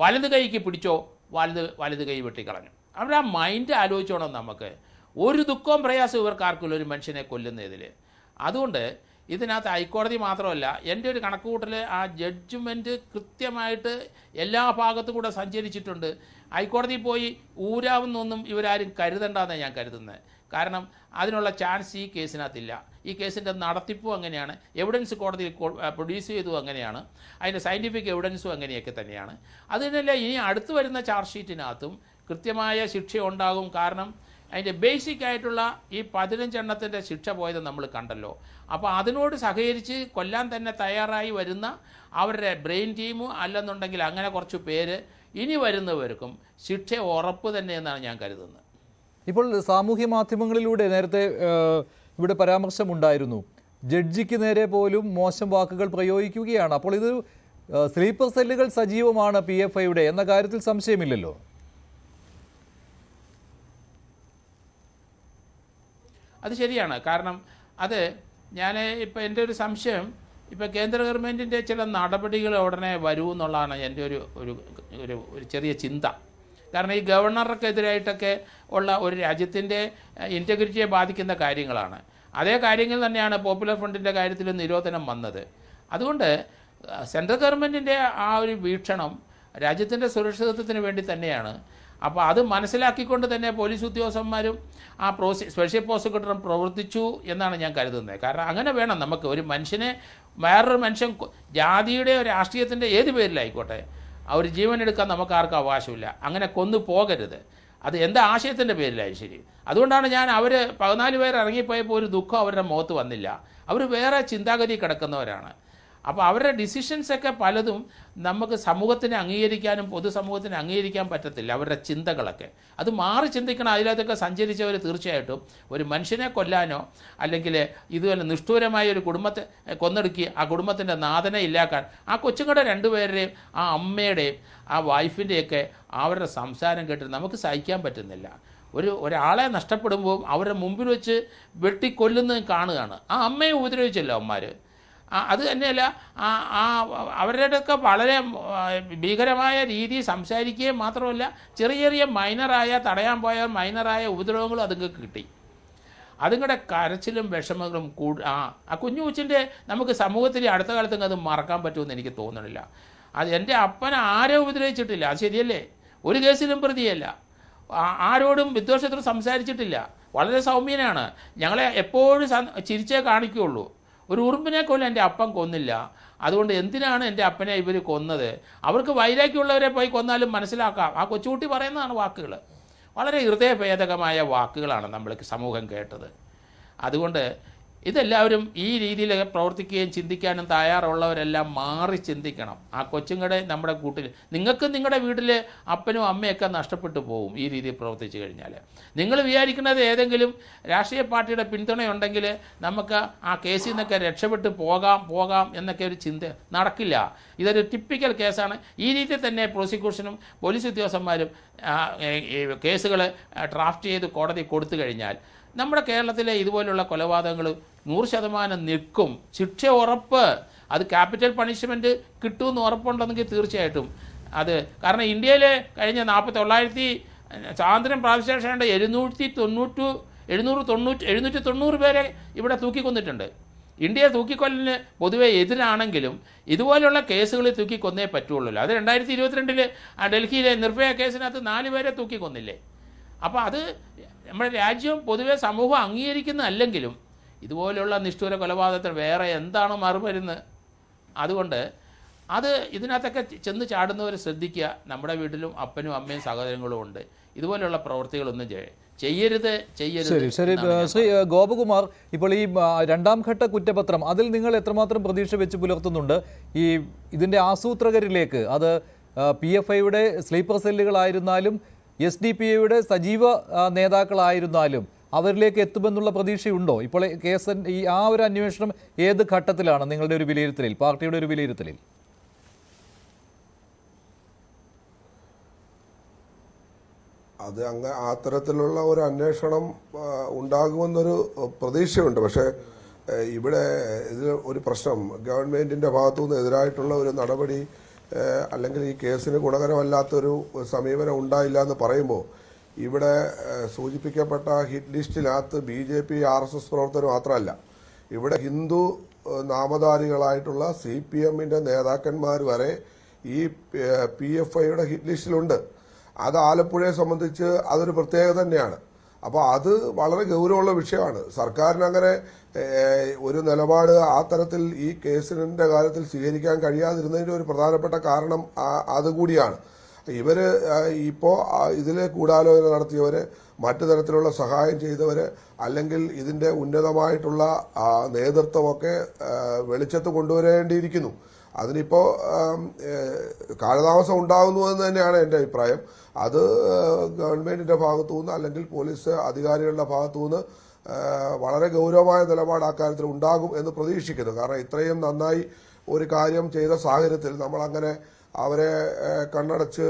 വലത് കൈക്ക് പിടിച്ചോ, വലത് കൈ വെട്ടിക്കളഞ്ഞു. അവിടെ ആ മൈൻഡ് ആലോചിച്ചോണം. നമുക്ക് ഒരു ദുഃഖവും പ്രയാസം ഇവർക്ക് ആർക്കില്ല ഒരു മനുഷ്യനെ കൊല്ലുന്നതിൽ. അതുകൊണ്ട് ഇതിനകത്ത് ഹൈക്കോടതി മാത്രമല്ല, എൻ്റെ ഒരു കണക്കുകൂട്ടൽ ആ ജഡ്ജ്മെൻറ്റ് കൃത്യമായിട്ട് എല്ലാ ഭാഗത്തും കൂടെ സഞ്ചരിച്ചിട്ടുണ്ട്. ഹൈക്കോടതിയിൽ പോയി ഊരാവുന്നൊന്നും ഇവരാരും കരുതണ്ടെന്നാണ് ഞാൻ കരുതുന്നത്. കാരണം അതിനുള്ള ചാൻസ് ഈ കേസിനകത്തില്ല. ഈ കേസിൻ്റെ നടത്തിപ്പും അങ്ങനെയാണ്, എവിഡൻസ് കോടതിയിൽ പ്രൊഡ്യൂസ് ചെയ്തതും അങ്ങനെയാണ്, അതിൻ്റെ സയൻറ്റിഫിക് എവിഡൻസും അങ്ങനെയൊക്കെ തന്നെയാണ്. അതിനല്ല ഇനി അടുത്ത് വരുന്ന ചാർജ് ഷീറ്റിനകത്തും കൃത്യമായ ശിക്ഷ ഉണ്ടാകും. കാരണം അതിൻ്റെ ബേസിക് ആയിട്ടുള്ള ഈ 15 എണ്ണത്തിൻ്റെ ശിക്ഷ പോയത് നമ്മൾ കണ്ടല്ലോ. അപ്പോൾ അതിനോട് സഹകരിച്ച് കൊല്ലാൻ തന്നെ തയ്യാറായി വരുന്ന അവരുടെ ബ്രെയിൻ ടീമും അല്ലെന്നുണ്ടെങ്കിൽ അങ്ങനെ കുറച്ച് പേര് ഇനി വരുന്നവർക്കും ശിക്ഷ ഉറപ്പ് തന്നെ എന്നാണ് ഞാൻ കരുതുന്നത്. ഇപ്പോൾ സാമൂഹ്യ മാധ്യമങ്ങളിലൂടെ നേരത്തെ ഇവിടെ പരാമർശമുണ്ടായിരുന്നു, ജഡ്ജിക്ക് നേരെ പോലും മോശം വാക്കുകൾ പ്രയോഗിക്കുകയാണ്. അപ്പോൾ ഇത് സ്ലീപ്പർ സെല്ലുകൾ സജീവമാണ് PFIയുടെ എന്ന കാര്യത്തിൽ സംശയമില്ലല്ലോ. അത് ശരിയാണ്. കാരണം അത് ഞാൻ ഇപ്പോൾ എൻ്റെ ഒരു സംശയം, ഇപ്പോൾ കേന്ദ്ര ഗവൺമെൻറ്റിൻ്റെ ചില നടപടികൾ ഉടനെ വരുമെന്നുള്ളതാണ് എൻ്റെ ഒരു ചെറിയ ചിന്ത. കാരണം ഈ ഗവർണർക്കെതിരായിട്ടൊക്കെ ഉള്ള ഒരു രാജ്യത്തിൻ്റെ ഇൻറ്റഗ്രിറ്റിയെ ബാധിക്കുന്ന കാര്യങ്ങളാണ്. അതേ കാര്യങ്ങൾ തന്നെയാണ് പോപ്പുലർ ഫ്രണ്ടിൻ്റെ കാര്യത്തിൽ നിരോധനം വന്നത്. അതുകൊണ്ട് സെൻട്രൽ ഗവൺമെൻറ്റിൻ്റെ ആ ഒരു വീക്ഷണം രാജ്യത്തിൻ്റെ സുരക്ഷിതത്വത്തിന് വേണ്ടി തന്നെയാണ്. അപ്പോൾ അത് മനസ്സിലാക്കിക്കൊണ്ട് തന്നെ പോലീസ് ഉദ്യോഗസ്ഥന്മാരും ആ സ്പെഷ്യൽ പ്രോസിക്യൂട്ടറും പ്രവർത്തിച്ചു എന്നാണ് ഞാൻ കരുതുന്നത്. കാരണം അങ്ങനെ വേണം നമുക്ക് ഒരു മനുഷ്യനെ, വേറൊരു മനുഷ്യൻ ജാതിയുടെയോ രാഷ്ട്രീയത്തിൻ്റെ ഏത് പേരിലായിക്കോട്ടെ അവർ ജീവനെടുക്കാൻ നമുക്ക് ആർക്കും അവകാശമില്ല. അങ്ങനെ കൊന്നു പോകരുത്. അത് എന്താ ആശയത്തിൻ്റെ പേരിലായി ശരി. അതുകൊണ്ടാണ് ഞാൻ അവർ 14 പേർ ഇറങ്ങിപ്പോയപ്പോൾ ഒരു ദുഃഖം അവരുടെ മുഖത്ത് വന്നില്ല. അവർ വേറെ ചിന്താഗതി കിടക്കുന്നവരാണ്. അപ്പോൾ അവരുടെ ഡിസിഷൻസൊക്കെ പലതും നമുക്ക് സമൂഹത്തിന് അംഗീകരിക്കാനും പൊതുസമൂഹത്തിന് അംഗീകരിക്കാൻ പറ്റത്തില്ല. അവരുടെ ചിന്തകളൊക്കെ അത് മാറി ചിന്തിക്കണം. അതിനകത്തൊക്കെ സഞ്ചരിച്ചവർ തീർച്ചയായിട്ടും ഒരു മനുഷ്യനെ കൊല്ലാനോ അല്ലെങ്കിൽ ഇതുപോലെ നിഷ്ഠൂരമായ ഒരു കുടുംബത്തെ കൊന്നെടുക്കി ആ കുടുംബത്തിൻ്റെ നാഥനെ ഇല്ലാക്കാൻ ആ കൊച്ചുങ്ങളുടെ 2 പേരുടെയും ആ അമ്മയുടെയും ആ വൈഫിൻ്റെയൊക്കെ അവരുടെ സംസാരം കേട്ടിട്ട് നമുക്ക് സഹിക്കാൻ പറ്റുന്നില്ല. ഒരാളെ നഷ്ടപ്പെടുമ്പോൾ അവരുടെ മുമ്പിൽ വെച്ച് വെട്ടിക്കൊല്ലുന്നത് കാണുകയാണ്. ആ അമ്മയെ ഉപദ്രവിച്ചല്ലോ അവന്മാർ. അത് തന്നെയല്ല, അവരുടെയൊക്കെ വളരെ ഭീകരമായ രീതി സംസാരിക്കുകയും മാത്രമല്ല ചെറിയ മൈനറായ തടയാൻ പോയ മൈനറായ ഉപദ്രവങ്ങളും അതുങ്ങൾക്ക് കിട്ടി. അതുങ്ങളുടെ കരച്ചിലും വിഷമങ്ങളും ആ കുഞ്ഞു കൊച്ചിൻ്റെ നമുക്ക് സമൂഹത്തിൽ അടുത്ത കാലത്തൊക്കെ അത് മറക്കാൻ പറ്റുമെന്ന് എനിക്ക് തോന്നണില്ല. അത് എൻ്റെ അപ്പനെ ആരും ഉപദ്രവിച്ചിട്ടില്ല, അത് ശരിയല്ലേ, ഒരു കേസിലും പ്രതിയല്ല, ആരോടും വിദ്വേഷത്തോട് സംസാരിച്ചിട്ടില്ല, വളരെ സൗമ്യനാണ്, ഞങ്ങളെ എപ്പോഴും ചിരിച്ചേ കാണിക്കുകയുള്ളൂ. ഒരു ഉറുമ്പിനെ കൊല്ലം എൻ്റെ അപ്പൻ കൊന്നില്ല. അതുകൊണ്ട് എന്തിനാണ് എൻ്റെ അപ്പനെ ഇവർ കൊന്നത്? അവർക്ക് വൈരാഗ്യമുള്ളവരെ പോയി കൊന്നാലും മനസ്സിലാക്കാം. ആ കൊച്ചുകുട്ടി പറയുന്നതാണ് വാക്കുകൾ. വളരെ ഹൃദയഭേദകമായ വാക്കുകളാണ് നമ്മൾ സമൂഹം കേട്ടത്. അതുകൊണ്ട് ഇതെല്ലാവരും ഈ രീതിയിൽ പ്രവർത്തിക്കുകയും ചിന്തിക്കാനും തയ്യാറുള്ളവരെല്ലാം മാറി ചിന്തിക്കണം. ആ കൊച്ചുങ്ങളുടെ നമ്മുടെ കൂട്ടിൽ നിങ്ങൾക്ക് നിങ്ങളുടെ വീട്ടിൽ അപ്പനും അമ്മയൊക്കെ നഷ്ടപ്പെട്ടു പോകും ഈ രീതിയിൽ പ്രവർത്തിച്ചു കഴിഞ്ഞാൽ. നിങ്ങൾ വിചാരിക്കുന്നത് ഏതെങ്കിലും രാഷ്ട്രീയ പാർട്ടിയുടെ പിന്തുണയുണ്ടെങ്കിൽ നമുക്ക് ആ കേസിൽ നിന്നൊക്കെ രക്ഷപ്പെട്ട് പോകാം എന്നൊക്കെ ഒരു ചിന്ത നടക്കില്ല. ഇതൊരു ടിപ്പിക്കൽ കേസാണ്. ഈ രീതിയിൽ തന്നെ പ്രോസിക്യൂഷനും പോലീസ് ഉദ്യോഗസ്ഥന്മാരും കേസുകൾ ഡ്രാഫ്റ്റ് ചെയ്ത് കോടതി കൊടുത്തു കഴിഞ്ഞാൽ നമ്മുടെ കേരളത്തിലെ ഇതുപോലുള്ള കൊലപാതകങ്ങൾ 100% നിൽക്കും. ശിക്ഷ ഉറപ്പ്. അത് ക്യാപിറ്റൽ പണിഷ്മെൻറ്റ് കിട്ടുമെന്ന് ഉറപ്പുണ്ടെങ്കിൽ തീർച്ചയായിട്ടും അത്. കാരണം ഇന്ത്യയിൽ കഴിഞ്ഞ 1900 സ്വാതന്ത്ര്യം പ്രാപിച്ച ശേഷം 790 പേരെ ഇവിടെ തൂക്കിക്കൊന്നിട്ടുണ്ട്. ഇന്ത്യയെ തൂക്കിക്കൊല്ലിന് പൊതുവെ എതിരാണെങ്കിലും ഇതുപോലെയുള്ള കേസുകളിൽ തൂക്കിക്കൊന്നേ പറ്റുള്ളൂ. അത് 2022 ഡൽഹിയിലെ നിർഭയ കേസിനകത്ത് 4 പേരെ തൂക്കിക്കൊന്നില്ലേ. അപ്പോൾ അത് നമ്മുടെ രാജ്യം പൊതുവെ സമൂഹം അംഗീകരിക്കുന്നതല്ലെങ്കിലും ഇതുപോലെയുള്ള നിഷ്ഠൂര കൊലപാതകത്തിന് വേറെ എന്താണ് മറുമരുന്ന്? അതുകൊണ്ട് അത് ഇതിനകത്തൊക്കെ ചെന്ന് ചാടുന്നവർ ശ്രദ്ധിക്കുക. നമ്മുടെ വീട്ടിലും അപ്പനും അമ്മയും സഹോദരങ്ങളും ഉണ്ട്. ഇതുപോലെയുള്ള പ്രവൃത്തികളൊന്നും ചെയ്യരുത്. ശരി. ശ്രീ ഗോപകുമാർ, ഇപ്പോൾ ഈ 2ാം ഘട്ട കുറ്റപത്രം അതിൽ നിങ്ങൾ എത്രമാത്രം പ്രതീക്ഷ വെച്ച് പുലർത്തുന്നുണ്ട്? ഈ ഇതിൻ്റെ ആസൂത്രകരിലേക്ക്, അത് PFIയുടെ സ്ലീപ്പർ സെല്ലുകളായിരുന്നാലും SDPIയുടെ സജീവ നേതാക്കളായിരുന്നാലും അവരിലേക്ക് എത്തുമെന്നുള്ള പ്രതീക്ഷയുണ്ടോ? ഇപ്പോൾ കേസ് ആ ഒരു അന്വേഷണം ഏത് ഘട്ടത്തിലാണ് നിങ്ങളുടെ ഒരു വിലയിരുത്തലിൽ, പാർട്ടിയുടെ ഒരു വിലയിരുത്തലിൽ? അത് അത്തരത്തിലുള്ള ഒരു അന്വേഷണം ഉണ്ടാകുമെന്നൊരു പ്രതീക്ഷയുണ്ട്. പക്ഷേ ഇവിടെ ഇതിൽ ഒരു പ്രശ്നം, ഗവൺമെൻറ്റിൻ്റെ ഭാഗത്തുനിന്ന് എതിരായിട്ടുള്ള ഒരു നടപടി അല്ലെങ്കിൽ ഈ കേസിന് ഗുണകരമല്ലാത്തൊരു സമീപനം ഉണ്ടായില്ല എന്ന് പറയുമ്പോൾ ഇവിടെ സൂചിപ്പിക്കപ്പെട്ട ഹിറ്റ് ലിസ്റ്റിനകത്ത് BJP RSS പ്രവർത്തകർ മാത്രമല്ല, ഇവിടെ ഹിന്ദു നാമധാരികളായിട്ടുള്ള CPM-ന്റെ നേതാക്കന്മാർ വരെ ഈ PFIയുടെ ഹിറ്റ് ലിസ്റ്റിലുണ്ട്. അത് ആലപ്പുഴയെ സംബന്ധിച്ച് അതൊരു പ്രത്യേകത തന്നെയാണ്. അപ്പോൾ അത് വളരെ ഗൗരവമുള്ള വിഷയമാണ്. സർക്കാരിന് അങ്ങനെ ഒരു നിലപാട് ആ തരത്തിൽ ഈ കേസിന്റെ കാര്യത്തിൽ സ്വീകരിക്കാൻ കഴിയാതിരുന്നതിന്റെ ഒരു പ്രധാനപ്പെട്ട കാരണം അതുകൂടിയാണ്. ഇവര് ഇപ്പോൾ ഇതിൽ ഗൂഢാലോചന നടത്തിയവര്, മറ്റു തരത്തിലുള്ള സഹായം ചെയ്തവര്, അല്ലെങ്കിൽ ഇതിന്റെ ഉന്നതമായിട്ടുള്ള നേതൃത്വമൊക്കെ വെളിച്ചത്ത് കൊണ്ടുവരേണ്ടിയിരിക്കുന്നു. അതിനിപ്പോൾ കാലതാമസം ഉണ്ടാകുന്നു എന്ന് തന്നെയാണ് എൻ്റെ അഭിപ്രായം. അത് ഗവൺമെന്റിന്റെ ഭാഗത്തുനിന്ന് അല്ലെങ്കിൽ പോലീസ് അധികാരികളുടെ ഭാഗത്തുനിന്ന് വളരെ ഗൗരവമായ നിലപാട് അക്കാര്യത്തിൽ ഉണ്ടാകും എന്ന് പ്രതീക്ഷിക്കുന്നു. കാരണം ഇത്രയും നന്നായി ഒരു കാര്യം ചെയ്ത സാഹചര്യത്തിൽ നമ്മൾ അങ്ങനെ അവരെ കണ്ണടച്ച്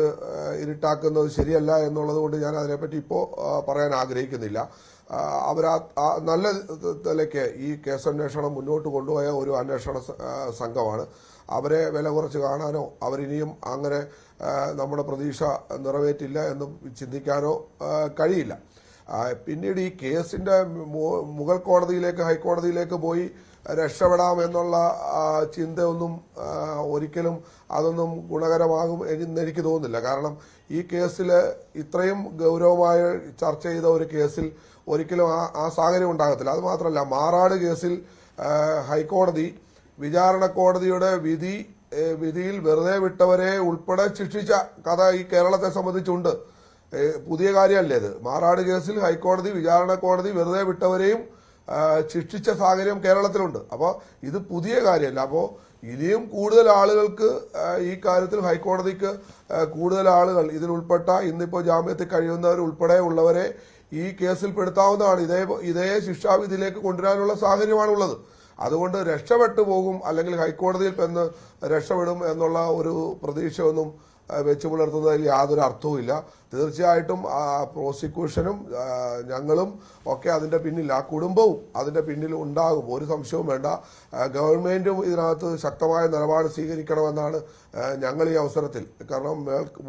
ഇരുട്ടാക്കുന്നത് ശരിയല്ല എന്നുള്ളത് കൊണ്ട് ഞാൻ അതിനെപ്പറ്റി ഇപ്പോൾ പറയാൻ ആഗ്രഹിക്കുന്നില്ല. അവരാ നല്ല നിലയ്ക്ക് ഈ കേസന്വേഷണം മുന്നോട്ട് കൊണ്ടുപോയ ഒരു അന്വേഷണ സംഘമാണ്. അവരെ വില കുറച്ച് കാണാനോ അവരിനിയും അങ്ങനെ നമ്മുടെ പ്രതീക്ഷ നിറവേറ്റില്ല എന്നും ചിന്തിക്കാനോ കഴിയില്ല. പിന്നീട് ഈ കേസിന്റെ മുകൾ കോടതിയിലേക്ക്, ഹൈക്കോടതിയിലേക്ക് പോയി രക്ഷപ്പെടാമെന്നുള്ള ചിന്തയൊന്നും ഒരിക്കലും അതൊന്നും ഗുണകരമാകും എന്ന് എനിക്ക് തോന്നുന്നില്ല. കാരണം ഈ കേസിൽ ഇത്രയും ഗൗരവമായ ചർച്ച ചെയ്ത ഒരു കേസിൽ ഒരിക്കലും ആ സാഹചര്യം ഉണ്ടാകത്തില്ല. അത് മാത്രമല്ല, മാറാട് കേസിൽ ഹൈക്കോടതി വിചാരണ കോടതിയുടെ വിധിയിൽ വെറുതെ വിട്ടവരെ ഉൾപ്പെടെ ശിക്ഷിച്ച കഥ ഈ കേരളത്തെ സംബന്ധിച്ചുണ്ട്. പുതിയ കാര്യമല്ലേ ഇത്? മാറാട് കേസിൽ ഹൈക്കോടതി വിചാരണ കോടതി വെറുതെ വിട്ടവരെയും ശിക്ഷിച്ച സാഹചര്യം കേരളത്തിലുണ്ട്. അപ്പോൾ ഇത് പുതിയ കാര്യമല്ല. അപ്പോൾ ഇനിയും കൂടുതൽ ആളുകൾക്ക് ഈ കാര്യത്തിൽ ഹൈക്കോടതിക്ക് കൂടുതൽ ആളുകൾ ഇതിൽ ഉൾപ്പെട്ട, ഇന്നിപ്പോൾ ജാമ്യത്തിൽ കഴിയുന്നവർ ഉൾപ്പെടെ ഉള്ളവരെ ഈ കേസിൽ പെടുത്താവുന്നതാണ്. ഇതേ ശിക്ഷാവിധിയിലേക്ക് കൊണ്ടുവരാനുള്ള സാഹചര്യമാണുള്ളത്. അതുകൊണ്ട് രക്ഷപ്പെട്ടു പോകും, അല്ലെങ്കിൽ ഹൈക്കോടതിയിൽ ചെന്ന് രക്ഷപ്പെടും എന്നുള്ള ഒരു പ്രതീക്ഷയൊന്നും വെച്ചു പുലർത്തുന്നതിൽ യാതൊരു അർത്ഥവുമില്ല. തീർച്ചയായിട്ടും പ്രോസിക്യൂഷനും ഞങ്ങളും ഒക്കെ അതിന്റെ പിന്നിൽ, ആ കുടുംബവും അതിന്റെ പിന്നിൽ ഉണ്ടാകും, ഒരു സംശയവും വേണ്ട. ഗവൺമെന്റും ഇതിനകത്ത് ശക്തമായ നിലപാട് സ്വീകരിക്കണമെന്നാണ് ഞങ്ങൾ ഈ അവസരത്തിൽ, കാരണം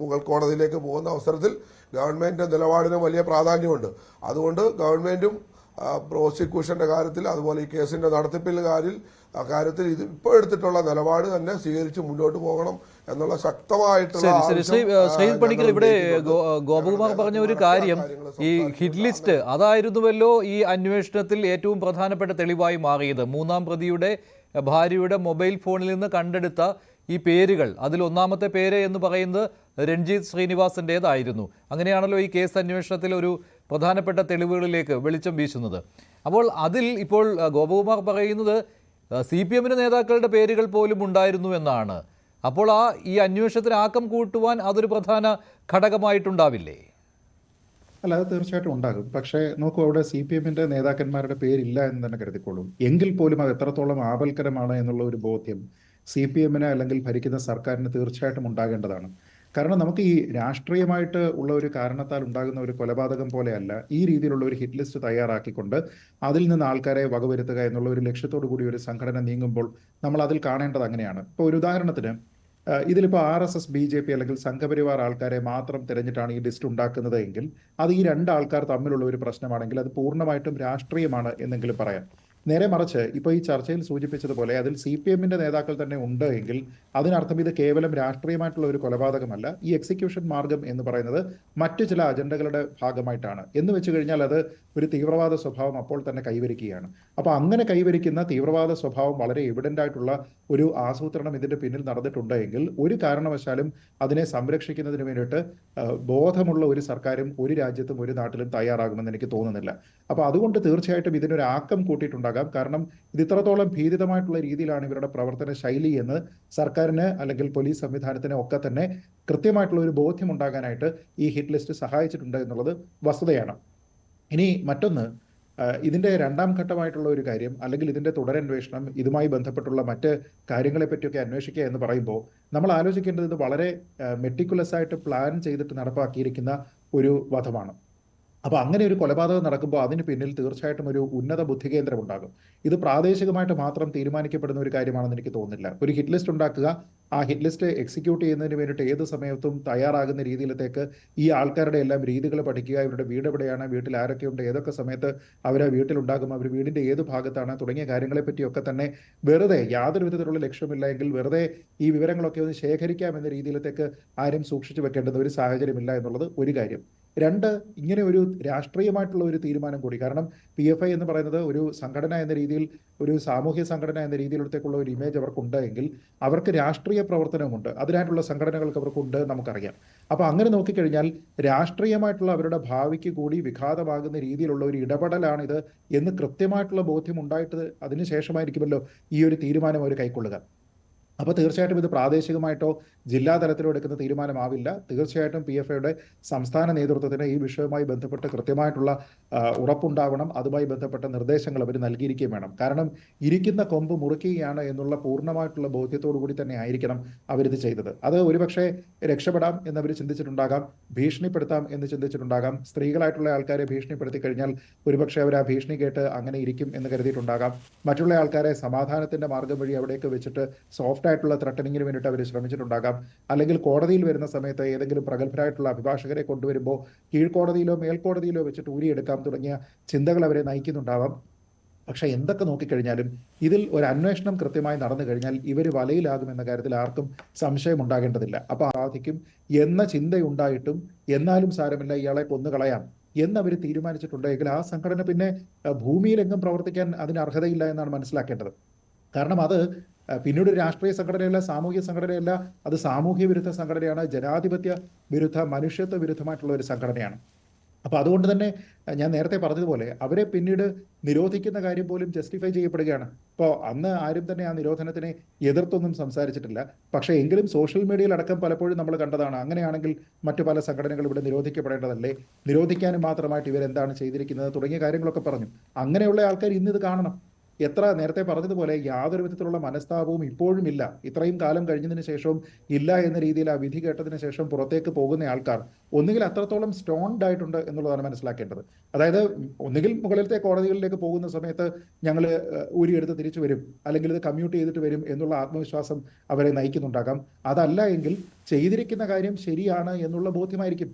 മുകൾ കോടതിയിലേക്ക് പോകുന്ന അവസരത്തിൽ ഗവൺമെന്റിന്റെ നിലപാടിന് വലിയ പ്രാധാന്യമുണ്ട്. അതുകൊണ്ട് ഗവൺമെന്റും പ്രോസിക്യൂഷന്റെ കാര്യത്തിൽ, അതുപോലെ ഈ കേസിന്റെ നടത്തിപ്പിന്റെ കാര്യത്തിൽ ഇത് ഇപ്പോൾ എടുത്തിട്ടുള്ള നിലപാട് തന്നെ സ്വീകരിച്ച് മുന്നോട്ട് പോകണം എന്നുള്ള ശക്തമായിട്ടുള്ള ശ്രീജിത്ത് പണിക്കർ, ഇവിടെ ഗോപകുമാർ പറഞ്ഞ ഒരു കാര്യം, ഈ ഹിറ്റ് ലിസ്റ്റ് അതായിരുന്നുവല്ലോ ഈ അന്വേഷണത്തിൽ ഏറ്റവും പ്രധാനപ്പെട്ട തെളിവായി മാറിയത്. മൂന്നാം പ്രതിയുടെ ഭാര്യയുടെ മൊബൈൽ ഫോണിൽ നിന്ന് കണ്ടെടുത്ത ഈ പേരുകൾ, അതിൽ ഒന്നാമത്തെ പേര് എന്ന് പറയുന്നത് രൺജിത്ത് ശ്രീനിവാസൻ്റേതായിരുന്നു. അങ്ങനെയാണല്ലോ ഈ കേസ് അന്വേഷണത്തിൽ ഒരു പ്രധാനപ്പെട്ട തെളിവുകളിലേക്ക് വെളിച്ചം വീശുന്നത്. അപ്പോൾ അതിൽ ഇപ്പോൾ ഗോപകുമാർ പറയുന്നത് CPM നേതാക്കളുടെ പേരുകൾ പോലും ഉണ്ടായിരുന്നു എന്നാണ്. അപ്പോൾ ഈ അന്വേഷണത്തിന് ആക്കം കൂട്ടുവാൻ അതൊരു പ്രധാന ഘടകമായിട്ടുണ്ടാവില്ലേ? അല്ല, അത് തീർച്ചയായിട്ടും ഉണ്ടാകും. പക്ഷേ നോക്കൂ, അവിടെ CPM-ന്റെ നേതാക്കന്മാരുടെ പേരില്ല എന്ന് തന്നെ കരുതിക്കോളും. എങ്കിൽ പോലും അത് എത്രത്തോളം ആപൽക്കരമാണ് എന്നുള്ള ഒരു ബോധ്യം CPM-ന് അല്ലെങ്കിൽ ഭരിക്കുന്ന സർക്കാരിന് തീർച്ചയായിട്ടും ഉണ്ടാകേണ്ടതാണ്. കാരണം നമുക്ക് ഈ രാഷ്ട്രീയമായിട്ട് ഉള്ള ഒരു കാരണത്താൽ ഉണ്ടാകുന്ന ഒരു കൊലപാതകം പോലെയല്ല ഈ രീതിയിലുള്ള ഒരു ഹിറ്റ് ലിസ്റ്റ് തയ്യാറാക്കിക്കൊണ്ട് അതിൽ നിന്ന് ആൾക്കാരെ വകവരുത്തുക എന്നുള്ള ഒരു ലക്ഷ്യത്തോടു കൂടി ഒരു സംഘടന നീങ്ങുമ്പോൾ നമ്മൾ അതിൽ കാണേണ്ടത് അങ്ങനെയാണ്. ഇപ്പോൾ ഒരു ഉദാഹരണത്തിന്, ഇതിലിപ്പോൾ RSS, BJP അല്ലെങ്കിൽ സംഘപരിവാർ ആൾക്കാരെ മാത്രം തിരഞ്ഞിട്ടാണ് ഈ ലിസ്റ്റ് ഉണ്ടാക്കുന്നത് എങ്കിൽ അത് ഈ രണ്ടാൾക്കാർ തമ്മിലുള്ള ഒരു പ്രശ്നമാണെങ്കിൽ അത് പൂർണ്ണമായിട്ടും രാഷ്ട്രീയമാണ് എന്നെങ്കിലും പറയാം. നേരെ മറിച്ച് ഇപ്പോൾ ഈ ചർച്ചയിൽ സൂചിപ്പിച്ചതുപോലെ അതിൽ CPM-ന്റെ നേതാക്കൾ തന്നെ ഉണ്ട് എങ്കിൽ അതിനർത്ഥം ഇത് കേവലം രാഷ്ട്രീയമായിട്ടുള്ള ഒരു കൊലപാതകമല്ല. ഈ എക്സിക്യൂഷൻ മാർഗം എന്ന് പറയുന്നത് മറ്റു ചില അജണ്ടകളുടെ ഭാഗമായിട്ടാണ് എന്ന് വെച്ച് കഴിഞ്ഞാൽ അത് ഒരു തീവ്രവാദ സ്വഭാവം അപ്പോൾ തന്നെ കൈവരിക്കുകയാണ്. അപ്പോൾ അങ്ങനെ കൈവരിക്കുന്ന തീവ്രവാദ സ്വഭാവം വളരെ എവിഡന്റ് ആയിട്ടുള്ള ഒരു ആസൂത്രണം ഇതിന്റെ പിന്നിൽ നടന്നിട്ടുണ്ട് എങ്കിൽ ഒരു കാരണവശാലും അതിനെ സംരക്ഷിക്കുന്നതിന് വേണ്ടിയിട്ട് ബോധമുള്ള ഒരു സർക്കാരും ഒരു രാജ്യത്തും ഒരു നാട്ടിലും തയ്യാറാകുമെന്ന് എനിക്ക് തോന്നുന്നില്ല. അപ്പോൾ അതുകൊണ്ട് തീർച്ചയായിട്ടും ഇതിനൊരു ആക്കം കൂട്ടിയിട്ടുണ്ടാകും. കാരണം ഇത് ഇത്രത്തോളം ഭീതിതമായിട്ടുള്ള രീതിയിലാണ് ഇവരുടെ പ്രവർത്തന ശൈലി എന്ന് സർക്കാരിന് അല്ലെങ്കിൽ പോലീസ് സംവിധാനത്തിന് ഒക്കെ തന്നെ കൃത്യമായിട്ടുള്ള ഒരു ബോധ്യം ഉണ്ടാകാനായിട്ട് ഈ ഹിറ്റ് ലിസ്റ്റ് സഹായിച്ചിട്ടുണ്ട് എന്നുള്ളത് വസ്തുതയാണ്. ഇനി മറ്റൊന്ന്, ഇതിന്റെ രണ്ടാം ഘട്ടമായിട്ടുള്ള ഒരു കാര്യം അല്ലെങ്കിൽ ഇതിന്റെ തുടരന്വേഷണം, ഇതുമായി ബന്ധപ്പെട്ടുള്ള മറ്റ് കാര്യങ്ങളെ പറ്റിയൊക്കെ അന്വേഷിക്കുക എന്ന് പറയുമ്പോൾ നമ്മൾ ആലോചിക്കേണ്ടത് ഇത് വളരെ മെറ്റിക്കുലസ് ആയിട്ട് പ്ലാൻ ചെയ്തിട്ട് നടപ്പാക്കിയിരിക്കുന്ന ഒരു വധമാണ്. അപ്പോൾ അങ്ങനെ ഒരു കൊലപാതകം നടക്കുമ്പോൾ അതിന് പിന്നിൽ തീർച്ചയായിട്ടും ഒരു ഉന്നത ബുദ്ധികേന്ദ്രം ഉണ്ടാകും. ഇത് പ്രാദേശികമായിട്ട് മാത്രം തീരുമാനിക്കപ്പെടുന്ന ഒരു കാര്യമാണെന്ന് എനിക്ക് തോന്നുന്നില്ല. ഒരു ഹിറ്റ് ലിസ്റ്റ് ഉണ്ടാക്കുക, ആ ഹിറ്റ് ലിസ്റ്റ് എക്സിക്യൂട്ട് ചെയ്യുന്നതിന് വേണ്ടിയിട്ട് ഏത് സമയത്തും തയ്യാറാകുന്ന രീതിയിലത്തേക്ക് ഈ ആൾക്കാരുടെ എല്ലാം രീതികൾ പഠിക്കുക, ഇവരുടെ വീട് എവിടെയാണ്, വീട്ടിൽ ആരൊക്കെയുണ്ട്, ഏതൊക്കെ സമയത്ത് അവർ വീട്ടിലുണ്ടാകും, അവർ വീടിൻ്റെ ഏത് ഭാഗത്താണ് തുടങ്ങിയ കാര്യങ്ങളെ പറ്റിയൊക്കെ തന്നെ വെറുതെ യാതൊരു വിധത്തിലുള്ള ലക്ഷ്യമില്ല എങ്കിൽ വെറുതെ ഈ വിവരങ്ങളൊക്കെ ഒന്ന് ശേഖരിക്കാം എന്ന രീതിയിലത്തേക്ക് ആരും സൂക്ഷിച്ചു വെക്കേണ്ടുന്ന ഒരു സാഹചര്യമില്ല എന്നുള്ളത് ഒരു കാര്യം. രണ്ട്, ഇങ്ങനെ ഒരു രാഷ്ട്രീയമായിട്ടുള്ള ഒരു തീരുമാനം കൂടി, കാരണം PFI എന്ന് പറയുന്നത് ഒരു സംഘടന എന്ന രീതിയിൽ, ഒരു സാമൂഹ്യ സംഘടന എന്ന രീതിയിലത്തേക്കുള്ള ഒരു ഇമേജ് അവർക്കുണ്ട് എങ്കിൽ അവർക്ക് രാഷ്ട്രീയ പ്രവർത്തനമുണ്ട്, അതിനായിട്ടുള്ള സംഘടനകൾക്ക് അവർക്കുണ്ട് നമുക്കറിയാം. അപ്പോൾ അങ്ങനെ നോക്കിക്കഴിഞ്ഞാൽ രാഷ്ട്രീയമായിട്ടുള്ള അവരുടെ ഭാവിക്ക് കൂടി വിഘാതമാകുന്ന രീതിയിലുള്ള ഒരു ഇടപെടലാണിത് എന്ന് കൃത്യമായിട്ടുള്ള ബോധ്യം ഉണ്ടായിട്ട് അതിനുശേഷമായിരിക്കുമല്ലോ ഈ ഒരു തീരുമാനം അവർ കൈക്കൊള്ളുക. അപ്പോൾ തീർച്ചയായിട്ടും ഇത് പ്രാദേശികമായിട്ടോ ജില്ലാ തലത്തിലോ എടുക്കുന്ന തീരുമാനമാവില്ല. തീർച്ചയായിട്ടും PFIയുടെ സംസ്ഥാന നേതൃത്വത്തിന് ഈ വിഷയവുമായി ബന്ധപ്പെട്ട് കൃത്യമായിട്ടുള്ള ഉറപ്പുണ്ടാവണം. അതുമായി ബന്ധപ്പെട്ട നിർദ്ദേശങ്ങൾ അവർ നൽകിയിരിക്കുകയും വേണം. കാരണം ഇരിക്കുന്ന കൊമ്പ് മുറിക്കുകയാണ് എന്നുള്ള പൂർണ്ണമായിട്ടുള്ള ബോധ്യത്തോടു കൂടി തന്നെ ആയിരിക്കണം അവരിത് ചെയ്തത്. അത് ഒരുപക്ഷെ രക്ഷപ്പെടാം എന്നവർ ചിന്തിച്ചിട്ടുണ്ടാകാം, ഭീഷണിപ്പെടുത്താം എന്ന് ചിന്തിച്ചിട്ടുണ്ടാകാം. സ്ത്രീകളായിട്ടുള്ള ആൾക്കാരെ ഭീഷണിപ്പെടുത്തി കഴിഞ്ഞാൽ ഒരുപക്ഷെ അവർ ആ ഭീഷണി കേട്ട് അങ്ങനെ ഇരിക്കും എന്ന് കരുതിയിട്ടുണ്ടാകാം. മറ്റുള്ള ആൾക്കാരെ സമാധാനത്തിന്റെ മാർഗം വഴി അവിടേക്ക് വെച്ചിട്ട് സോഫ്റ്റ് ആയിട്ടുള്ള ത്രട്ടനിങ്ങിന് വേണ്ടിയിട്ട് അവർ ശ്രമിച്ചിട്ടുണ്ടാകാം. അല്ലെങ്കിൽ കോടതിയിൽ വരുന്ന സമയത്ത് ഏതെങ്കിലും പ്രഗത്ഭരായിട്ടുള്ള അഭിഭാഷകരെ കൊണ്ടുവരുമ്പോൾ കീഴ്ക്കോടതിയിലോ മേൽക്കോടതിയിലോ വെച്ചിട്ട് ഊരിയെടുക്കാം തുടങ്ങിയ ചിന്തകൾ അവരെ നയിക്കുന്നുണ്ടാവാം. പക്ഷെ എന്തൊക്കെ നോക്കിക്കഴിഞ്ഞാലും ഇതിൽ ഒരു അന്വേഷണം കൃത്യമായി നടന്നു കഴിഞ്ഞാൽ ഇവർ വലയിലാകുമെന്ന കാര്യത്തിൽ ആർക്കും സംശയം ഉണ്ടാകേണ്ടതില്ല. അപ്പോൾ സാധിക്കും എന്ന ചിന്തയുണ്ടായിട്ടും എന്നാലും സാരമില്ല, ഇയാളെ കൊന്നുകളയാം എന്നവർ തീരുമാനിച്ചിട്ടുണ്ടെങ്കിൽ ആ സംഘടന പിന്നെ ഭൂമിയിലെങ്ങും പ്രവർത്തിക്കാൻ അതിന് അർഹതയില്ല എന്നാണ് മനസ്സിലാക്കേണ്ടത്. കാരണം അത് പിന്നീട് ഒരു രാഷ്ട്രീയ സംഘടനയല്ല, സാമൂഹ്യ സംഘടനയല്ല, അത് സാമൂഹ്യ വിരുദ്ധ സംഘടനയാണ്, ജനാധിപത്യ വിരുദ്ധ, മനുഷ്യത്വ വിരുദ്ധമായിട്ടുള്ള ഒരു സംഘടനയാണ്. അപ്പോൾ അതുകൊണ്ട് തന്നെ ഞാൻ നേരത്തെ പറഞ്ഞതുപോലെ അവരെ പിന്നീട് നിരോധിക്കുന്ന കാര്യം പോലും ജസ്റ്റിഫൈ ചെയ്യപ്പെടുകയാണ്. ഇപ്പോൾ അന്ന് ആരും തന്നെ ആ നിരോധനത്തിനെ എതിർത്തൊന്നും സംസാരിച്ചിട്ടില്ല. പക്ഷേ എങ്കിലും സോഷ്യൽ മീഡിയയിൽ അടക്കം പലപ്പോഴും നമ്മൾ കണ്ടതാണ്, അങ്ങനെയാണെങ്കിൽ മറ്റു പല സംഘടനകൾ ഇവിടെ നിരോധിക്കപ്പെടേണ്ടതല്ലേ, നിരോധിക്കാനും മാത്രമായിട്ട് ഇവരെന്താണ് ചെയ്തിരിക്കുന്നത് തുടങ്ങിയ കാര്യങ്ങളൊക്കെ പറഞ്ഞു. അങ്ങനെയുള്ള ആൾക്കാർ ഇന്നിത് കാണണം. എത്ര നേരത്തെ പറഞ്ഞതുപോലെ യാതൊരു വിധത്തിലുള്ള മനസ്താപവും ഇപ്പോഴും ഇല്ല, ഇത്രയും കാലം കഴിഞ്ഞതിന് ശേഷവും ഇല്ല എന്ന രീതിയിൽ ആ വിധി കേട്ടതിന് ശേഷം പുറത്തേക്ക് പോകുന്ന ആൾക്കാർ ഒന്നുകിൽ അത്രത്തോളം സ്റ്റോൺഡ് ആയിട്ടുണ്ട് എന്നുള്ളതാണ് മനസ്സിലാക്കേണ്ടത്. അതായത് ഒന്നുകിൽ മുകളിലത്തെ കോടതികളിലേക്ക് പോകുന്ന സമയത്ത് ഞങ്ങൾ ഊരിയെടുത്ത് തിരിച്ചു വരും, അല്ലെങ്കിൽ ഇത് കമ്മ്യൂട്ട് ചെയ്തിട്ട് വരും എന്നുള്ള ആത്മവിശ്വാസം അവരെ നയിക്കുന്നുണ്ടാകാം. അതല്ല എങ്കിൽ ചെയ്തിരിക്കുന്ന കാര്യം ശരിയാണ് എന്നുള്ള ബോധ്യമായിരിക്കും.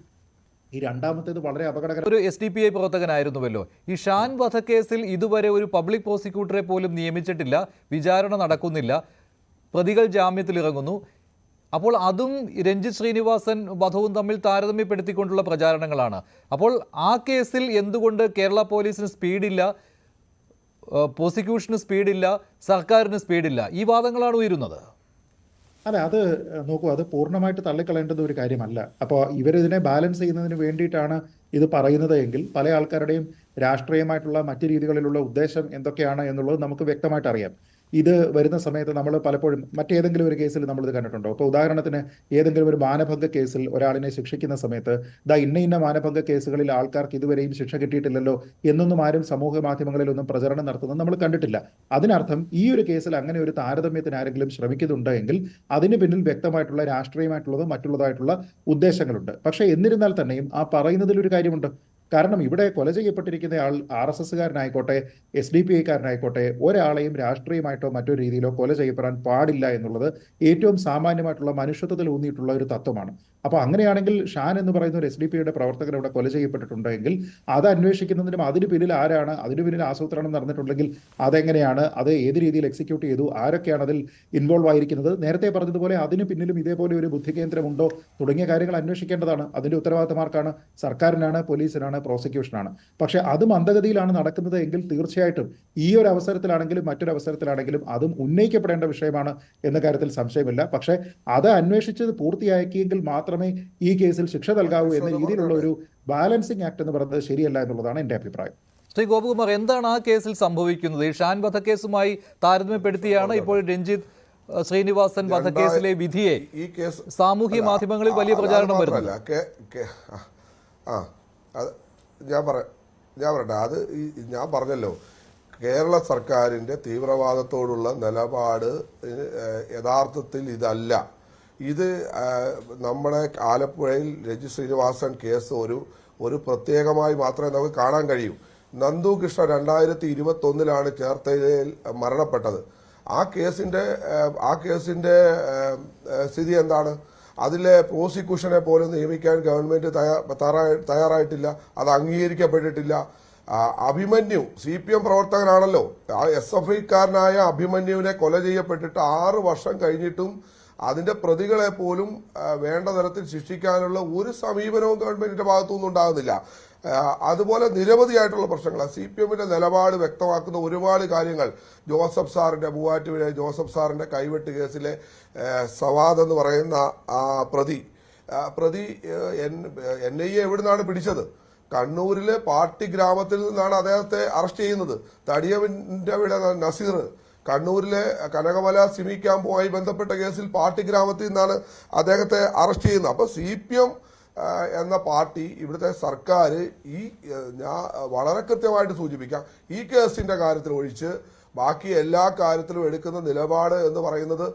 ഈ രണ്ടാമത്തേത് വളരെ അപകടകരം. ഒരു SDPI പ്രവർത്തകനായിരുന്നുവല്ലോ. ഈ ഷാൻ വധക്കേസിൽ ഇതുവരെ ഒരു പബ്ലിക് പ്രോസിക്യൂട്ടറെ പോലും നിയമിച്ചിട്ടില്ല, വിചാരണ നടക്കുന്നില്ല, പ്രതികൾ ജാമ്യത്തിലിറങ്ങുന്നു. അപ്പോൾ അതും രഞ്ജിത്ത് ശ്രീനിവാസൻ വധവും തമ്മിൽ താരതമ്യപ്പെടുത്തിക്കൊണ്ടുള്ള പ്രചാരണങ്ങളാണ്. അപ്പോൾ ആ കേസിൽ എന്തുകൊണ്ട് കേരള പോലീസിന് സ്പീഡില്ല, പ്രോസിക്യൂഷന് സ്പീഡില്ല, സർക്കാരിന് സ്പീഡില്ല? ഈ വാദങ്ങളാണ് ഉയരുന്നത്. അല്ല, അത് നോക്കൂ, അത് പൂർണ്ണമായിട്ട് തള്ളിക്കളയേണ്ടുന്ന ഒരു കാര്യമല്ല. അപ്പോൾ ഇവരിതിനെ ബാലൻസ് ചെയ്യുന്നതിന് വേണ്ടിയിട്ടാണ് ഇത് പറയുന്നത് എങ്കിൽ പല ആൾക്കാരുടെയും രാഷ്ട്രീയമായിട്ടുള്ള മറ്റു രീതികളിലുള്ള ഉദ്ദേശം എന്തൊക്കെയാണ് എന്നുള്ളത് നമുക്ക് വ്യക്തമായിട്ട് അറിയാം. ഇത് വരുന്ന സമയത്ത് നമ്മൾ പലപ്പോഴും മറ്റേതെങ്കിലും ഒരു കേസിൽ നമ്മളിത് കണ്ടിട്ടുണ്ടോ? ഇപ്പോൾ ഉദാഹരണത്തിന് ഏതെങ്കിലും ഒരു മാനഭംഗ കേസിൽ ഒരാളിനെ ശിക്ഷിക്കുന്ന സമയത്ത് ഇന്ന മാനഭംഗ കേസുകളിൽ ആൾക്കാർക്ക് ഇതുവരെയും ശിക്ഷ കിട്ടിയിട്ടില്ലല്ലോ എന്നൊന്നും ആരും സമൂഹ മാധ്യമങ്ങളിലൊന്നും പ്രചരണം നടത്തുന്നത് നമ്മൾ കണ്ടിട്ടില്ല. അതിനർത്ഥം ഈ ഒരു കേസിൽ അങ്ങനെ ഒരു താരതമ്യത്തിന് ആരെങ്കിലും ശ്രമിക്കുന്നുണ്ട് എങ്കിൽ അതിന് പിന്നിൽ വ്യക്തമായിട്ടുള്ള രാഷ്ട്രീയമായിട്ടുള്ളതും മറ്റുള്ളതായിട്ടുള്ള ഉദ്ദേശങ്ങളുണ്ട്. പക്ഷേ എന്നിരുന്നാൽ തന്നെയും ആ പറയുന്നതിലൊരു കാര്യമുണ്ട്. കാരണം ഇവിടെ കൊല ചെയ്യപ്പെട്ടിരിക്കുന്ന ആൾ RSSകാരനായിക്കോട്ടെ SDPIക്കാരനായിക്കോട്ടെ ഒരാളെയും രാഷ്ട്രീയമായിട്ടോ മറ്റൊരു രീതിയിലോ കൊല ചെയ്യപ്പെടാൻ പാടില്ല എന്നുള്ളത് ഏറ്റവും സാമാന്യമായിട്ടുള്ള മനുഷ്യത്വത്തിൽ ഊന്നിയിട്ടുള്ള ഒരു തത്വമാണ്. അപ്പോൾ അങ്ങനെയാണെങ്കിൽ ഷാൻ എന്ന് പറയുന്ന ഒരു SDPIയുടെ പ്രവർത്തകർ ഇവിടെ കൊല ചെയ്യപ്പെട്ടിട്ടുണ്ടെങ്കിൽ അത് അന്വേഷിക്കുന്നതിനും അതിന് പിന്നിൽ ആരാണ്, അതിന് പിന്നിൽ ആസൂത്രണം നടന്നിട്ടുണ്ടെങ്കിൽ അതെങ്ങനെയാണ്, അത് ഏത് രീതിയിൽ എക്സിക്യൂട്ട് ചെയ്തു, ആരൊക്കെയാണ് അതിൽ ഇൻവോൾവ് ആയിരിക്കുന്നത്, നേരത്തെ പറഞ്ഞതുപോലെ അതിന് പിന്നിലും ഇതേപോലെ ഒരു ബുദ്ധികേന്ദ്രമുണ്ടോ തുടങ്ങിയ കാര്യങ്ങൾ അന്വേഷിക്കേണ്ടതാണ്. അതിന്റെ ഉത്തരവാദിത്തമാർക്കാണ്? സർക്കാരിനാണ്, പോലീസിനാണ്, പ്രോസിക്യൂഷനാണ്. പക്ഷെ അത് മന്ദഗതിയിലാണ് നടക്കുന്നത് എങ്കിൽ തീർച്ചയായിട്ടും ഈ ഒരു അവസരത്തിലാണെങ്കിലും മറ്റൊരു അവസരത്തിലാണെങ്കിലും അതും ഉന്നയിക്കപ്പെടേണ്ട വിഷയമാണ് എന്ന കാര്യത്തിൽ സംശയമില്ല. പക്ഷെ അത് അന്വേഷിച്ചത് പൂർത്തിയാക്കിയെങ്കിൽ മാത്രമേ ഈ കേസിൽ ശിക്ഷ നൽകാവൂ എന്ന രീതിയിലുള്ള ഒരു ബാലൻസിംഗ് ആക്ട് എന്ന് പറയുന്നത് ശരിയല്ല എന്നുള്ളതാണ് എൻ്റെ അഭിപ്രായം. ശ്രീ ഗോപകുമാർ, എന്താണ് ആ കേസിൽ സംഭവിക്കുന്നത്? ഈ ഷാൻ വധക്കേസുമായി താരതമ്യപ്പെടുത്തിയാണ് ഇപ്പോൾ രഞ്ജിത്ത് ശ്രീനിവാസൻ വധക്കേസിലെ വിധിയെ സാമൂഹ്യ മാധ്യമങ്ങളിൽ വലിയ പ്രചാരണം വരുന്നത്. ഞാൻ പറയട്ടെ, അത് ഞാൻ പറഞ്ഞല്ലോ, കേരള സർക്കാരിൻ്റെ തീവ്രവാദത്തോടുള്ള നിലപാട് യഥാർത്ഥത്തിൽ ഇതല്ല. ഇത് നമ്മുടെ ആലപ്പുഴയിൽ രഞ്ജിത്ത് ശ്രീനിവാസൻ കേസ് ഒരു പ്രത്യേകമായി മാത്രമേ നമുക്ക് കാണാൻ കഴിയൂ. നന്ദു കൃഷ്ണ 2021 ചേർത്തലയിൽ മരണപ്പെട്ടത്. ആ കേസിന്റെ സ്ഥിതി എന്താണ്? അതിലെ പ്രോസിക്യൂഷനെ പോലും നിയമിക്കാൻ ഗവൺമെന്റ് തയ്യാറായിട്ടില്ല, അത് അംഗീകരിക്കപ്പെട്ടിട്ടില്ല. അഭിമന്യു CPM പ്രവർത്തകനാണല്ലോ. SFIക്കാരനായ അഭിമന്യുവിനെ കൊല ചെയ്യപ്പെട്ടിട്ട് 6 വർഷം കഴിഞ്ഞിട്ടും അതിന്റെ പ്രതികളെ പോലും വേണ്ട തരത്തിൽ ശിക്ഷിക്കാനുള്ള ഒരു സമീപനവും ഗവൺമെന്റിന്റെ ഭാഗത്തുനിന്നും ഉണ്ടാകുന്നില്ല. അതുപോലെ നിരവധിയായിട്ടുള്ള പ്രശ്നങ്ങൾ. CPMന്റെ നിലപാട് വ്യക്തമാക്കുന്ന ഒരുപാട് കാര്യങ്ങൾ. മൂവാറ്റുപുഴ ജോസഫ് സാറിന്റെ കൈവെട്ട് കേസിലെ സവാദ് എന്ന് പറയുന്ന പ്രതി NIA എവിടുന്നാണ് പിടിച്ചത്? കണ്ണൂരിലെ പാട്ടി ഗ്രാമത്തിൽ നിന്നാണ് അദ്ദേഹത്തെ അറസ്റ്റ് ചെയ്യുന്നത്. തടിയവിന്റെ നസീർ കണ്ണൂരിലെ കനകമല സിമി ക്യാമ്പുമായി ബന്ധപ്പെട്ട കേസിൽ പാട്ടി ഗ്രാമത്തിൽ നിന്നാണ് അദ്ദേഹത്തെ അറസ്റ്റ് ചെയ്യുന്നത്. അപ്പോൾ CPM എന്ന പാർട്ടി, ഇവിടുത്തെ സർക്കാർ ഞാൻ വളരെ കൃത്യമായിട്ട് സൂചിപ്പിക്കാം, ഈ കേസിന്റെ കാര്യത്തിൽ ഒഴിച്ച് ബാക്കി എല്ലാ കാര്യത്തിലും എടുക്കുന്ന നിലപാട് എന്ന് പറയുന്നത്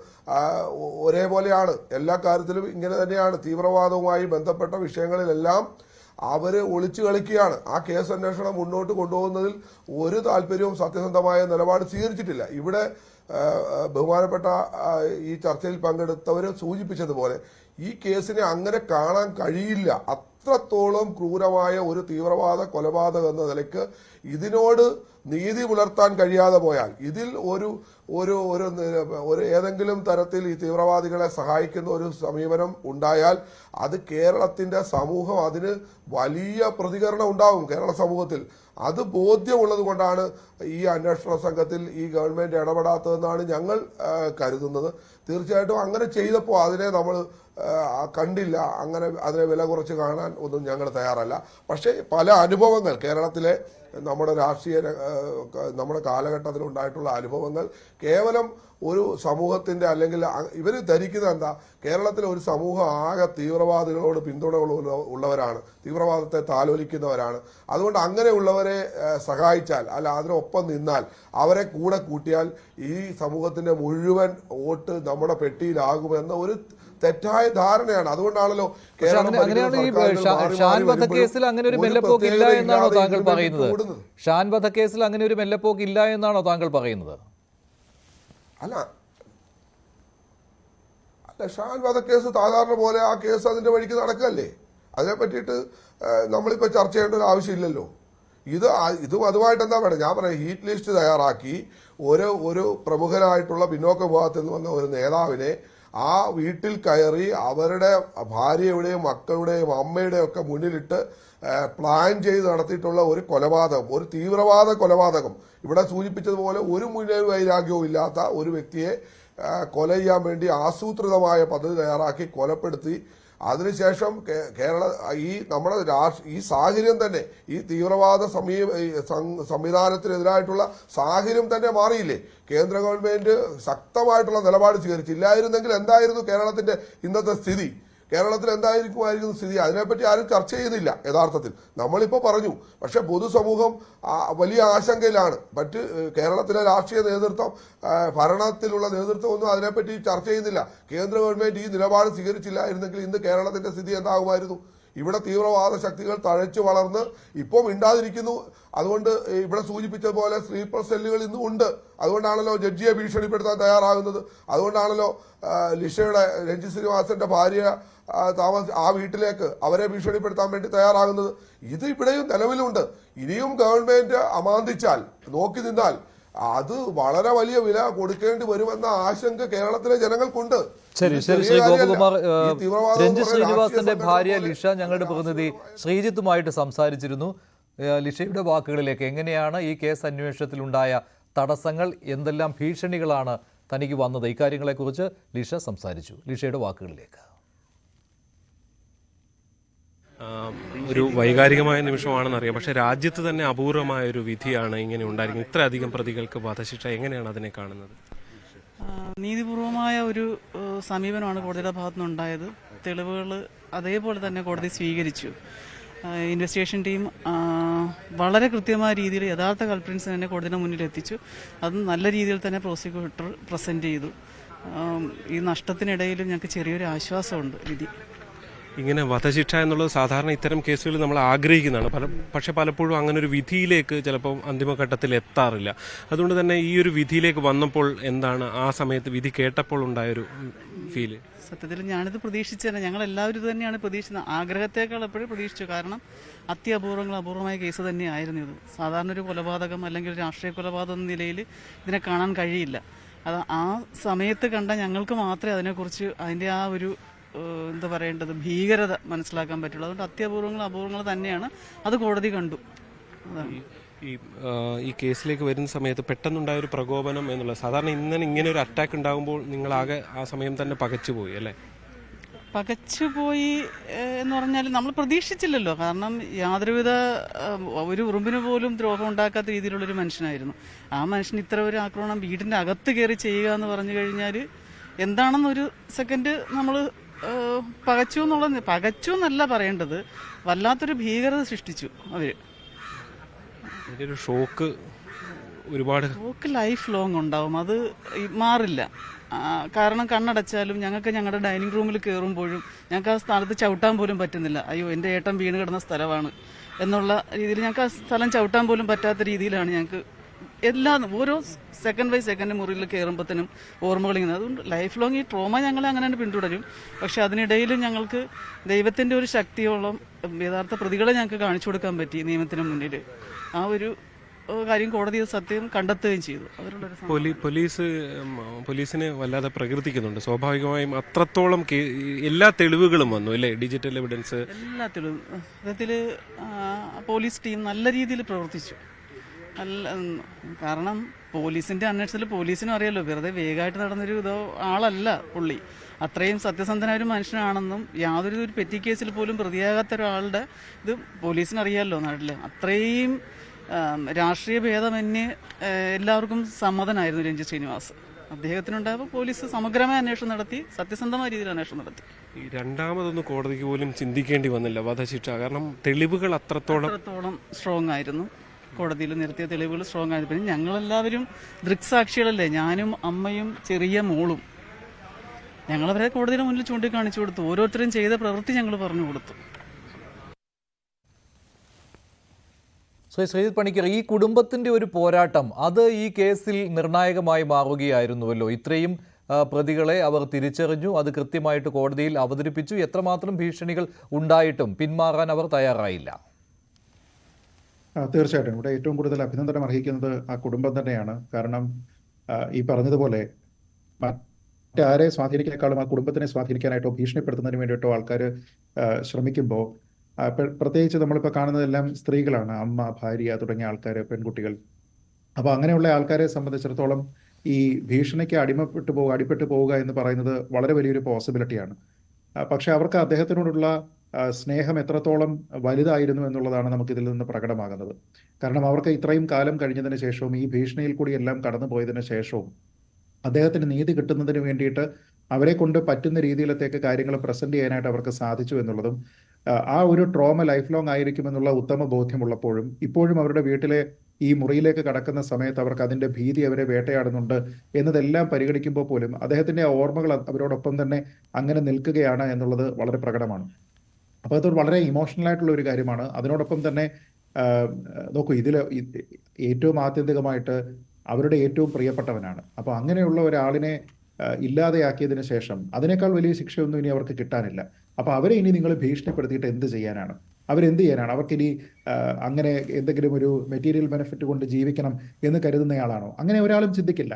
ഒരേപോലെയാണ്. എല്ലാ കാര്യത്തിലും ഇങ്ങനെ തന്നെയാണ്. തീവ്രവാദവുമായി ബന്ധപ്പെട്ട വിഷയങ്ങളിലെല്ലാം അവര് ഒളിച്ചു കളിക്കുകയാണ്. ആ കേസ് അന്വേഷണം മുന്നോട്ട് കൊണ്ടുപോകുന്നതിൽ ഒരു താല്പര്യവും സത്യസന്ധമായ നിലപാട് സ്വീകരിച്ചിട്ടില്ല. ഇവിടെ ബഹുമാനപ്പെട്ട ഈ ചർച്ചയിൽ പങ്കെടുത്തവർ സൂചിപ്പിച്ചതുപോലെ ഈ കേസിനെ അങ്ങനെ കാണാൻ കഴിയില്ല. അത്രത്തോളം ക്രൂരമായ ഒരു തീവ്രവാദ കൊലപാതകം എന്ന നിലയ്ക്ക് ഇതിനോട് നീതി പുലർത്താൻ കഴിയാതെ പോയാൽ, ഇതിൽ ഒരു ഏതെങ്കിലും തരത്തിൽ ഈ തീവ്രവാദികളെ സഹായിക്കുന്ന ഒരു സമീപനം ഉണ്ടായാൽ അത് കേരളത്തിന്റെ സമൂഹം അതിന് വലിയ പ്രതികരണം ഉണ്ടാവും. കേരള സമൂഹത്തിൽ അത് ബോധ്യമുള്ളത് കൊണ്ടാണ് ഈ അന്വേഷണ സംഘത്തിൽ ഈ ഗവൺമെന്റ് ഇടപെടാത്തതെന്നാണ് ഞങ്ങൾ കരുതുന്നത്. തീർച്ചയായിട്ടും അങ്ങനെ ചെയ്തപ്പോൾ അതിനെ നമ്മൾ കണ്ടില്ല, അങ്ങനെ അതിനെ വില കുറച്ച് കാണാൻ ഒന്നും ഞങ്ങൾ തയ്യാറല്ല. പക്ഷേ പല അനുഭവങ്ങൾ കേരളത്തിലെ നമ്മുടെ കാലഘട്ടത്തിൽ ഉണ്ടായിട്ടുള്ള അനുഭവങ്ങൾ കേവലം ഒരു സമൂഹത്തിന്റെ, അല്ലെങ്കിൽ ഇവർ ധരിക്കുന്ന എന്താ, കേരളത്തിലെ ഒരു സമൂഹം ആകെ തീവ്രവാദികളോട് പിന്തുണ ഉള്ളവരാണ്, തീവ്രവാദത്തെ താലോലിക്കുന്നവരാണ്. അതുകൊണ്ട് അങ്ങനെയുള്ളവരെ സഹായിച്ചാൽ, അല്ല അതിനൊപ്പം നിന്നാൽ, അവരെ കൂടെ കൂട്ടിയാൽ ഈ സമൂഹത്തിന്റെ മുഴുവൻ വോട്ട് നമ്മുടെ പെട്ടിയിലാകുമെന്ന ഒരു തെറ്റായ ധാരണയാണ്. അതുകൊണ്ടാണല്ലോ ഷാൻ വധക്കേസിൽ അങ്ങനെ ഒരു മെല്ലപ്പോക്ക് ഇല്ല എന്നാണോ താങ്കൾ പറയുന്നത്? ഷാൻ വധക്കേസിൽ അങ്ങനെ ഒരു മെല്ലപ്പോക്ക് ഇല്ല എന്നാണോ താങ്കൾ പറയുന്നത്? അല്ല, ഷാൻ വധക്കേസ് സാധാരണ പോലെ ആ കേസ് അതിന്റെ വഴിക്ക് നടക്കല്ലേ. അതിനെ പറ്റിയിട്ട് നമ്മളിപ്പോ ചർച്ച ചെയ്യേണ്ട ഒരു ആവശ്യമില്ലല്ലോ. ഇതും അതുമായിട്ട് എന്താ വേണം? ഞാൻ പറയാം, ഹീറ്റ് ലിസ്റ്റ് തയ്യാറാക്കി ഒരു പ്രമുഖനായിട്ടുള്ള പിന്നോക്ക വിഭാഗത്തിൽ നിന്ന് വന്ന ഒരു നേതാവിനെ ആ വീട്ടിൽ കയറി അവരുടെ ഭാര്യയുടെയും മക്കളുടെയും അമ്മയുടെയും ഒക്കെ മുന്നിലിട്ട് പ്ലാൻ ചെയ്ത് നടത്തിയിട്ടുള്ള ഒരു കൊലപാതകം, ഒരു തീവ്രവാദ കൊലപാതകം. ഇവിടെ സൂചിപ്പിച്ചതുപോലെ ഒരു മുന്നേറ്റ വൈരാഗ്യവും ഇല്ലാത്ത ഒരു വ്യക്തിയെ കൊല ചെയ്യാൻ വേണ്ടി ആസൂത്രിതമായ പദ്ധതി തയ്യാറാക്കി കൊലപ്പെടുത്തി. അതിനുശേഷം നമ്മുടെ ഈ സാഹചര്യം തന്നെ, ഈ തീവ്രവാദ സംവിധാനത്തിനെതിരായിട്ടുള്ള സാഹചര്യം തന്നെ മാറിയില്ലേ? കേന്ദ്ര ഗവൺമെന്റ് ശക്തമായിട്ടുള്ള നിലപാട് സ്വീകരിച്ചില്ലായിരുന്നെങ്കിൽ എന്തായിരുന്നു കേരളത്തിന്റെ ഇന്നത്തെ സ്ഥിതി? കേരളത്തിൽ എന്തായിരിക്കുമായിരുന്നു സ്ഥിതി? അതിനെപ്പറ്റി ആരും ചർച്ച ചെയ്യുന്നില്ല. യഥാർത്ഥത്തിൽ നമ്മളിപ്പോൾ പറഞ്ഞു, പക്ഷെ പൊതുസമൂഹം വലിയ ആശങ്കയിലാണ്. കേരളത്തിലെ രാഷ്ട്രീയ നേതൃത്വം, ഭരണത്തിലുള്ള നേതൃത്വം ഒന്നും അതിനെപ്പറ്റി ചർച്ച ചെയ്യുന്നില്ല. കേന്ദ്ര ഗവൺമെന്റ് ഈ നിലപാട് സ്വീകരിച്ചില്ലായിരുന്നെങ്കിൽ ഇന്ന് കേരളത്തിന്റെ സ്ഥിതി എന്താകുമായിരുന്നു? ഇവിടെ തീവ്രവാദ ശക്തികൾ തഴച്ചു വളർന്ന് ഇപ്പോൾ മിണ്ടാതിരിക്കുന്നു. അതുകൊണ്ട് ഇവിടെ സൂചിപ്പിച്ചതുപോലെ സ്ലീപ്പർ സെല്ലുകൾ ഇന്നും ഉണ്ട്. അതുകൊണ്ടാണല്ലോ ജഡ്ജിയെ ഭീഷണിപ്പെടുത്താൻ തയ്യാറാകുന്നത്. അതുകൊണ്ടാണല്ലോ രഞ്ജിത് ശ്രീനിവാസന്റെ ഭാര്യ ആ വീട്ടിലേക്ക് അവരെ ഭീഷണിപ്പെടുത്താൻ വേണ്ടി തയ്യാറാകുന്നത്. ഇത് ഇവിടെയും നിലവിലുണ്ട്. ഇനിയും ഗവൺമെന്റ് അമാന്തിച്ചാൽ, നോക്കി നിന്നാൽ അത് വളരെ വലിയ വില കൊടുക്കേണ്ടി വരുമെന്ന ആശങ്ക കേരളത്തിലെ ജനങ്ങൾക്കുണ്ട്. ശരി ശരി ശ്രീ ഗോപകുമാർ, രഞ്ജിത് ശ്രീനിവാസന്റെ ഭാര്യ ലിഷ ഞങ്ങളുടെ പ്രതിനിധി ശ്രീജിത്തുമായിട്ട് സംസാരിച്ചിരുന്നു. ലിഷയുടെ വാക്കുകളിലേക്ക്, എങ്ങനെയാണ് ഈ കേസ് അന്വേഷണത്തിലുണ്ടായ തടസ്സങ്ങൾ, എന്തെല്ലാം ഭീഷണികളാണ് തനിക്ക് വന്നത്, ഇക്കാര്യങ്ങളെക്കുറിച്ച് ലിഷ സംസാരിച്ചു. ലിഷയുടെ വാക്കുകളിലേക്ക്. ഒരു വൈകാരികമായ നിമിഷമാണെന്നറിയാം, പക്ഷെ രാജ്യത്ത് തന്നെ അപൂർവമായ ഒരു വിധിയാണ് ഇങ്ങനെ ഉണ്ടായിരിക്കുന്നത്. ഇത്രയധികം പ്രതികൾക്ക് വധശിക്ഷ, എങ്ങനെയാണ് അതിനെ കാണുന്നത്? നീതിപൂർവമായ ഒരു സമീപനമാണ് കോടതിയുടെ ഭാഗത്തുനിന്നുണ്ടായത്. തെളിവുകൾ അതേപോലെ തന്നെ കോടതി സ്വീകരിച്ചു. ഇൻവെസ്റ്റിഗേഷൻ ടീം വളരെ കൃത്യമായ രീതിയിൽ യഥാർത്ഥ കൾപ്രിറ്റ്സിനെ തന്നെ കോടതിയുടെ മുന്നിൽ എത്തിച്ചു. അത് നല്ല രീതിയിൽ തന്നെ പ്രോസിക്യൂട്ടർ പ്രസന്റ് ചെയ്തു. ഈ നഷ്ടത്തിനിടയിലും ഞങ്ങൾക്ക് ചെറിയൊരു ആശ്വാസമുണ്ട്. വിധി ഇങ്ങനെ വധശിക്ഷ എന്നുള്ളത് സാധാരണ ഇത്തരം കേസുകൾ നമ്മൾ ആഗ്രഹിക്കുന്നതാണ് പക്ഷെ പലപ്പോഴും അങ്ങനെ ഒരു വിധിയിലേക്ക് ചിലപ്പോൾ അന്തിമഘട്ടത്തിൽ എത്താറില്ല. അതുകൊണ്ട് തന്നെ ഈ ഒരു വിധിയിലേക്ക് വന്നപ്പോൾ എന്താണ് ആ സമയത്ത് വിധി കേട്ടപ്പോൾ ഉണ്ടായൊരു ഫീല്? സത്യത്തിൽ ഞാനിത് പ്രതീക്ഷിച്ചതന്നെ, ഞങ്ങളെല്ലാവരും ഇത് തന്നെയാണ് പ്രതീക്ഷിച്ചത്. ആഗ്രഹത്തേക്കാൾ എപ്പോഴും പ്രതീക്ഷിച്ചു. കാരണം അപൂർവമായ കേസ് തന്നെയായിരുന്നു ഇത്. സാധാരണ ഒരു കൊലപാതകം അല്ലെങ്കിൽ ഒരു രാഷ്ട്രീയ കൊലപാതകം എന്ന നിലയിൽ ഇതിനെ കാണാൻ കഴിയില്ല. അത് ആ സമയത്ത് കണ്ട ഞങ്ങൾക്ക് മാത്രമേ അതിനെക്കുറിച്ച് അതിൻ്റെ ആ ഒരു എന്താ പറയേണ്ടത് ഭീകരത മനസ്സിലാക്കാൻ പറ്റുള്ളൂ. അതുകൊണ്ട് അപൂർവങ്ങൾ തന്നെയാണ്. അത് കോടതി കണ്ടു. അതാണ് ഈ കേസിലേക്ക് വരുന്ന സമയത്ത് പെട്ടെന്നുണ്ടായൊരു പ്രകോപനം എന്നുള്ളത്, സാധാരണ ഇങ്ങനെ ഒരു അറ്റാക്ക് ഉണ്ടാകുമ്പോൾ നിങ്ങളാകെ ആ സമയം തന്നെ പകച്ചുപോയി അല്ലേ? പകച്ചുപോയി എന്ന് പറഞ്ഞാൽ നമ്മൾ പ്രതീക്ഷിച്ചില്ലല്ലോ. കാരണം യാതൊരുവിധ ഒരു ഉറുമ്പിന് പോലും ദ്രോഹം ഉണ്ടാക്കാത്ത രീതിയിലുള്ളൊരു മനുഷ്യനായിരുന്നു. ആ മനുഷ്യൻ ഇത്ര ഒരു ആക്രമണം വീടിൻ്റെ അകത്ത് കയറി ചെയ്യുക എന്ന് പറഞ്ഞു കഴിഞ്ഞാൽ എന്താണെന്നൊരു സെക്കൻഡ് നമ്മൾ പകച്ചു എന്നല്ല പറയേണ്ടത്, വല്ലാത്തൊരു ഭീകരത സൃഷ്ടിച്ചു അവര്. ഒരു ഷോക്ക് ലൈഫ് ലോങ് ഉണ്ടാവും, അത് മാറില്ല. കാരണം കണ്ണടച്ചാലും ഞങ്ങൾക്ക് ഞങ്ങളുടെ ഡൈനിങ് റൂമിൽ കയറുമ്പോഴും ഞങ്ങൾക്ക് ആ സ്ഥലത്ത് ചവിട്ടാൻ പോലും പറ്റുന്നില്ല. അയ്യോ എൻ്റെ ഏട്ടൻ വീണ് കിടന്ന സ്ഥലമാണ് എന്നുള്ള രീതിയിൽ ഞങ്ങൾക്ക് ആ സ്ഥലം ചവിട്ടാൻ പോലും പറ്റാത്ത രീതിയിലാണ് ഞങ്ങൾക്ക് ഓരോ സെക്കൻഡ് ബൈ സെക്കൻഡ് മുറിയിൽ കയറുമ്പോഴത്തേനും ഓർമ്മകൾ ഇങ്ങനെ. അതുകൊണ്ട് ലൈഫ് ലോങ് ഈ ട്രോമ ഞങ്ങളെ അങ്ങനെ തന്നെ പിന്തുടരും. പക്ഷെ അതിനിടയിലും ഞങ്ങൾക്ക് ദൈവത്തിൻ്റെ ഒരു ശക്തിയോളം യഥാർത്ഥ പ്രതികളെ ഞങ്ങൾക്ക് കാണിച്ചു കൊടുക്കാൻ പറ്റി നിയമത്തിന് മുന്നിൽ. ആ ഒരു കാര്യം കോടതി സത്യം കണ്ടെത്തുകയും ചെയ്തു. പോലീസിനെ വല്ലാതെ പ്രകീർത്തിക്കുന്നുണ്ട്. സ്വാഭാവികമായും അത്രത്തോളം എല്ലാ തെളിവുകളും വന്നു അല്ലേ? ഡിജിറ്റൽ എവിഡൻസ് എല്ലാ തെളിവും സത്യത്തിൽ പോലീസ് ടീം നല്ല രീതിയിൽ പ്രവർത്തിച്ചു. കാരണം പോലീസിന്റെ അന്വേഷണത്തിൽ പോലീസിനും അറിയാലോ, വെറുതെ വേഗമായിട്ട് നടന്നൊരു ആളല്ല പുള്ളി. അത്രയും സത്യസന്ധനായ ഒരു മനുഷ്യനാണെന്നും യാതൊരു പെറ്റി കേസിൽ പോലും പ്രതിയാകാത്ത ഒരാളുടെ ഇത് പോലീസിനറിയാമല്ലോ നാട്ടില്. അത്രയും രാഷ്ട്രീയ ഭേദമന്യേ എല്ലാവർക്കും സമ്മതനായിരുന്നു രഞ്ജിത്ത് ശ്രീനിവാസ്. അദ്ദേഹത്തിനുണ്ടായപ്പോൾ പോലീസ് സമഗ്രമായ അന്വേഷണം നടത്തി, സത്യസന്ധമായ രീതിയിൽ അന്വേഷണം നടത്തി. ഈ രണ്ടാമതൊന്നും കോടതിക്ക് പോലും ചിന്തിക്കേണ്ടി വന്നില്ല വധശിക്ഷ, കാരണം തെളിവുകൾ അത്രത്തോളം സ്ട്രോങ് ആയിരുന്നു. കോടതിയിൽ നിർത്തിയ തെളിവുകൾ സ്ട്രോങ് ആയിരുന്നു. പിന്നെ ഞങ്ങളെല്ലാവരും ദൃക്സാക്ഷികളല്ലേ, ഞാനും അമ്മയും ചെറിയ മോളും. ഞങ്ങളവരെ കോടതിയുടെ മുന്നിൽ ചൂണ്ടിക്കാണിച്ചു കൊടുത്തു. ഓരോരുത്തരും ചെയ്ത പ്രവൃത്തി ഞങ്ങൾ പറഞ്ഞു കൊടുത്തു. ശ്രീജിത്ത് പണിക്കർ, ഈ കുടുംബത്തിൻ്റെ ഒരു പോരാട്ടം അത് ഈ കേസിൽ നിർണായകമായി മാറുകയായിരുന്നുവല്ലോ. ഇത്രയും പ്രതികളെ അവർ തിരിച്ചറിഞ്ഞു, അത് കൃത്യമായിട്ട് കോടതിയിൽ അവതരിപ്പിച്ചു. എത്രമാത്രം ഭീഷണികൾ ഉണ്ടായിട്ടും പിന്മാറാൻ അവർ തയ്യാറായില്ല. തീർച്ചയായിട്ടും ഇവിടെ ഏറ്റവും കൂടുതൽ അഭിനന്ദനം അർഹിക്കുന്നത് ആ കുടുംബം തന്നെയാണ്. കാരണം ഈ പറഞ്ഞതുപോലെ മറ്റാരെ സ്വാധീനിക്കാനേക്കാളും ആ കുടുംബത്തിനെ സ്വാധീനിക്കാനായിട്ടോ ഭീഷണിപ്പെടുത്തുന്നതിന് വേണ്ടിയിട്ടോ ആൾക്കാർ ശ്രമിക്കുമ്പോൾ, പ്രത്യേകിച്ച് നമ്മളിപ്പോൾ കാണുന്നതെല്ലാം സ്ത്രീകളാണ്, അമ്മ, ഭാര്യ തുടങ്ങിയ ആൾക്കാർ, പെൺകുട്ടികൾ. അപ്പോൾ അങ്ങനെയുള്ള ആൾക്കാരെ സംബന്ധിച്ചിടത്തോളം ഈ ഭീഷണിക്ക് അടിപ്പെട്ടു പോവുക എന്ന് പറയുന്നത് വളരെ വലിയൊരു പോസിബിലിറ്റിയാണ്. പക്ഷെ അവർക്ക് അദ്ദേഹത്തിനോടുള്ള സ്നേഹം എത്രത്തോളം വലുതായിരുന്നു എന്നുള്ളതാണ് നമുക്കിതിൽ നിന്ന് പ്രകടമാകുന്നത്. കാരണം അവർക്ക് ഇത്രയും കാലം കഴിഞ്ഞതിന് ശേഷവും ഈ ഭീഷണിയിൽ കൂടി എല്ലാം കടന്നു പോയതിനു ശേഷവും അദ്ദേഹത്തിന് നീതി കിട്ടുന്നതിന് വേണ്ടിയിട്ട് അവരെ കൊണ്ട് പറ്റുന്ന രീതിയിലത്തേക്ക് കാര്യങ്ങൾ പ്രസന്റ് ചെയ്യാനായിട്ട് അവർക്ക് സാധിച്ചു എന്നുള്ളതും, ആ ഒരു ട്രോമ ലൈഫ് ലോങ് ആയിരിക്കുമെന്നുള്ള ഉത്തമ ബോധ്യമുള്ളപ്പോഴും ഇപ്പോഴും അവരുടെ വീട്ടിലെ ഈ മുറിയിലേക്ക് കടക്കുന്ന സമയത്ത് അവർക്ക് അതിന്റെ ഭീതി അവരെ വേട്ടയാടുന്നുണ്ട് എന്നതെല്ലാം പരിഗണിക്കുമ്പോൾ പോലും അദ്ദേഹത്തിന്റെ ഓർമ്മകൾ അവരോടൊപ്പം തന്നെ അങ്ങനെ നിൽക്കുകയാണ് എന്നുള്ളത് വളരെ പ്രകടമാണ്. അപ്പോൾ അതൊരു വളരെ ഇമോഷണൽ ആയിട്ടുള്ള ഒരു കാര്യമാണ്. അതിനോടൊപ്പം തന്നെ നോക്കൂ, ഇതിൽ ഏറ്റവും ആത്യന്തികമായിട്ട് അവരുടെ ഏറ്റവും പ്രിയപ്പെട്ടവനാണ്. അപ്പോൾ അങ്ങനെയുള്ള ഒരാളിനെ ഇല്ലാതെയാക്കിയതിന് ശേഷം അതിനേക്കാൾ വലിയ ശിക്ഷയൊന്നും ഇനി അവർക്ക് കിട്ടാനില്ല. അപ്പോൾ അവരെ ഇനി നിങ്ങൾ ഭീഷണിപ്പെടുത്തിയിട്ട് എന്ത് ചെയ്യാനാണ്? അവരെന്ത് ചെയ്യാനാണ്? അവർക്കിനി അങ്ങനെ എന്തെങ്കിലും ഒരു മെറ്റീരിയൽ ബെനിഫിറ്റ് കൊണ്ട് ജീവിക്കണം എന്ന് കരുതുന്നയാളാണോ? അങ്ങനെ ഒരാളും ചിന്തിക്കില്ല.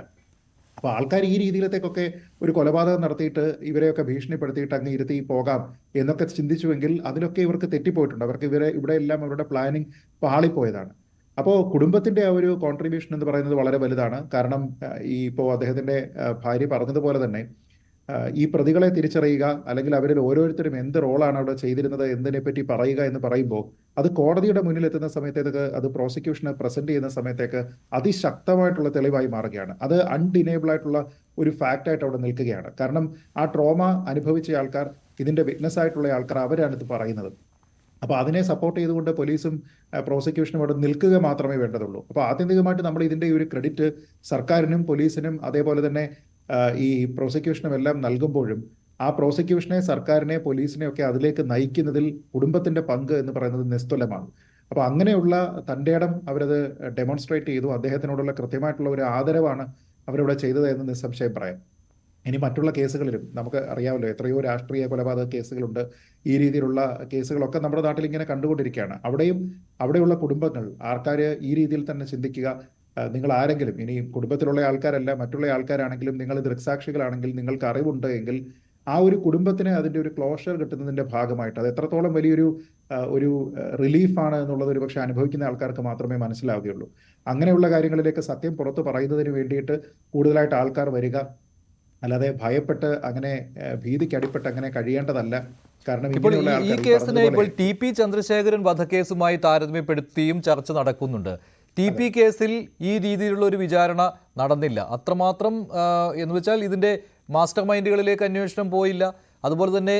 അപ്പോൾ ആൾക്കാർ ഈ രീതിയിലത്തേക്കൊക്കെ ഒരു കൊലപാതകം നടത്തിയിട്ട് ഇവരെയൊക്കെ ഭീഷണിപ്പെടുത്തിയിട്ട് അങ്ങ് ഇരുത്തി പോകാം എന്നൊക്കെ ചിന്തിച്ചുവെങ്കിൽ അതിലൊക്കെ ഇവർക്ക് തെറ്റിപ്പോയിട്ടുണ്ട്. അവർക്ക് ഇവിടെ എല്ലാം അവരുടെ പ്ലാനിങ് പാളിപ്പോയതാണ്. അപ്പോൾ കുടുംബത്തിന്റെ ആ ഒരു കോൺട്രിബ്യൂഷൻ എന്ന് പറയുന്നത് വളരെ വലുതാണ്. കാരണം ഇപ്പോൾ അദ്ദേഹത്തിന്റെ ഭാര്യ പറഞ്ഞതുപോലെ തന്നെ ഈ പ്രതികളെ തിരിച്ചറിയുക, അല്ലെങ്കിൽ അവരിൽ ഓരോരുത്തരും എന്ത് റോളാണ് അവിടെ ചെയ്തിരുന്നത് എന്നതിനെപ്പറ്റി പറയുക എന്ന് പറയുമ്പോൾ അത് കോടതിയുടെ മുന്നിൽ എത്തുന്ന സമയത്തേക്ക്, അത് പ്രോസിക്യൂഷന് പ്രസന്റ് ചെയ്യുന്ന സമയത്തേക്ക് അതിശക്തമായിട്ടുള്ള തെളിവായി മാറുകയാണ്. അത് അൺഡിനേബിൾ ആയിട്ടുള്ള ഒരു ഫാക്റ്റ് ആയിട്ട് അവിടെ നിൽക്കുകയാണ്. കാരണം ആ ട്രോമ അനുഭവിച്ച ആൾക്കാർ, ഇതിന്റെ വിറ്റ്നസ് ആയിട്ടുള്ള ആൾക്കാർ, അവരാണ് ഇത് പറയുന്നത്. അപ്പോൾ അതിനെ സപ്പോർട്ട് ചെയ്തുകൊണ്ട് പോലീസും പ്രോസിക്യൂഷനും അവിടെ നിൽക്കുക മാത്രമേ വേണ്ടതുള്ളൂ. അപ്പോൾ ആത്യന്തികമായിട്ട് നമ്മൾ ഇതിന്റെ ഒരു ക്രെഡിറ്റ് സർക്കാരിനും പോലീസിനും അതേപോലെ തന്നെ ഈ പ്രോസിക്യൂഷനും എല്ലാം നൽകുമ്പോഴും ആ പ്രോസിക്യൂഷനെ, സർക്കാരിനെ, പോലീസിനെ ഒക്കെ അതിലേക്ക് നയിക്കുന്നതിൽ കുടുംബത്തിന്റെ പങ്ക് എന്ന് പറയുന്നത് നിസ്തുലമാണ്. അപ്പോൾ അങ്ങനെയുള്ള തൻ്റെ ഇടം അവരത് ഡെമോൺസ്ട്രേറ്റ് ചെയ്തു. അദ്ദേഹത്തിനോടുള്ള കൃത്യമായിട്ടുള്ള ഒരു ആദരവാണ് അവരിവിടെ ചെയ്തത് എന്ന് നിസ്സംശയം പറയാം. ഇനി മറ്റുള്ള കേസുകളിലും നമുക്ക് അറിയാമല്ലോ, എത്രയോ രാഷ്ട്രീയ കൊലപാതക കേസുകളുണ്ട്. ഈ രീതിയിലുള്ള കേസുകളൊക്കെ നമ്മുടെ നാട്ടിൽ ഇങ്ങനെ കണ്ടുകൊണ്ടിരിക്കുകയാണ്. അവിടെയുള്ള കുടുംബങ്ങൾ, ആൾക്കാർ ഈ രീതിയിൽ തന്നെ ചിന്തിക്കുക. നിങ്ങൾ ആരെങ്കിലും, ഇനി കുടുംബത്തിലുള്ള ആൾക്കാരല്ല, മറ്റുള്ള ആൾക്കാരാണെങ്കിലും, നിങ്ങൾ ദൃക്സാക്ഷികളാണെങ്കിൽ, നിങ്ങൾക്ക് അറിവുണ്ട് എങ്കിൽ ആ ഒരു കുടുംബത്തിന് അതിൻ്റെ ഒരു ക്ലോഷർ കിട്ടുന്നതിൻ്റെ ഭാഗമായിട്ട് അത് എത്രത്തോളം ഒരു റിലീഫാണ് എന്നുള്ളത് ഒരു പക്ഷേ അനുഭവിക്കുന്ന ആൾക്കാർക്ക് മാത്രമേ മനസ്സിലാവുകയുള്ളൂ. അങ്ങനെയുള്ള കാര്യങ്ങളിലേക്ക് സത്യം പുറത്ത് പറയുന്നതിന് വേണ്ടിയിട്ട് കൂടുതലായിട്ട് ആൾക്കാർ വരിക, അല്ലാതെ ഭയപ്പെട്ട് അങ്ങനെ ഭീതിക്കടിപ്പെട്ട് അങ്ങനെ കഴിയേണ്ടതല്ല. കാരണം ഇപ്പോൾ ഈ കേസിനെ ഇപ്പോൾ TP ചന്ദ്രശേഖരൻ വധക്കേസുമായി താരതമ്യപ്പെടുത്തിയും ചർച്ച നടക്കുന്നുണ്ട്. TP കേസിൽ ഈ രീതിയിലുള്ള ഒരു വിചാരണ നടന്നില്ല. അത്രമാത്രം എന്ന് വെച്ചാൽ ഇതിൻ്റെ മാസ്റ്റർ മൈൻഡുകളിലേക്ക് അന്വേഷണം പോയില്ല. അതുപോലെ തന്നെ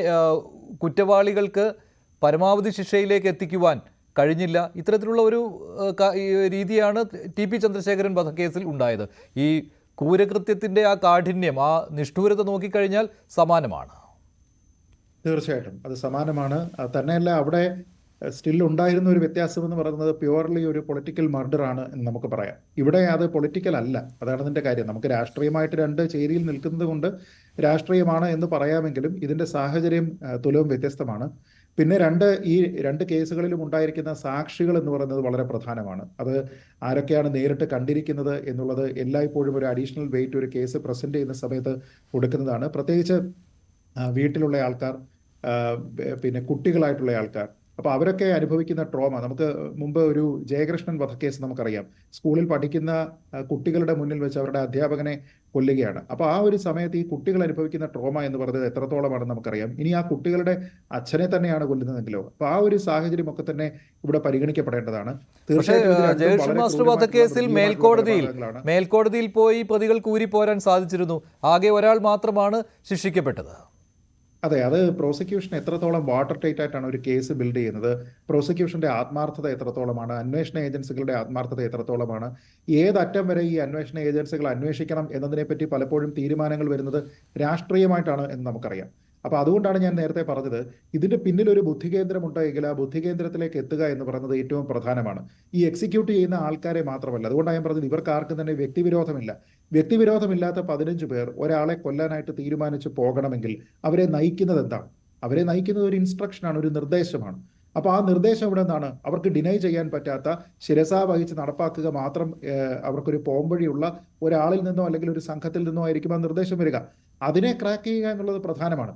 കുറ്റവാളികൾക്ക് പരമാവധി ശിക്ഷയിലേക്ക് എത്തിക്കുവാൻ കഴിഞ്ഞില്ല. ഇത്തരത്തിലുള്ള ഒരു രീതിയാണ് TP ചന്ദ്രശേഖരൻ വധക്കേസിൽ ഉണ്ടായത്. ഈ ക്രൂരകൃത്യത്തിൻ്റെ ആ കാഠിന്യം, ആ നിഷ്ഠൂരത നോക്കിക്കഴിഞ്ഞാൽ സമാനമാണ്. തീർച്ചയായിട്ടും അത് സമാനമാണ്. തന്നെയല്ല, അവിടെ സ്റ്റിൽ ഉണ്ടായിരുന്ന ഒരു വ്യത്യാസം എന്ന് പറയുന്നത് പ്യുവർലി ഒരു പൊളിറ്റിക്കൽ മർഡർ ആണ് എന്ന് നമുക്ക് പറയാം. ഇവിടെ അത് പൊളിറ്റിക്കൽ അല്ല, അതാണ് ഇതിൻ്റെ കാര്യം. നമുക്ക് രാഷ്ട്രീയമായിട്ട് രണ്ട് ചേരിയിൽ നിൽക്കുന്നത് കൊണ്ട് രാഷ്ട്രീയമാണ് എന്ന് പറയാമെങ്കിലും ഇതിൻ്റെ സാഹചര്യം തുലവും വ്യത്യസ്തമാണ്. പിന്നെ ഈ രണ്ട് കേസുകളിലും ഉണ്ടായിരിക്കുന്ന സാക്ഷികൾ എന്ന് പറയുന്നത് വളരെ പ്രധാനമാണ്. അത് ആരൊക്കെയാണ് നേരിട്ട് കണ്ടിരിക്കുന്നത് എന്നുള്ളത് എല്ലായ്പ്പോഴും ഒരു അഡീഷണൽ വെയിറ്റ് ഒരു കേസ് പ്രസന്റ് ചെയ്യുന്ന സമയത്ത് കൊടുക്കുന്നതാണ്. പ്രത്യേകിച്ച് വീട്ടിലുള്ള ആൾക്കാർ, പിന്നെ കുട്ടികളായിട്ടുള്ള ആൾക്കാർ. അപ്പോൾ അവരൊക്കെ അനുഭവിക്കുന്ന ട്രോമ, നമുക്ക് മുമ്പ് ഒരു ജയകൃഷ്ണൻ വധക്കേസ് നമുക്കറിയാം. സ്കൂളിൽ പഠിക്കുന്ന കുട്ടികളുടെ മുന്നിൽ വെച്ച് അവരുടെ അധ്യാപകനെ കൊല്ലുകയാണ്. അപ്പോൾ ആ ഒരു സമയത്ത് ഈ കുട്ടികൾ അനുഭവിക്കുന്ന ട്രോമ എന്ന് പറയുന്നത് എത്രത്തോളമാണെന്ന് നമുക്കറിയാം. ഇനി ആ കുട്ടികളുടെ അച്ഛനെ തന്നെയാണ് കൊല്ലുന്നതെങ്കിലോ, അപ്പോൾ ആ ഒരു സാഹചര്യം ഒക്കെ തന്നെ ഇവിടെ പരിഗണിക്കപ്പെടേണ്ടതാണ്. ജയകൃഷ്ണൻ മാസ്റ്റർ വധക്കേസിൽ മേൽക്കോടതിയിൽ പോയി പ്രതികൾ കൂരിപ്പോരാൻ സാധിച്ചിരുന്നു. ആകെ ഒരാൾ മാത്രമാണ് ശിക്ഷിക്കപ്പെട്ടത്. അതെ, അത് പ്രോസിക്യൂഷൻ എത്രത്തോളം വാട്ടർ ടൈറ്റ് ആയിട്ടാണ് ഒരു കേസ് ബിൽഡ് ചെയ്യുന്നത്, പ്രോസിക്യൂഷന്റെ ആത്മാർത്ഥത എത്രത്തോളമാണ്, അന്വേഷണ ഏജൻസികളുടെ ആത്മാർത്ഥത എത്രത്തോളമാണ്, ഏതറ്റം വരെ ഈ അന്വേഷണ ഏജൻസികൾ അന്വേഷിക്കണം എന്നതിനെപ്പറ്റി പലപ്പോഴും തീരുമാനങ്ങൾ വരുന്നത് രാഷ്ട്രീയമായിട്ടാണ് എന്ന് നമുക്കറിയാം. അപ്പോൾ അതുകൊണ്ടാണ് ഞാൻ നേരത്തെ പറഞ്ഞത്, ഇതിന്റെ പിന്നിൽ ഒരു ബുദ്ധികേന്ദ്രം ഉണ്ടെങ്കിൽ ആ ബുദ്ധികേന്ദ്രത്തിലേക്ക് എത്തുക എന്ന് പറയുന്നത് ഏറ്റവും പ്രധാനമാണ്. ഈ എക്സിക്യൂട്ട് ചെയ്യുന്ന ആൾക്കാരെ മാത്രമല്ല, അതുകൊണ്ടാണ് ഞാൻ പറഞ്ഞത് ഇവർക്ക് ആർക്കും തന്നെ വ്യക്തിവിരോധമില്ലാത്ത 15 പേർ ഒരാളെ കൊല്ലാനായിട്ട് തീരുമാനിച്ച് പോകണമെങ്കിൽ അവരെ നയിക്കുന്നത് എന്താണ്? അവരെ നയിക്കുന്നത് ഒരു ഇൻസ്ട്രക്ഷനാണ്, ഒരു നിർദ്ദേശമാണ്. അപ്പോൾ ആ നിർദ്ദേശം ഇവിടെ നിന്നാണ്? അവർക്ക് ഡിനൈ ചെയ്യാൻ പറ്റാത്ത, ശിരസാ വഹിച്ച് നടപ്പാക്കുക മാത്രം അവർക്കൊരു പോംവഴിയുള്ള ഒരാളിൽ നിന്നോ അല്ലെങ്കിൽ ഒരു സംഘത്തിൽ നിന്നോ ആയിരിക്കും ആ നിർദ്ദേശം വരിക. അതിനെ ക്രാക്ക് ചെയ്യുക എന്നുള്ളത് പ്രധാനമാണ്.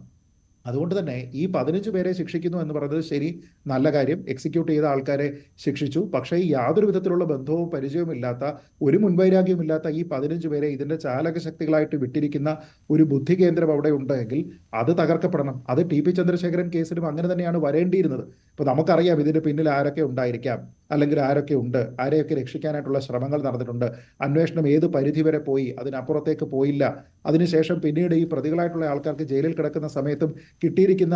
അതുകൊണ്ട് തന്നെ ഈ 15 പേരെ ശിക്ഷിക്കുന്നു എന്ന് പറയുന്നത് ശരി, നല്ല കാര്യം. എക്സിക്യൂട്ട് ചെയ്ത ആൾക്കാരെ ശിക്ഷിച്ചു. പക്ഷേ യാതൊരു വിധത്തിലുള്ള ബന്ധവും പരിചയവും ഇല്ലാത്ത, ഒരു മുൻവൈരാഗ്യവും ഇല്ലാത്ത ഈ 15 പേരെ ഇതിന്റെ ചാലകശക്തികളായിട്ട് വിട്ടിരിക്കുന്ന ഒരു ബുദ്ധികേന്ദ്രം അവിടെ ഉണ്ടെങ്കിൽ അത് തകർക്കപ്പെടണം. അത് TP ചന്ദ്രശേഖരൻ കേസിലും അങ്ങനെ തന്നെയാണ് വരേണ്ടിയിരുന്നത്. ഇപ്പൊ നമുക്കറിയാം ഇതിന്റെ പിന്നിൽ ആരൊക്കെ ഉണ്ടായിരിക്കാം, അല്ലെങ്കിൽ ആരൊക്കെ ഉണ്ട്, ആരെയൊക്കെ രക്ഷിക്കാനായിട്ടുള്ള ശ്രമങ്ങൾ നടന്നിട്ടുണ്ട്, അന്വേഷണം ഏത് പരിധി വരെ പോയി, അതിനപ്പുറത്തേക്ക് പോയില്ല. അതിനുശേഷം പിന്നീട് ഈ പ്രതികളായിട്ടുള്ള ആൾക്കാർക്ക് ജയിലിൽ കിടക്കുന്ന സമയത്തും കിട്ടിയിരിക്കുന്ന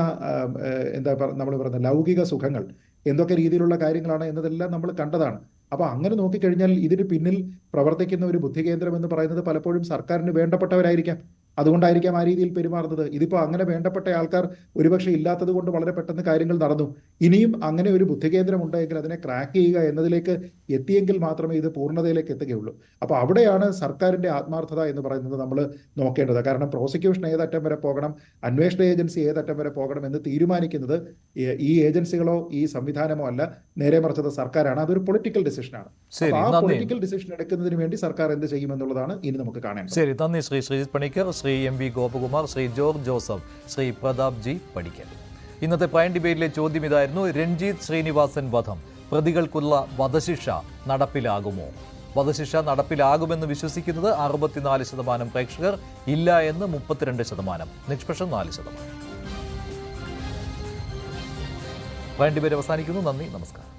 നമ്മൾ പറയുന്ന ലൗകിക സുഖങ്ങൾ എന്തൊക്കെ രീതിയിലുള്ള കാര്യങ്ങളാണ് എന്നതെല്ലാം നമ്മൾ കണ്ടതാണ്. അപ്പൊ അങ്ങനെ നോക്കിക്കഴിഞ്ഞാൽ ഇതിന് പിന്നിൽ പ്രവർത്തിക്കുന്ന ഒരു ബുദ്ധികേന്ദ്രം എന്ന് പറയുന്നത് പലപ്പോഴും സർക്കാരിന് വേണ്ടപ്പെട്ടവരായിരിക്കാം. അതുകൊണ്ടായിരിക്കാം ആ രീതിയിൽ പെരുമാറുന്നത്. ഇതിപ്പോൾ അങ്ങനെ വേണ്ടപ്പെട്ട ആൾക്കാർ ഒരുപക്ഷെ ഇല്ലാത്തത് കൊണ്ട് വളരെ പെട്ടെന്ന് കാര്യങ്ങൾ നടന്നു. ഇനിയും അങ്ങനെ ഒരു ബുദ്ധികേന്ദ്രം ഉണ്ടെങ്കിൽ അതിനെ ക്രാക്ക് ചെയ്യുക എന്നതിലേക്ക് എത്തിയെങ്കിൽ മാത്രമേ ഇത് പൂർണ്ണതയിലേക്ക് എത്തുകയുള്ളൂ. അപ്പോൾ അവിടെയാണ് സർക്കാരിന്റെ ആത്മാർത്ഥത എന്ന് പറയുന്നത് നമ്മൾ നോക്കേണ്ടത്. കാരണം പ്രോസിക്യൂഷൻ ഏതറ്റം വരെ പോകണം, അന്വേഷണ ഏജൻസി ഏതറ്റം വരെ പോകണം എന്ന് തീരുമാനിക്കുന്നത് ഈ ഏജൻസികളോ ഈ സംവിധാനമോ അല്ല, നേരെ മറിച്ചത് സർക്കാരാണ്. അതൊരു പൊളിറ്റിക്കൽ ഡിസിഷനാണ്. ആ പൊളിറ്റിക്കൽ ഡിസിഷൻ എടുക്കുന്നതിന് വേണ്ടി സർക്കാർ എന്ത് ചെയ്യുമെന്നുള്ളതാണ് ഇനി നമുക്ക് കാണേണ്ടത്. ശരി, നന്ദി Shri Sreejith Panicker, Shri MV Gopakumar, Shri George Joseph, Shri Pratap G Padikkal. ഇന്നത്തെ പ്രൈം ഡിബേറ്റിലെ ചോദ്യം ഇതായിരുന്നു: രൺജീത് ശ്രീനിവാസൻ വധം, പ്രതികൾക്കുള്ള വധശിക്ഷ നടപ്പിലാകുമോ? വധശിക്ഷ നടപ്പിലാകുമെന്ന് വിശ്വസിക്കുന്നത് 64% പ്രേക്ഷകർ, ഇല്ല എന്ന് 32%, നിഷ്പക്ഷം 4%. പ്രൈം ഡിബേറ്റ് അവസാനിക്കുന്നു. നന്ദി, നമസ്കാരം.